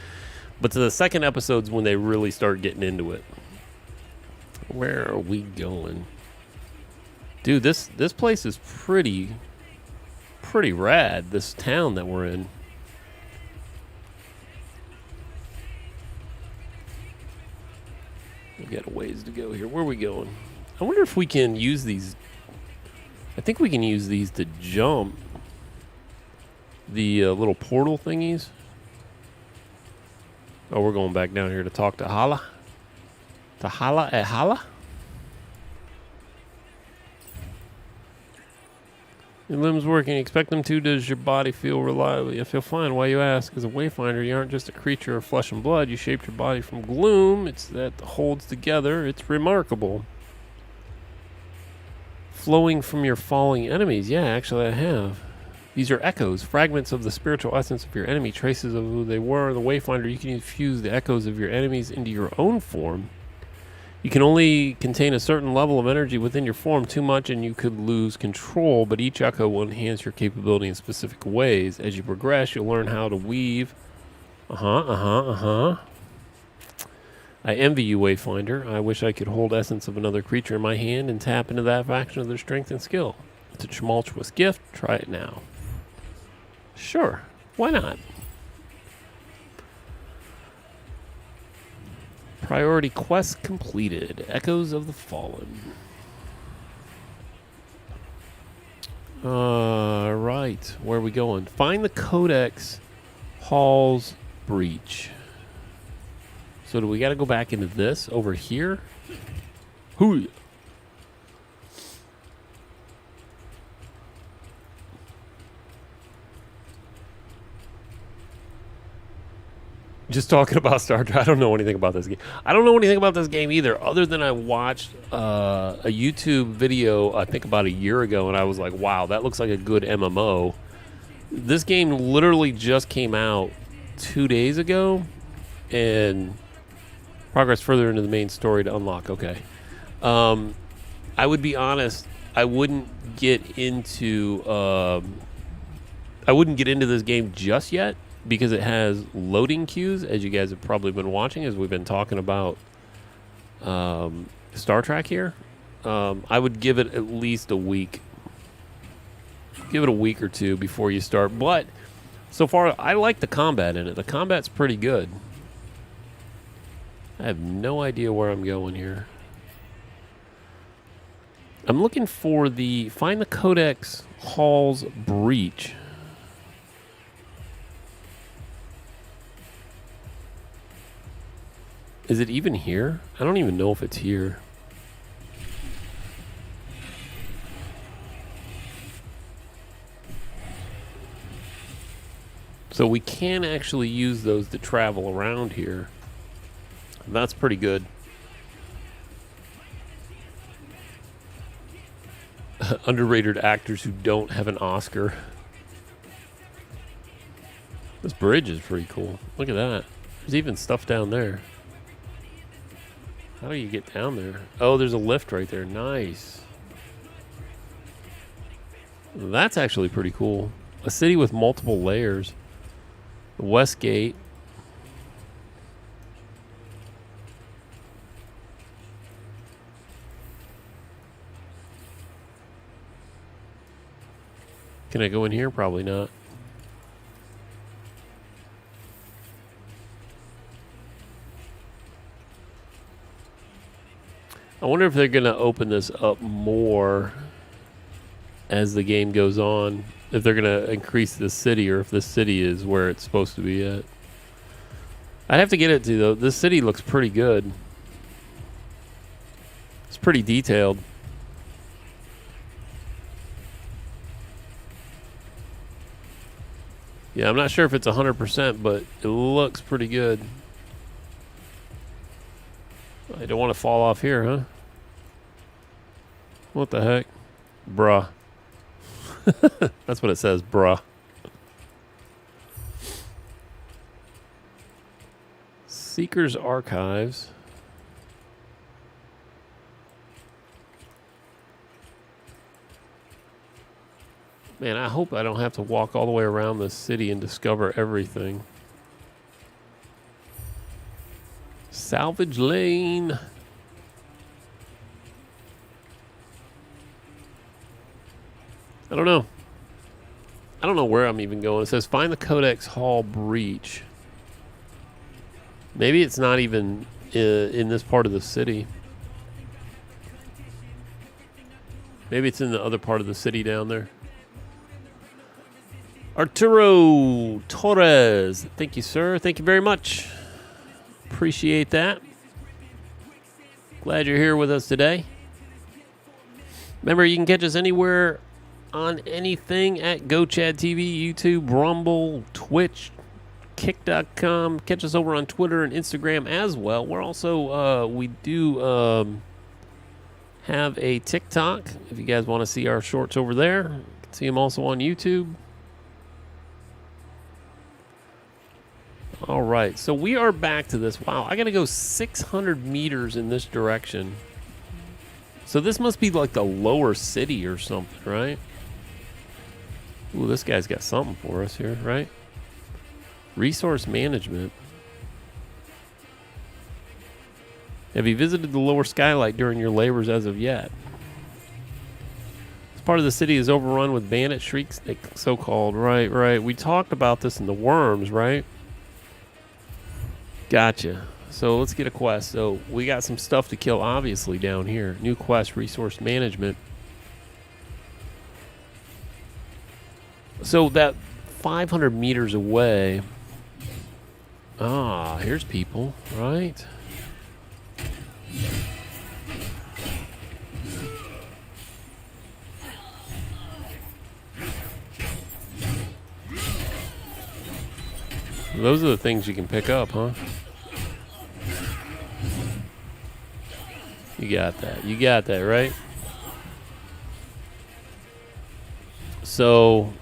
S4: but to the second episode's when they really start getting into it. Where are we going? Dude, this place is pretty rad, this town that we're in. We got a ways to go here. Where are we going? I wonder if we can use these. I think we can use these to jump the little portal thingies. Oh, we're going back down here to talk to Hala. To Hala at Hala? Your limbs working. Expect them to. Does your body feel reliable? I feel fine. Why you ask? As a Wayfinder, you aren't just a creature of flesh and blood. You shaped your body from gloom. It's that holds together. It's remarkable. Flowing from your falling enemies. Yeah, actually I have. These are echoes, fragments of the spiritual essence of your enemy, traces of who they were. The Wayfinder, you can infuse the echoes of your enemies into your own form. You can only contain a certain level of energy within your form. Too much and you could lose control, but each echo will enhance your capability in specific ways. As you progress, you'll learn how to weave. I envy you, Wayfinder. I wish I could hold essence of another creature in my hand and tap into that faction of their strength and skill. It's a tumultuous gift. Try it now. Sure, why not? Priority quest completed. Echoes of the Fallen. Right. Where are we going? Find the Codex Hall's Breach. So do we got to go back into this over here? Hoo! Just talking about Star Trek. I don't know anything about this game. I don't know anything about this game either, other than I watched a YouTube video, I think about a year ago, and I was like, wow, that looks like a good MMO. This game literally just came out 2 days ago, and progress further into the main story to unlock. Okay. I would be honest, I wouldn't get into this game just yet because it has loading queues, as you guys have probably been watching as we've been talking about Star Trek here. I would give it at least a week. Give it a week or two before you start. But so far, I like the combat in it. The combat's pretty good. I have no idea where I'm going here. I'm looking for find the Codex Hall's breach. Is it even here? I don't even know if it's here. So we can actually use those to travel around here. That's pretty good. Underrated actors who don't have an Oscar. This bridge is pretty cool. Look at that. There's even stuff down there. How do you get down there? Oh, there's a lift right there. Nice. That's actually pretty cool. A city with multiple layers. The West Gate. Can I go in here? Probably not. I wonder if they're going to open this up more as the game goes on. If they're going to increase the city or if the city is where it's supposed to be at. I'd have to get it to, though. This city looks pretty good. It's pretty detailed. Yeah, I'm not sure if it's 100%, but it looks pretty good. I don't want to fall off here, huh? What the heck? Bruh. That's what it says, bruh. Seeker's Archives. Man, I hope I don't have to walk all the way around the city and discover everything. Salvage Lane. I don't know. I don't know where I'm even going. It says find the Codex Hall breach. Maybe it's not even in this part of the city. Maybe it's in the other part of the city down there. Arturo Torres. Thank you, sir. Thank you very much. Appreciate that. Glad you're here with us today. Remember, you can catch us anywhere on anything at GoChadTV, YouTube, Rumble, Twitch, Kick.com. Catch us over on Twitter and Instagram as well. We're also, we do have a TikTok. If you guys want to see our shorts over there, you can see them also on YouTube. All right, so we are back to this. Wow, I got to go 600 meters in this direction. So this must be like the lower city or something, right? Ooh, this guy's got something for us here, right? Resource management. Have you visited the lower skylight during your labors as of yet? This part of the city is overrun with bandit shrieks, so-called. Right, right. We talked about this in the Worms, right? Gotcha. So let's get a quest. So we got some stuff to kill, obviously, down here. New quest, resource management. So that 500 meters away. Ah, here's people, right? Those are the things you can pick up, huh? You got that. You got that, right? So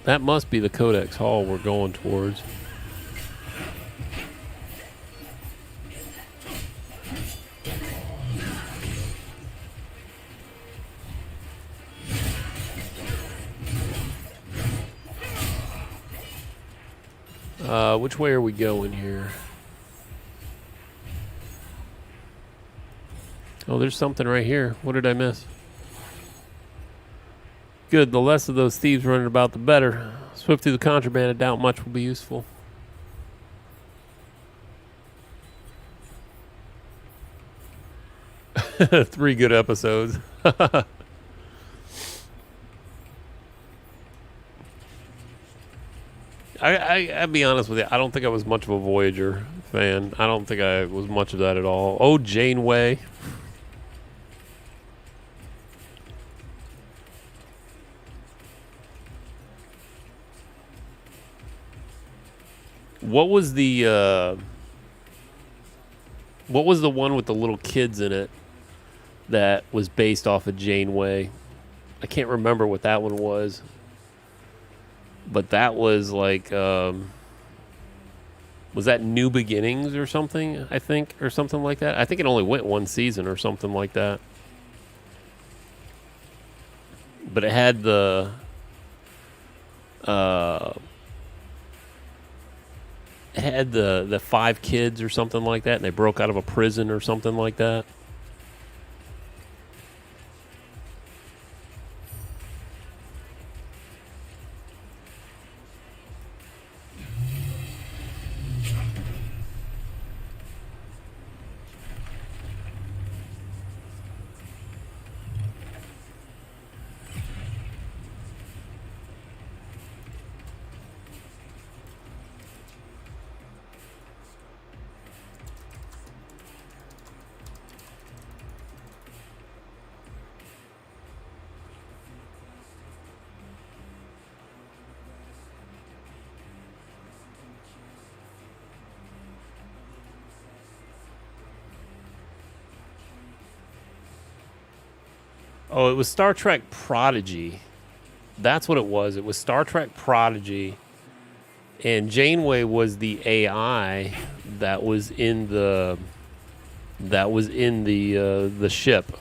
S4: that must be the Codex Hall we're going towards. Which way are we going here? Oh, there's something right here. What did I miss? Good. The less of those thieves running about, the better. Swift through the contraband. I doubt much will be useful. Three good episodes. I'll be honest with you. I don't think I was much of a Voyager fan. I don't think I was much of that at all. Oh, Janeway. What was the one with the little kids in it that was based off of Janeway? I can't remember what that one was. But that was like, was that New Beginnings or something, I think, or something like that? I think it only went one season or something like that. But it had the, the 5 kids or something like that, and they broke out of a prison or something like that. Oh, it was Star Trek Prodigy. That's what it was. It was Star Trek Prodigy. And Janeway was the AI that was in the ship.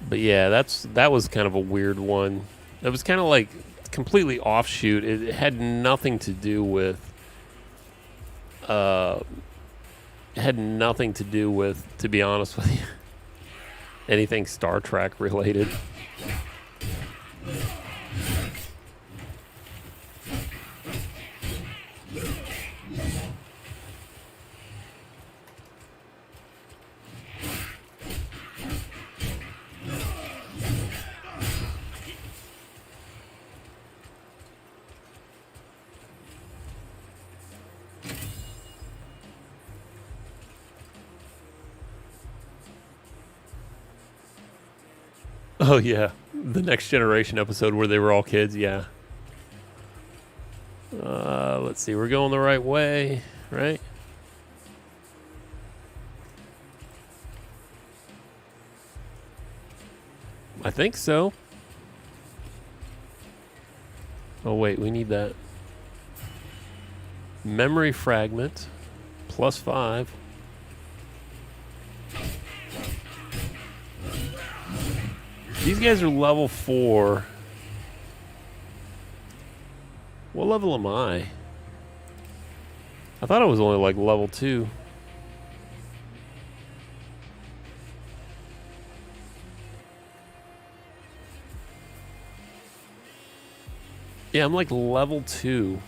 S4: But yeah, that was kind of a weird one. It was kind of like completely offshoot. It had nothing to do with to be honest with you, anything Star Trek related. Oh yeah, the Next Generation episode where they were all kids. Yeah. Let's see, we're going the right way, right? I think so. Oh wait, we need that memory fragment +5. These guys are level 4. What level am I? I thought I was only like level 2. Yeah, I'm like level 2.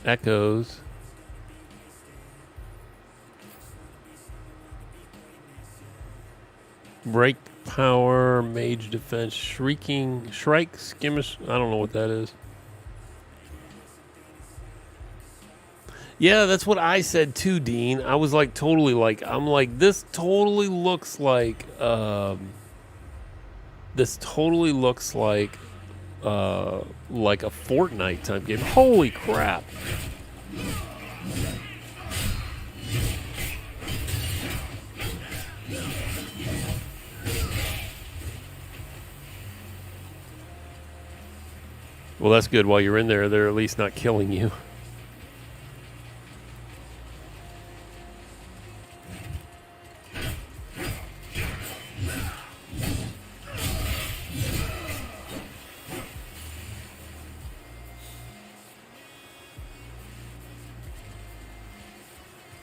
S4: Echoes. Break power, mage defense, shrike, skimmish. I don't know what that is. Yeah, that's what I said too, Dean. I was like totally like, I'm like, this totally looks like a Fortnite type game. Holy crap. Well, that's good. While you're in there, they're at least not killing you.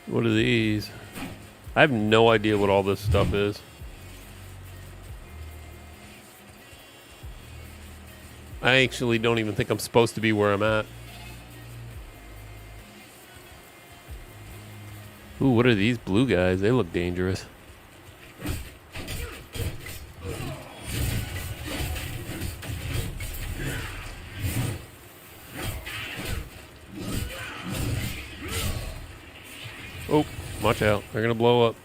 S4: What are these? I have no idea what all this stuff is. I actually don't even think I'm supposed to be where I'm at. Ooh, what are these blue guys? They look dangerous. Oh, watch out. They're going to blow up.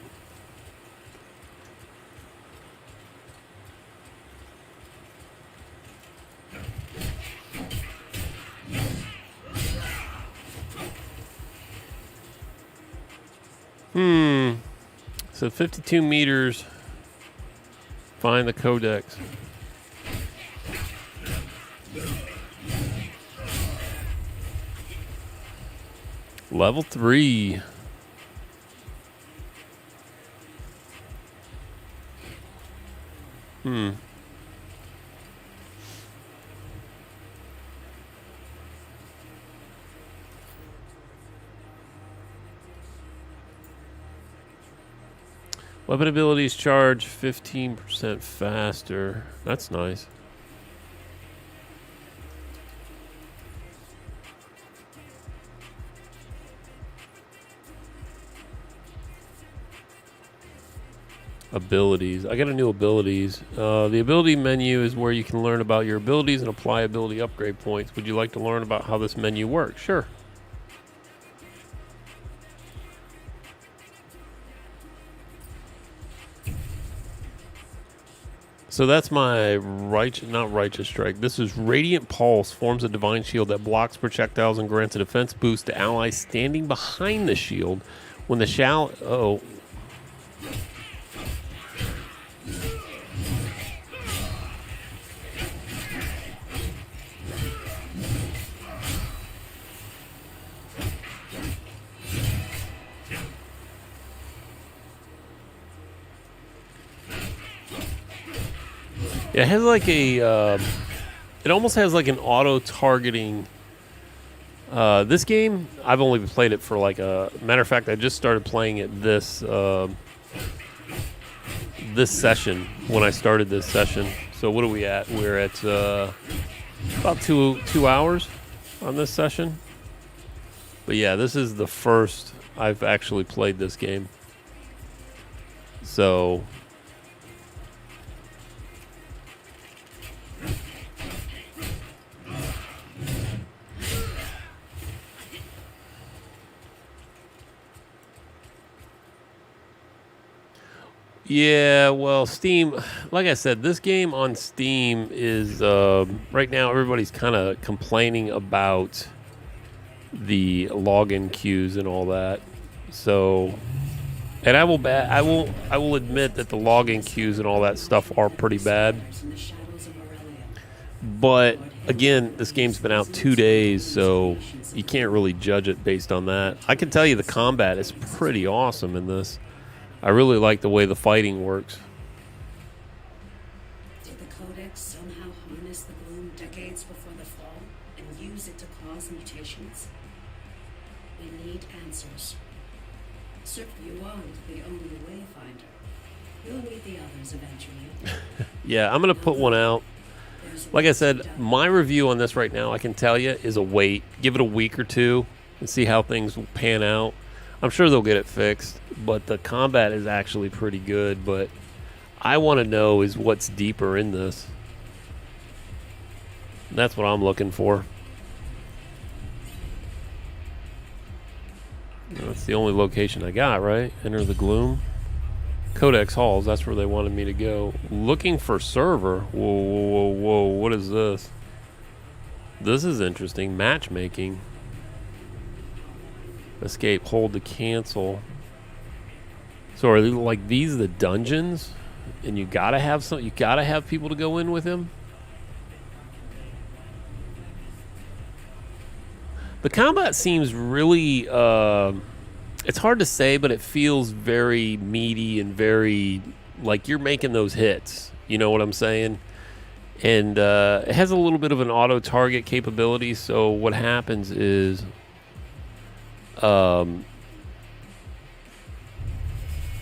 S4: So 52 meters. Find the codex. Level 3. Weapon abilities charge 15% faster. That's nice. Abilities. I got a new abilities. The ability menu is where you can learn about your abilities and apply ability upgrade points. Would you like to learn about how this menu works? Sure. So that's my not righteous strike. This is Radiant Pulse. Forms a divine shield that blocks projectiles and grants a defense boost to allies standing behind the shield. When the it has like a, it almost has like an auto-targeting. This game, I've only played it for like a matter of fact. I just started playing it this session when I started this session. So what are we at? We're at about two hours on this session. But yeah, this is the first I've actually played this game. So. Yeah, well, Steam, like I said, this game on Steam is, right now everybody's kind of complaining about the login queues and all that. So, and I will admit that the login queues and all that stuff are pretty bad. But again, this game's been out 2 days, so you can't really judge it based on that. I can tell you the combat is pretty awesome in this. I really like the way the fighting works.
S5: Did the Codex somehow harness the gloom decades before the fall and use it to cause mutations? We need answers. Sir, you aren't the only Wayfinder. You'll meet the others eventually.
S4: Yeah, I'm going to put one out. Like I said, my review on this right now, I can tell you, is a wait. Give it a week or two and see how things will pan out. I'm sure they'll get it fixed, but the combat is actually pretty good. But I want to know is what's deeper in this. That's what I'm looking for. That's the only location I got, right? Enter the gloom. Codex Halls, that's where they wanted me to go. Looking for server. Whoa, whoa, whoa, whoa. What is this? This is interesting. Matchmaking. Escape, hold to cancel. So are like these the dungeons? And you gotta have people to go in with him? The combat seems really, it's hard to say, but it feels very meaty and very, like you're making those hits. You know what I'm saying? And it has a little bit of an auto-target capability, so what happens is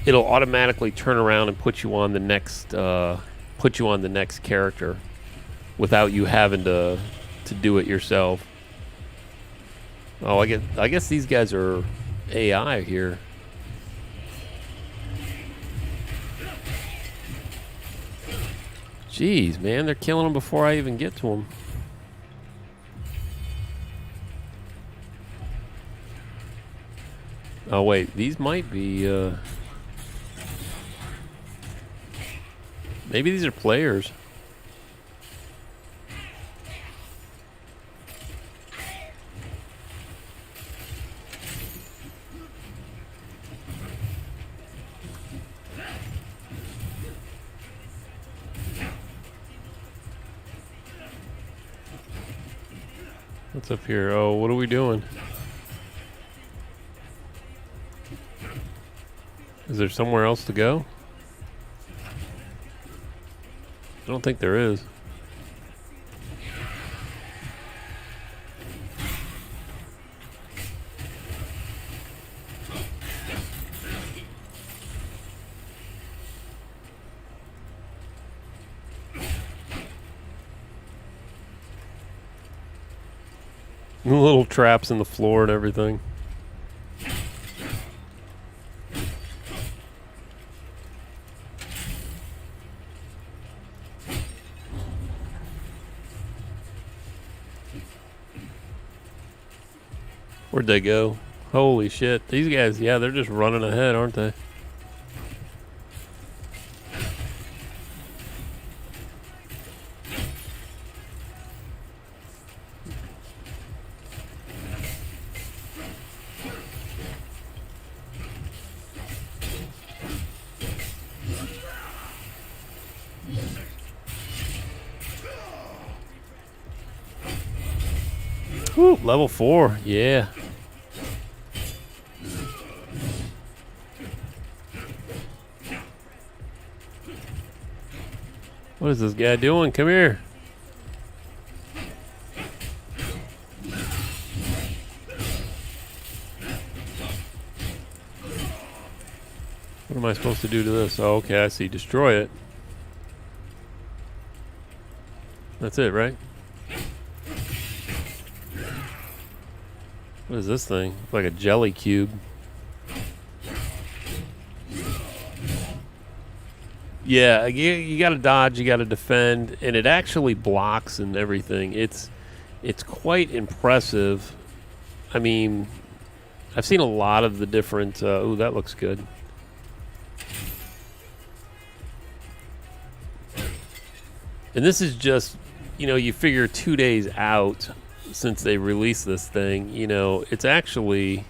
S4: it'll automatically turn around and put you on the next character without you having to do it yourself. Oh, I guess these guys are AI here. Jeez, man, they're killing them before I even get to them. Oh wait, these might be maybe these are players. What's up here? Oh, what are we doing? Is there somewhere else to go? I don't think there is. Little traps in the floor and everything. Where'd they go? Holy shit. These guys, yeah, they're just running ahead, aren't they? Woo, level 4, yeah. What is this guy doing? Come here. What am I supposed to do to this? Oh, okay, I see. Destroy it. That's it, right? What is this thing? Like a jelly cube. Yeah, you got to dodge, you got to defend, and it actually blocks and everything. It's quite impressive. I mean, I've seen a lot of the different. Ooh, that looks good. And this is just, you know, you figure 2 days out since they released this thing. You know, it's actually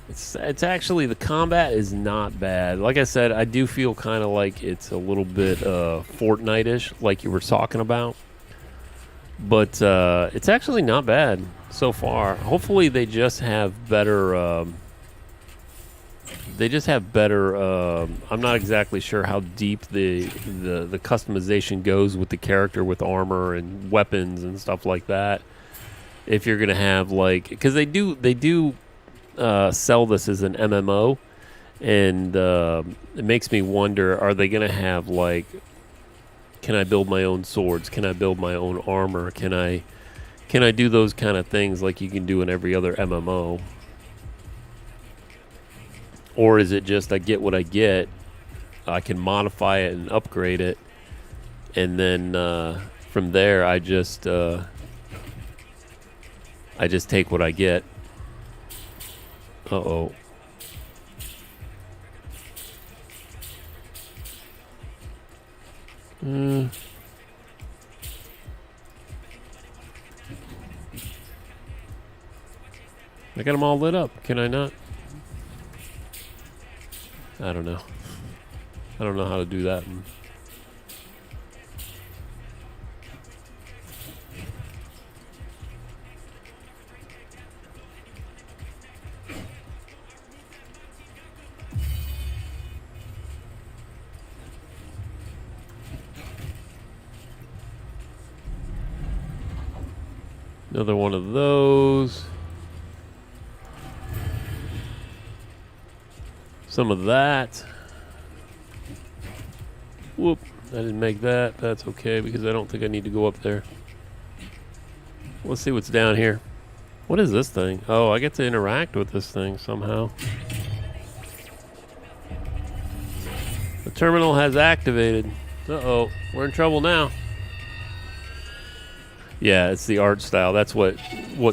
S4: the combat is not bad. Like I said, I do feel kind of like it's a little bit Fortnite-ish, like you were talking about. But it's actually not bad so far. Hopefully they just have better... I'm not exactly sure how deep the customization goes with the character, with armor and weapons and stuff like that. If you're going to have, like... Because they do sell this as an MMO, and it makes me wonder, are they going to have, like, can I build my own swords? Can I build my own armor? Can I do those kind of things like you can do in every other MMO? Or is it just I get what I get, I can modify it and upgrade it, and then from there I just take what I get. Uh-oh. I got them all lit up. Can I not? I don't know. I don't know how to do that. Another one of those. Some of that. Whoop. I didn't make that. That's okay because I don't think I need to go up there. Let's see what's down here. What is this thing? Oh, I get to interact with this thing somehow. The terminal has activated. Uh-oh. We're in trouble now. Yeah, it's the art style. That's what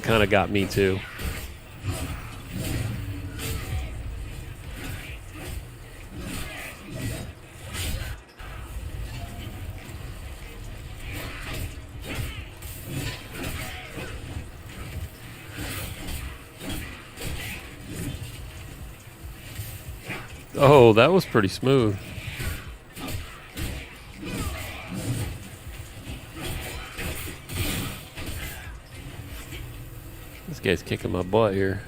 S4: kind of got me too. Oh, that was pretty smooth. This guy's kicking my butt here.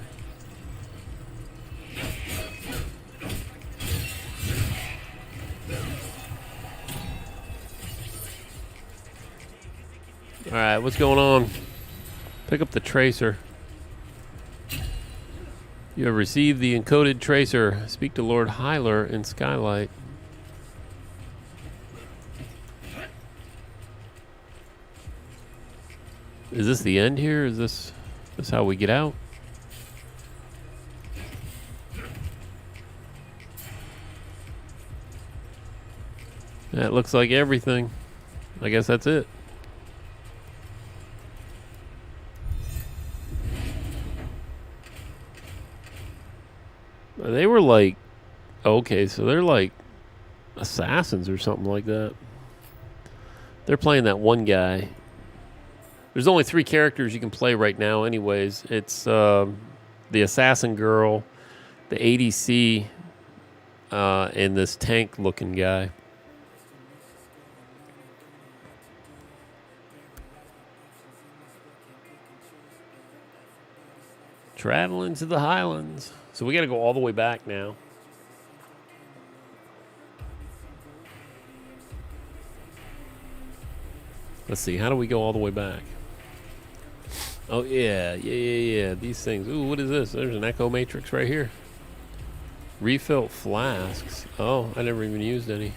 S4: Alright, what's going on? Pick up the tracer. You have received the encoded tracer. Speak to Lord Hyler in Skylight. Is this the end here? Is this how we get out? That looks like everything. I guess that's it. They were like, okay, so they're like assassins or something like that. They're playing that one guy. There's only 3 characters you can play right now anyways. It's the assassin girl, the ADC, and this tank-looking guy. Traveling to the Highlands. So we got to go all the way back now. Let's see. How do we go all the way back? Oh, yeah. These things. Ooh, what is this? There's an echo matrix right here. Refill flasks. Oh, I never even used any.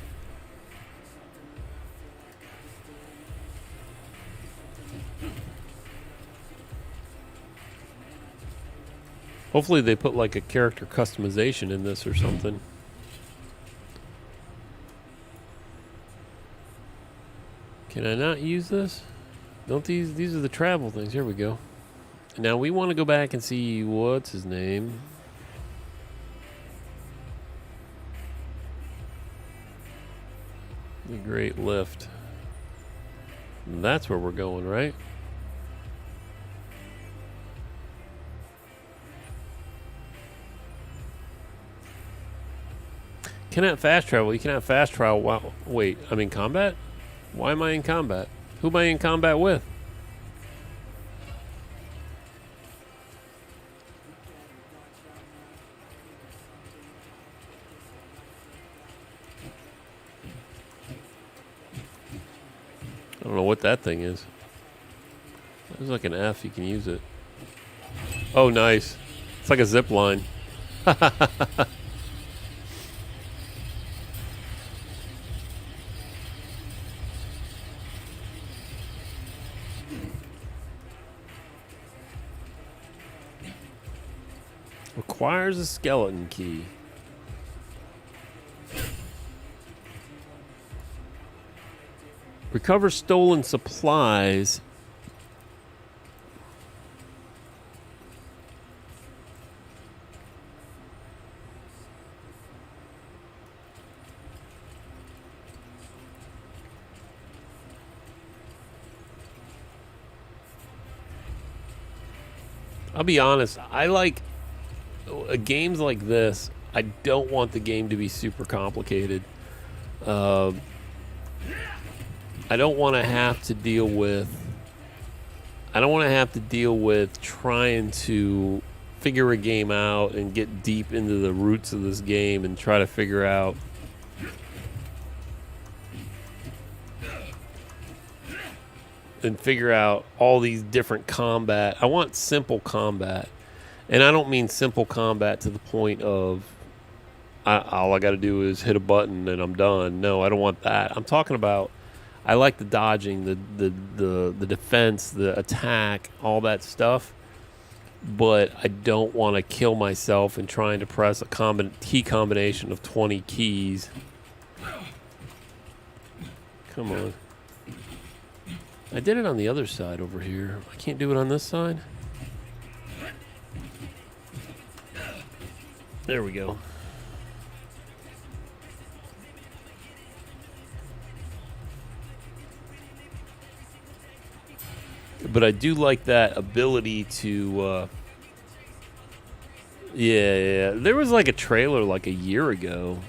S4: Hopefully they put like a character customization in this or something. Can I not use this? Don't these are the travel things. Here we go. Now we want to go back and see what's his name. The Great Lift. That's where we're going, right? Cannot fast travel. You cannot fast travel while... Wait, I'm in combat? Why am I in combat? Who am I in combat with? I don't know what that thing is. There's like an F. You can use it. Oh, nice. It's like a zip line. Requires a skeleton key. Recover stolen supplies. I'll be honest, I like games like this. I don't want the game to be super complicated. I don't want to have to deal with trying to figure a game out and get deep into the roots of this game and try to figure out and figure out all these different combat. I want simple combat. And I don't mean simple combat to the point of all I got to do is hit a button and I'm done. No, I don't want that. I'm talking about I like the dodging, the defense, the attack, all that stuff. But I don't want to kill myself in trying to press a key combination of 20 keys. Come on. I did it on the other side over here. I can't do it on this side. There we go. But I do like that ability to, yeah. There was like a trailer like a year ago.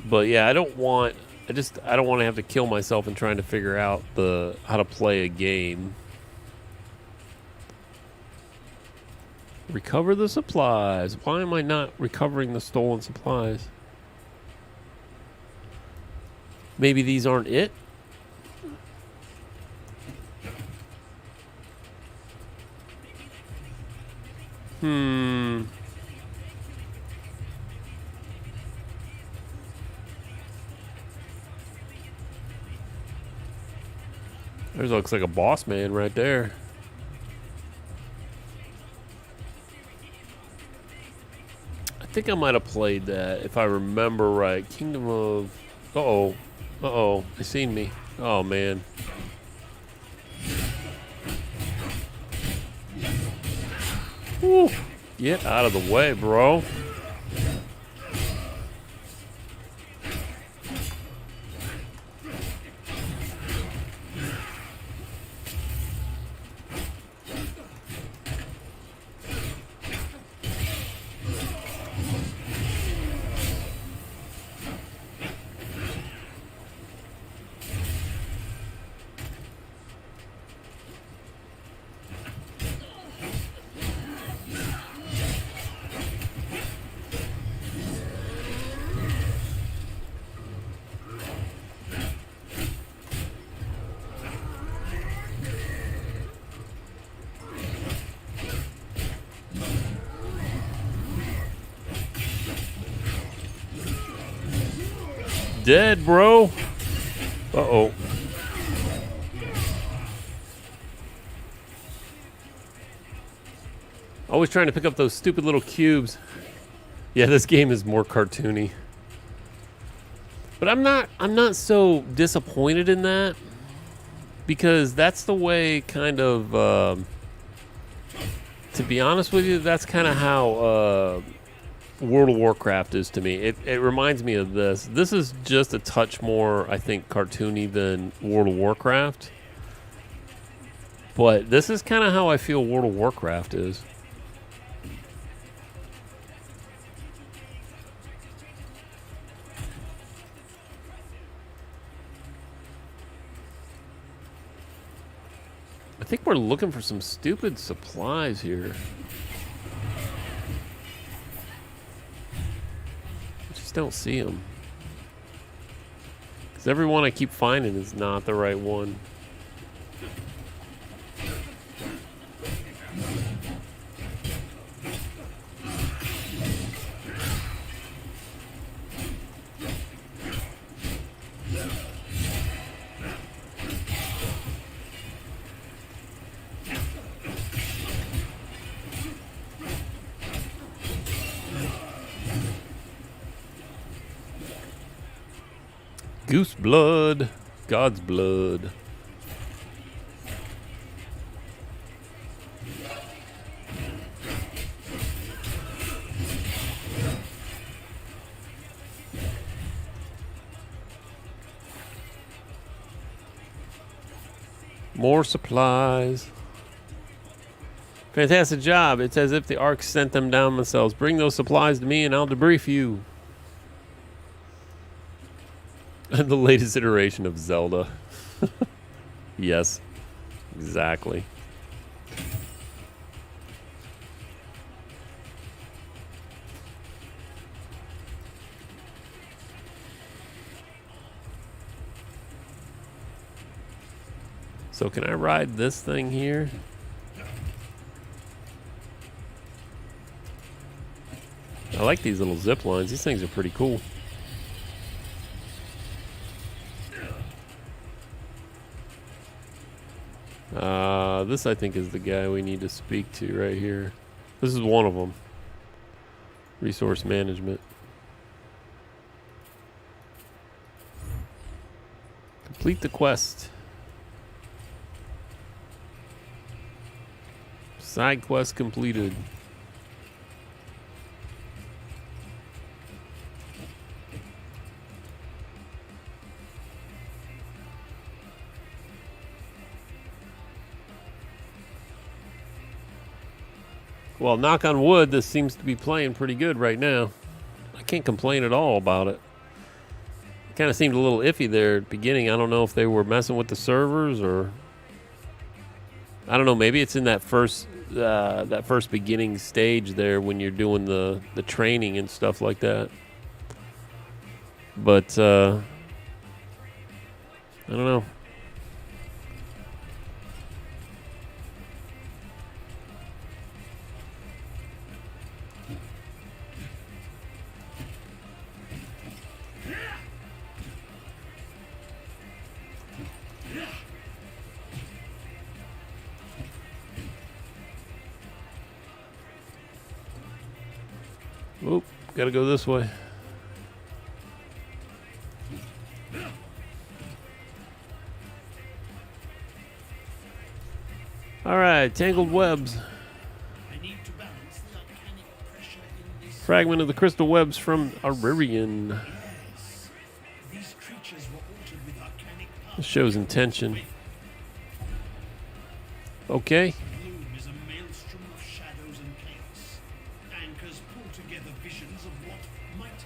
S4: But yeah, I don't want to have to kill myself in trying to figure out how to play a game. Recover the supplies. Why am I not recovering the stolen supplies? Maybe these aren't it? There's looks like a boss man right there. I think I might have played that if I remember right. Kingdom of... Uh-oh. They seen me. Oh, man. Whew. Get out of the way, bro. Dead, bro. Uh-oh. Always trying to pick up those stupid little cubes. Yeah, this game is more cartoony. But I'm not so disappointed in that, because that's the way kind of to be honest with you, that's kind of how World of Warcraft is to me. It reminds me of this. This is just a touch more, I think, cartoony than World of Warcraft. But this is kind of how I feel World of Warcraft is. I think we're looking for some stupid supplies here. Don't see them, because every one I keep finding is not the right one. Goose blood, God's blood. More supplies. Fantastic job. It's as if the Ark sent them down themselves. Bring those supplies to me and I'll debrief you. The latest iteration of Zelda. Yes, exactly. So can I ride this thing here? I like these little zip lines. These things are pretty cool. This I think is the guy we need to speak to right here. This is one of them. Resource management. Complete the quest. Side quest completed. Well, knock on wood, this seems to be playing pretty good right now. I can't complain at all about it. It kind of seemed a little iffy there at the beginning. I don't know if they were messing with the servers or... I don't know, maybe it's in that first beginning stage there when you're doing the training and stuff like that. But, I don't know. Oop, gotta go this way. Alright, tangled webs.
S6: I need to balance the arcanic pressure in this.
S4: Fragment of the crystal webs from Aurelian.
S6: Yes. These creatures were altered with arcanic power.
S4: This shows intention. Okay.
S6: Gloom is a maelstrom of shadows and chaos. Anchors pull together visions of what might.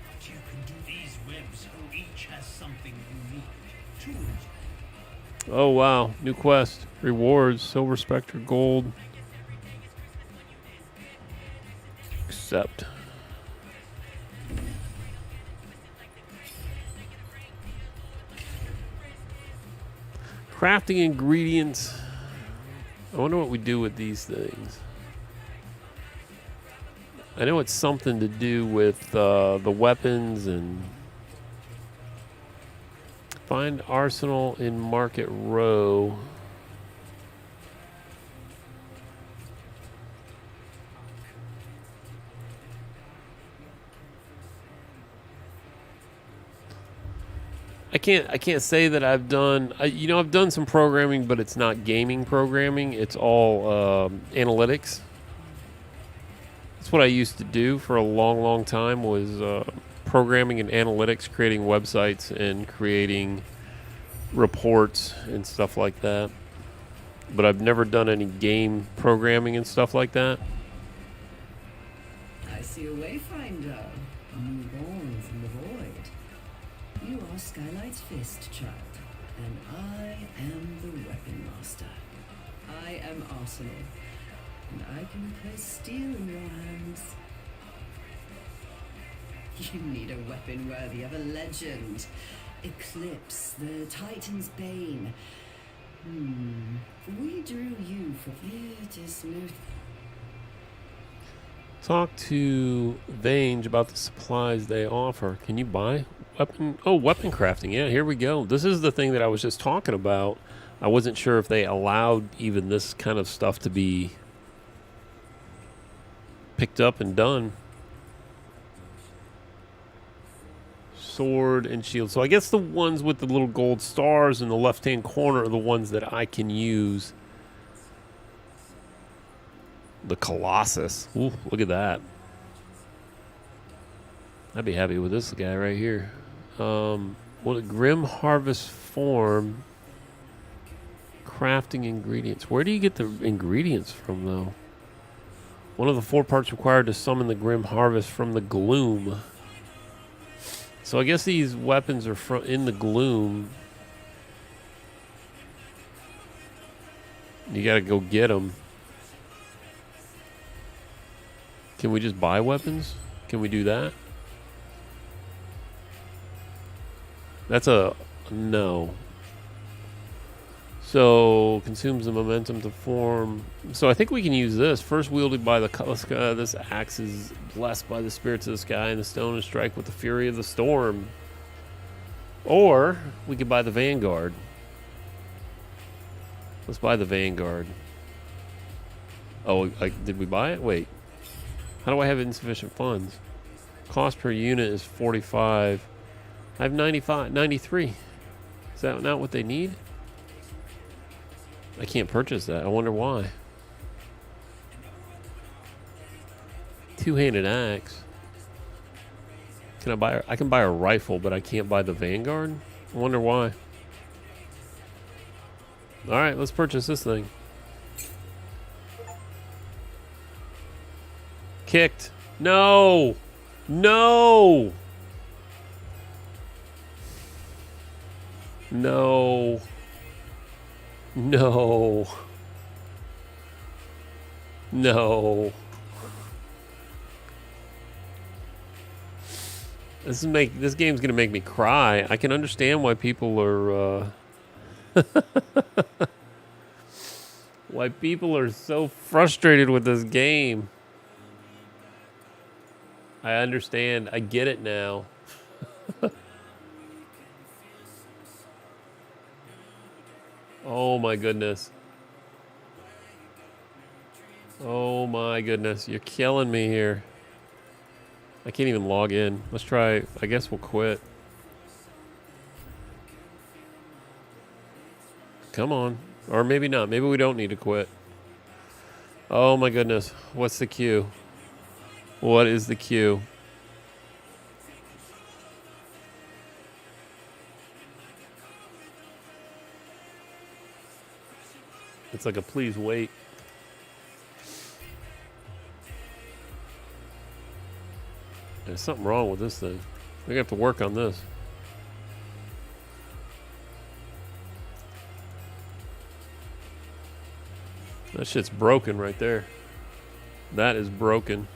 S6: But you can do these webs, oh, each has something unique. Tools.
S4: Oh wow, new quest. Rewards, Silver Spectre, Gold. Accept. Crafting ingredients. I wonder what we do with these things. I know it's something to do with the weapons and... Find arsenal in Market Row. I can't say that I've done I've done some programming, but it's not gaming programming. It's all analytics. That's what I used to do for a long time was programming and analytics, creating websites and creating reports and stuff like that. But I've never done any game programming and stuff like that.
S5: I see a Wayfinder, newborn from the void. You are Skylight's fist, child, and I am the weapon master. I am Arsenal, and I can place steel in your hands. You need a weapon worthy of a legend. Eclipse, the Titan's bane. We drew you for it is no.
S4: Talk to Vange about the supplies they offer. Can you buy weapon? Oh, weapon crafting. Yeah, here we go. This is the thing that I was just talking about. I wasn't sure if they allowed even this kind of stuff to be picked up and done. Sword and shield. So I guess the ones with the little gold stars in the left-hand corner are the ones that I can use. The Colossus. Ooh, look at that. I'd be happy with this guy right here. What a Grim Harvest form. Crafting ingredients. Where do you get the ingredients from, though? One of the 4 parts required to summon the Grim Harvest from the gloom. So I guess these weapons are in the gloom. You gotta go get them. Can we just buy weapons? Can we do that? That's a no. So, consumes the momentum to form. So, I think we can use this. First wielded by the Kaliska, this axe is blessed by the spirits of the sky, and the stone is strike with the fury of the storm. Or, we could buy the Vanguard. Let's buy the Vanguard. Oh, did we buy it? Wait. How do I have insufficient funds? Cost per unit is 45. I have 93. Is that not what they need? I can't purchase that. I wonder why. Two-handed axe. Can I buy? I can buy a rifle, but I can't buy the Vanguard. I wonder why. All right, let's purchase this thing. Kicked. No. No. No. No. No. This game's gonna make me cry. I can understand why people are why people are so frustrated with this game. I understand. I get it now. Oh my goodness. Oh my goodness. You're killing me here. I can't even log in. Let's try. I guess we'll quit. Come on. Or maybe not. Maybe we don't need to quit. Oh my goodness. What's the queue? What is the queue? It's like a please wait. There's something wrong with this thing. We have to work on this. That shit's broken right there. That is broken.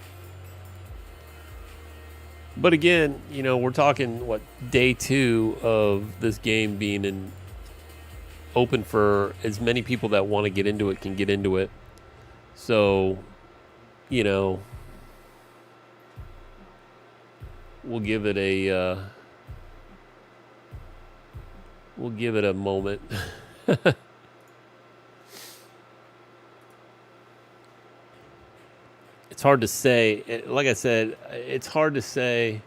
S4: But again, you know, we're talking, what, day 2 of this game being open for as many people that want to get into it can get into it. So, you know, we'll give it a moment. It's hard to say. Like I said, it's hard to say.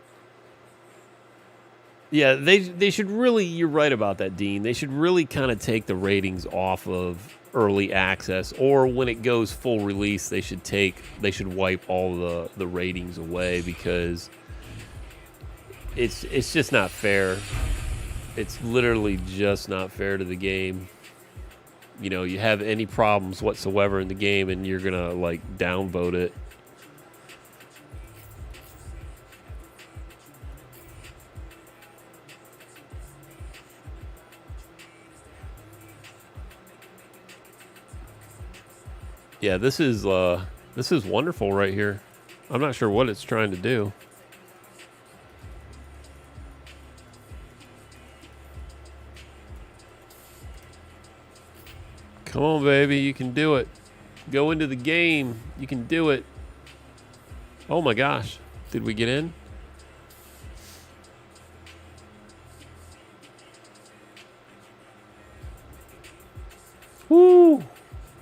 S4: Yeah, they should really, you're right about that, Dean. They should really kind of take the ratings off of early access, or when it goes full release, they should wipe all the ratings away, because it's just not fair. It's literally just not fair to the game. You know, you have any problems whatsoever in the game and you're gonna like downvote it. Yeah, this is wonderful right here. I'm not sure what it's trying to do. Come on, baby, you can do it. Go into the game. You can do it. Oh my gosh. Did we get in? Woo!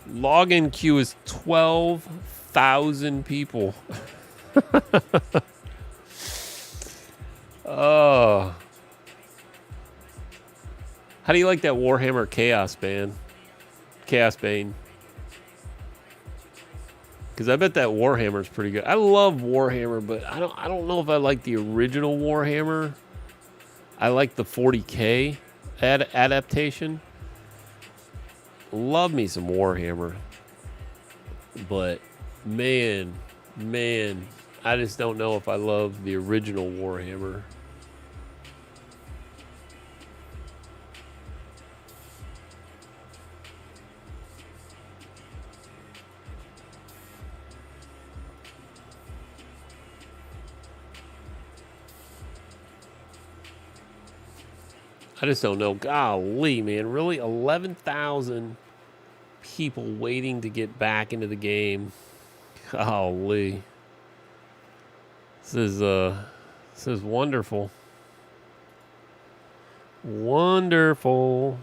S4: Login queue is 12,000 people. Oh. How do you like that Warhammer Chaos Bane? Because I bet that Warhammer's pretty good. I love Warhammer, but I don't know if I like the original Warhammer. I like the 40K adaptation. Love me some Warhammer. But man, I just don't know if I love the original Warhammer. I just don't know. Golly, man. Really? 11,000 people waiting to get back into the game. Golly. This is wonderful. Wonderful.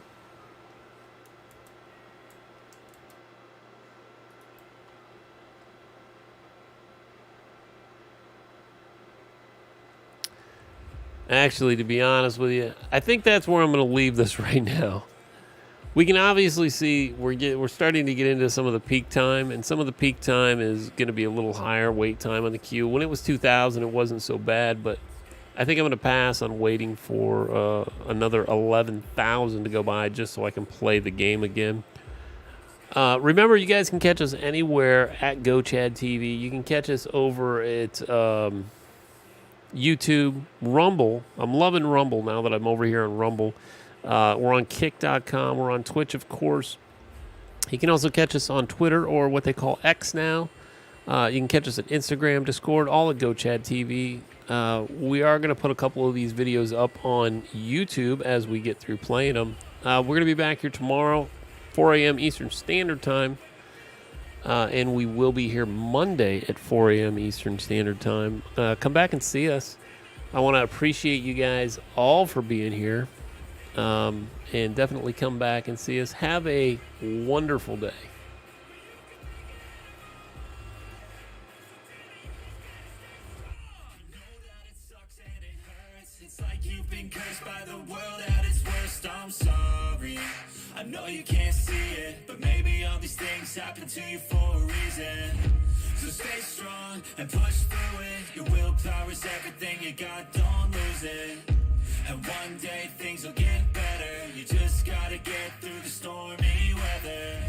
S4: Actually, to be honest with you, I think that's where I'm going to leave this right now. We can obviously see we're starting to get into some of the peak time, and some of the peak time is going to be a little higher wait time on the queue. When it was 2,000, it wasn't so bad, but I think I'm going to pass on waiting for another 11,000 to go by just so I can play the game again. Remember, you guys can catch us anywhere at GoChadTV. You can catch us over at YouTube, Rumble. I'm loving Rumble now that I'm over here on Rumble. We're on Kick.com. We're on Twitch, of course. You can also catch us on Twitter, or what they call X now. You can catch us at Instagram, Discord, all at GoChadTV. We are going to put a couple of these videos up on YouTube as we get through playing them. We're going to be back here tomorrow, 4 a.m. Eastern Standard Time. And we will be here Monday at 4 a.m. Eastern Standard Time. Come back and see us. I want to appreciate you guys all for being here. And definitely come back and see us. Have a wonderful day.
S1: It's like you've been cursed by the world at its worst. I'm sorry, I know you can't see it, but maybe all these things happen to you for a reason. So stay strong and push through it. Your willpower is everything you got, don't lose it. And one day things will get better. You just gotta get through the stormy weather.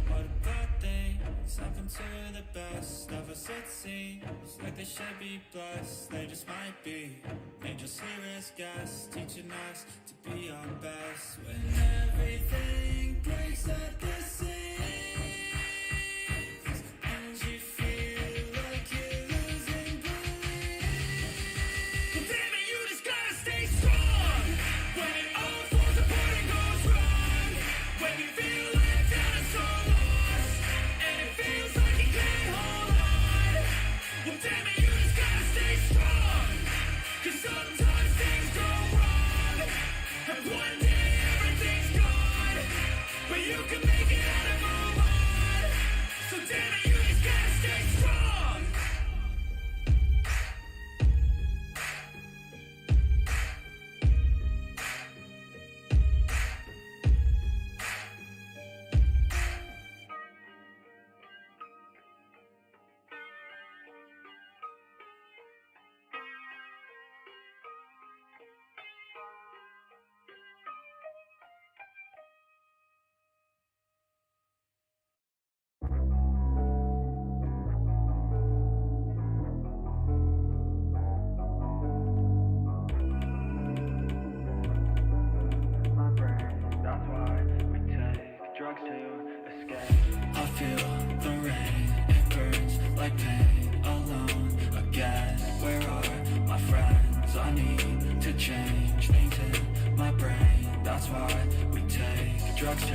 S1: What about things happen to the best of us? It seems like they should be blessed. They just might be angels here as guests, teaching us to be our best. When everything breaks at the seams and you feel like you're losing belief, well, damn it, you just gotta stay strong. When it all falls apart and goes wrong, when you feel let down and so lost, and it feels like you can't hold on, well, damn it, you just gotta stay strong. 'Cause sometimes things go wrong, and one day everything's gone, but you can make it out and move on. So damn it, you just gotta stay strong.
S8: My brain, that's why we take drugs to escape.
S1: I feel the rain, it burns like pain. Alone again, where are my friends? I need to change things in my brain. That's why we take drugs to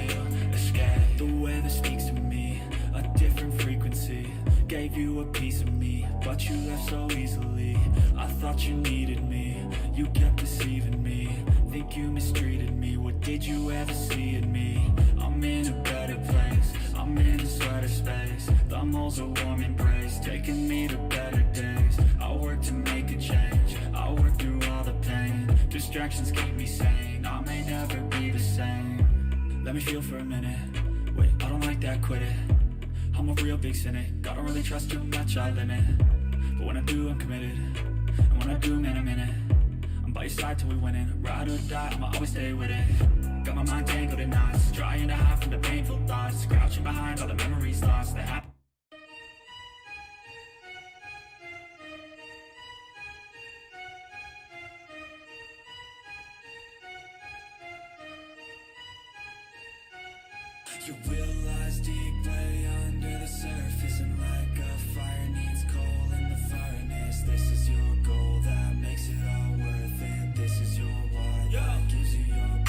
S1: escape. The weather speaks to me, a different frequency. Gave you a piece of me, but you left so easily. I thought you needed me, you kept deceiving me. Think you mistreated me, what did you ever see in me? I'm in a better place, I'm in a sweater space. The moles are warm embrace, taking me to better days. I work to make a change, I work through all the pain. Distractions keep me sane, I may never be the same. Let me feel for a minute, wait, I don't like that, quit it. I'm a real big cynic, I don't really trust too much, I limit. But when I do, I'm committed, and when I do, man, I'm in it. I'm by your side till we winning, ride or die, I'ma always stay with it. Got my mind tangled in knots, trying to hide from the painful thoughts, crouching behind all the memories lost that happen. Your will lies deep way under the surface, and like a fire needs coal in the furnace. This is your goal that makes it all worth it. This is your why that gives you your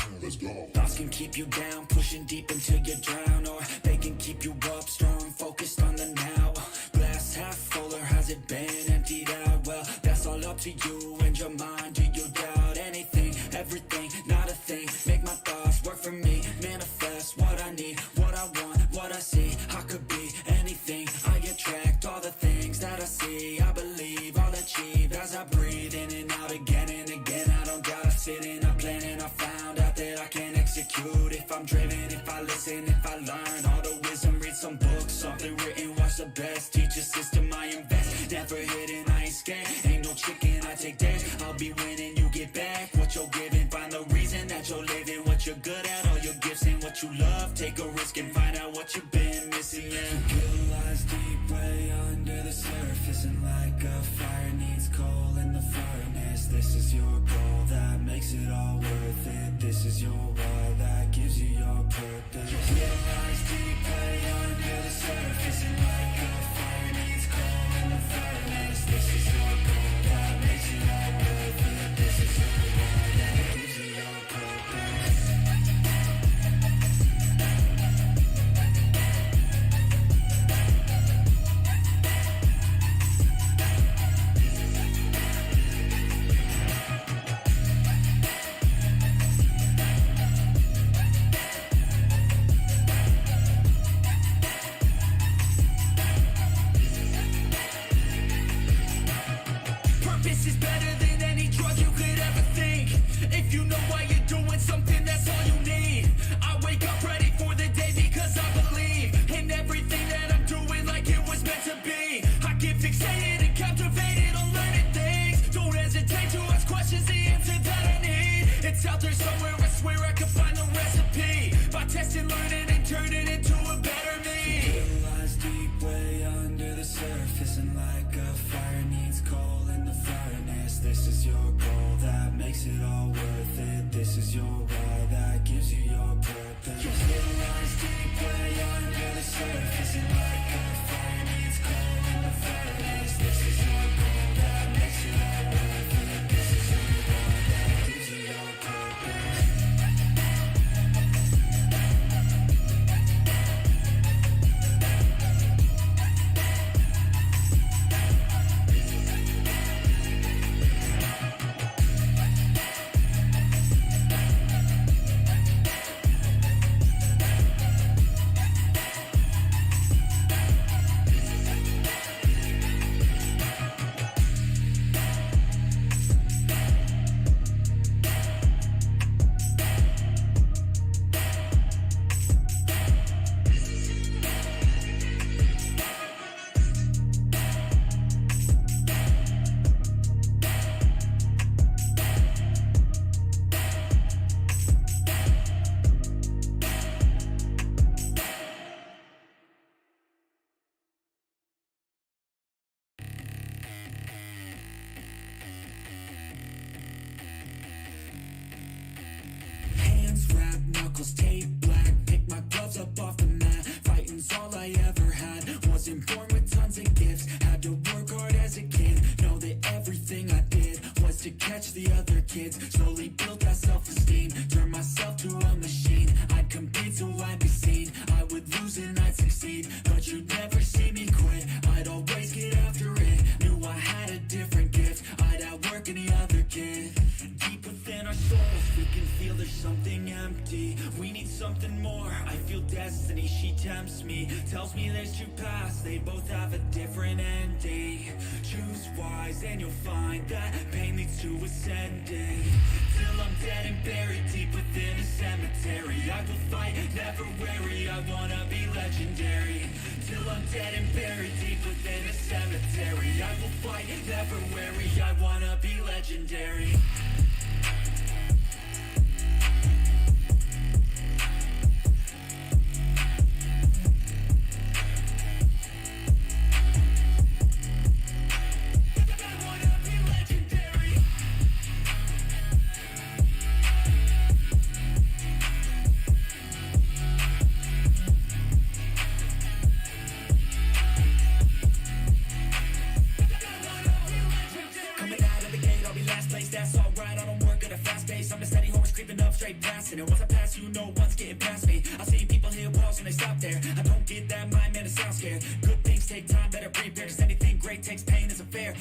S1: can keep you down, pushing deep until you drown, or they can keep you up strong, focused on the now. Glass half full, or has it been emptied out? Well, that's all up to you and your mind. Do you doubt anything, everything, not a thing? Make my thoughts work for me, manifest what I need, what I want, what I see. I could be anything, I attract all the things that I see. I believe I'll achieve as I breathe in and out again and again. I don't doubt, I sit in a plan and I found out that I can execute. If I'm driven, if I listen, if I learn all the wisdom, read some books, something written, watch the best, teach a system I invest. Never hidden, I ain't scared, ain't no chicken, I take dares. I'll be winning, you get back what you're giving. Find the reason that you're living, what you're good at, all your gifts and what you love. Take a risk and find out what you've been missing. Yeah. Guilt lies deep way under the surface, and like a fire needs coal in the furnace. This is your goal that makes it all worth it. This is your why that gives you your purpose. Guilt lies deep way under the surface, and like a fire needs coal in the furnace. This is your goal that makes it all worth it. This is your why that gives you your purpose. Purpose is better than any drug you could ever think. If you know why you're doing something, that's all you need. I wake up ready for the day because I believe in everything that I'm doing, like it was meant to be. I get fixated and captivated on learning things. Don't hesitate to ask questions, the answer that I need. It's out there somewhere, I swear I can find the recipe. By testing, learning, and turning into a better me. It lies deep way under the surface, and like a fire needs coal in the furnace. This is your goal that makes it all worth it. This is your why that gives you your purpose. It lies deep way under the surface, and like a fire needs coal in the furnace. This is your goal that makes it all worth it. This is your why that gives you your purpose. Hands wrapped, knuckles taped black. Pick my gloves up off the mat. Fighting's all I ever had. Wasn't born with tons of gifts. Had to work hard as a kid. Know that everything I did was to catch the other kids. Slowly built that self-esteem. Turned myself to a machine. I'd compete so I'd be seen. I would lose and I'd succeed, but you'd never see me quit. I'd always get after it. Knew I had a different gift. I'd outwork any other kid. Deep within our souls, we can feel there's something empty. We need something more. I feel destiny, she tempts me. Tells me there's two paths, they both have a different ending. Choose wise and you'll find that pain leads to ascending. Till I'm dead and buried deep within a cemetery. I will fight, never weary, I wanna be legendary. Till I'm dead and buried deep within a cemetery. I will fight, never weary, I wanna be legendary. That's alright, I don't work at a fast pace. I'm a steady horse creeping up straight past it. And once I pass, you know
S3: I don't get that mind, man, it sounds scared. Good things take time, better prepare, cause anything great takes pain, isn't fair.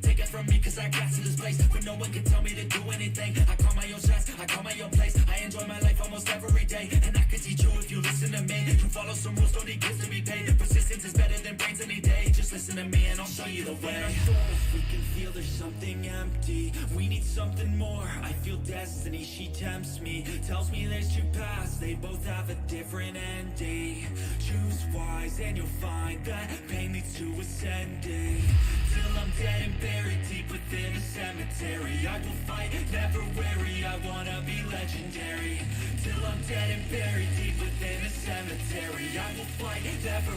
S3: Take it from me, cause I got to this place, but no one can tell me to do anything. I call my own shots, I call my own place. I enjoy my life almost every day, and I can teach you if you listen to me. You follow some rules, don't need gifts to be paid. Persistence is better than brains any day. Just listen to me and I'll show you the way. We can feel there's something empty. We need something more. I feel destiny, she tempts me. Tells me there's two paths, they both have a different ending. Choose wise and you'll find that pain leads to ascending. Till I'm dead and buried deep within a cemetery, I will fight, never weary, I wanna be legendary. Till I'm dead and buried deep within a cemetery, I will fight, never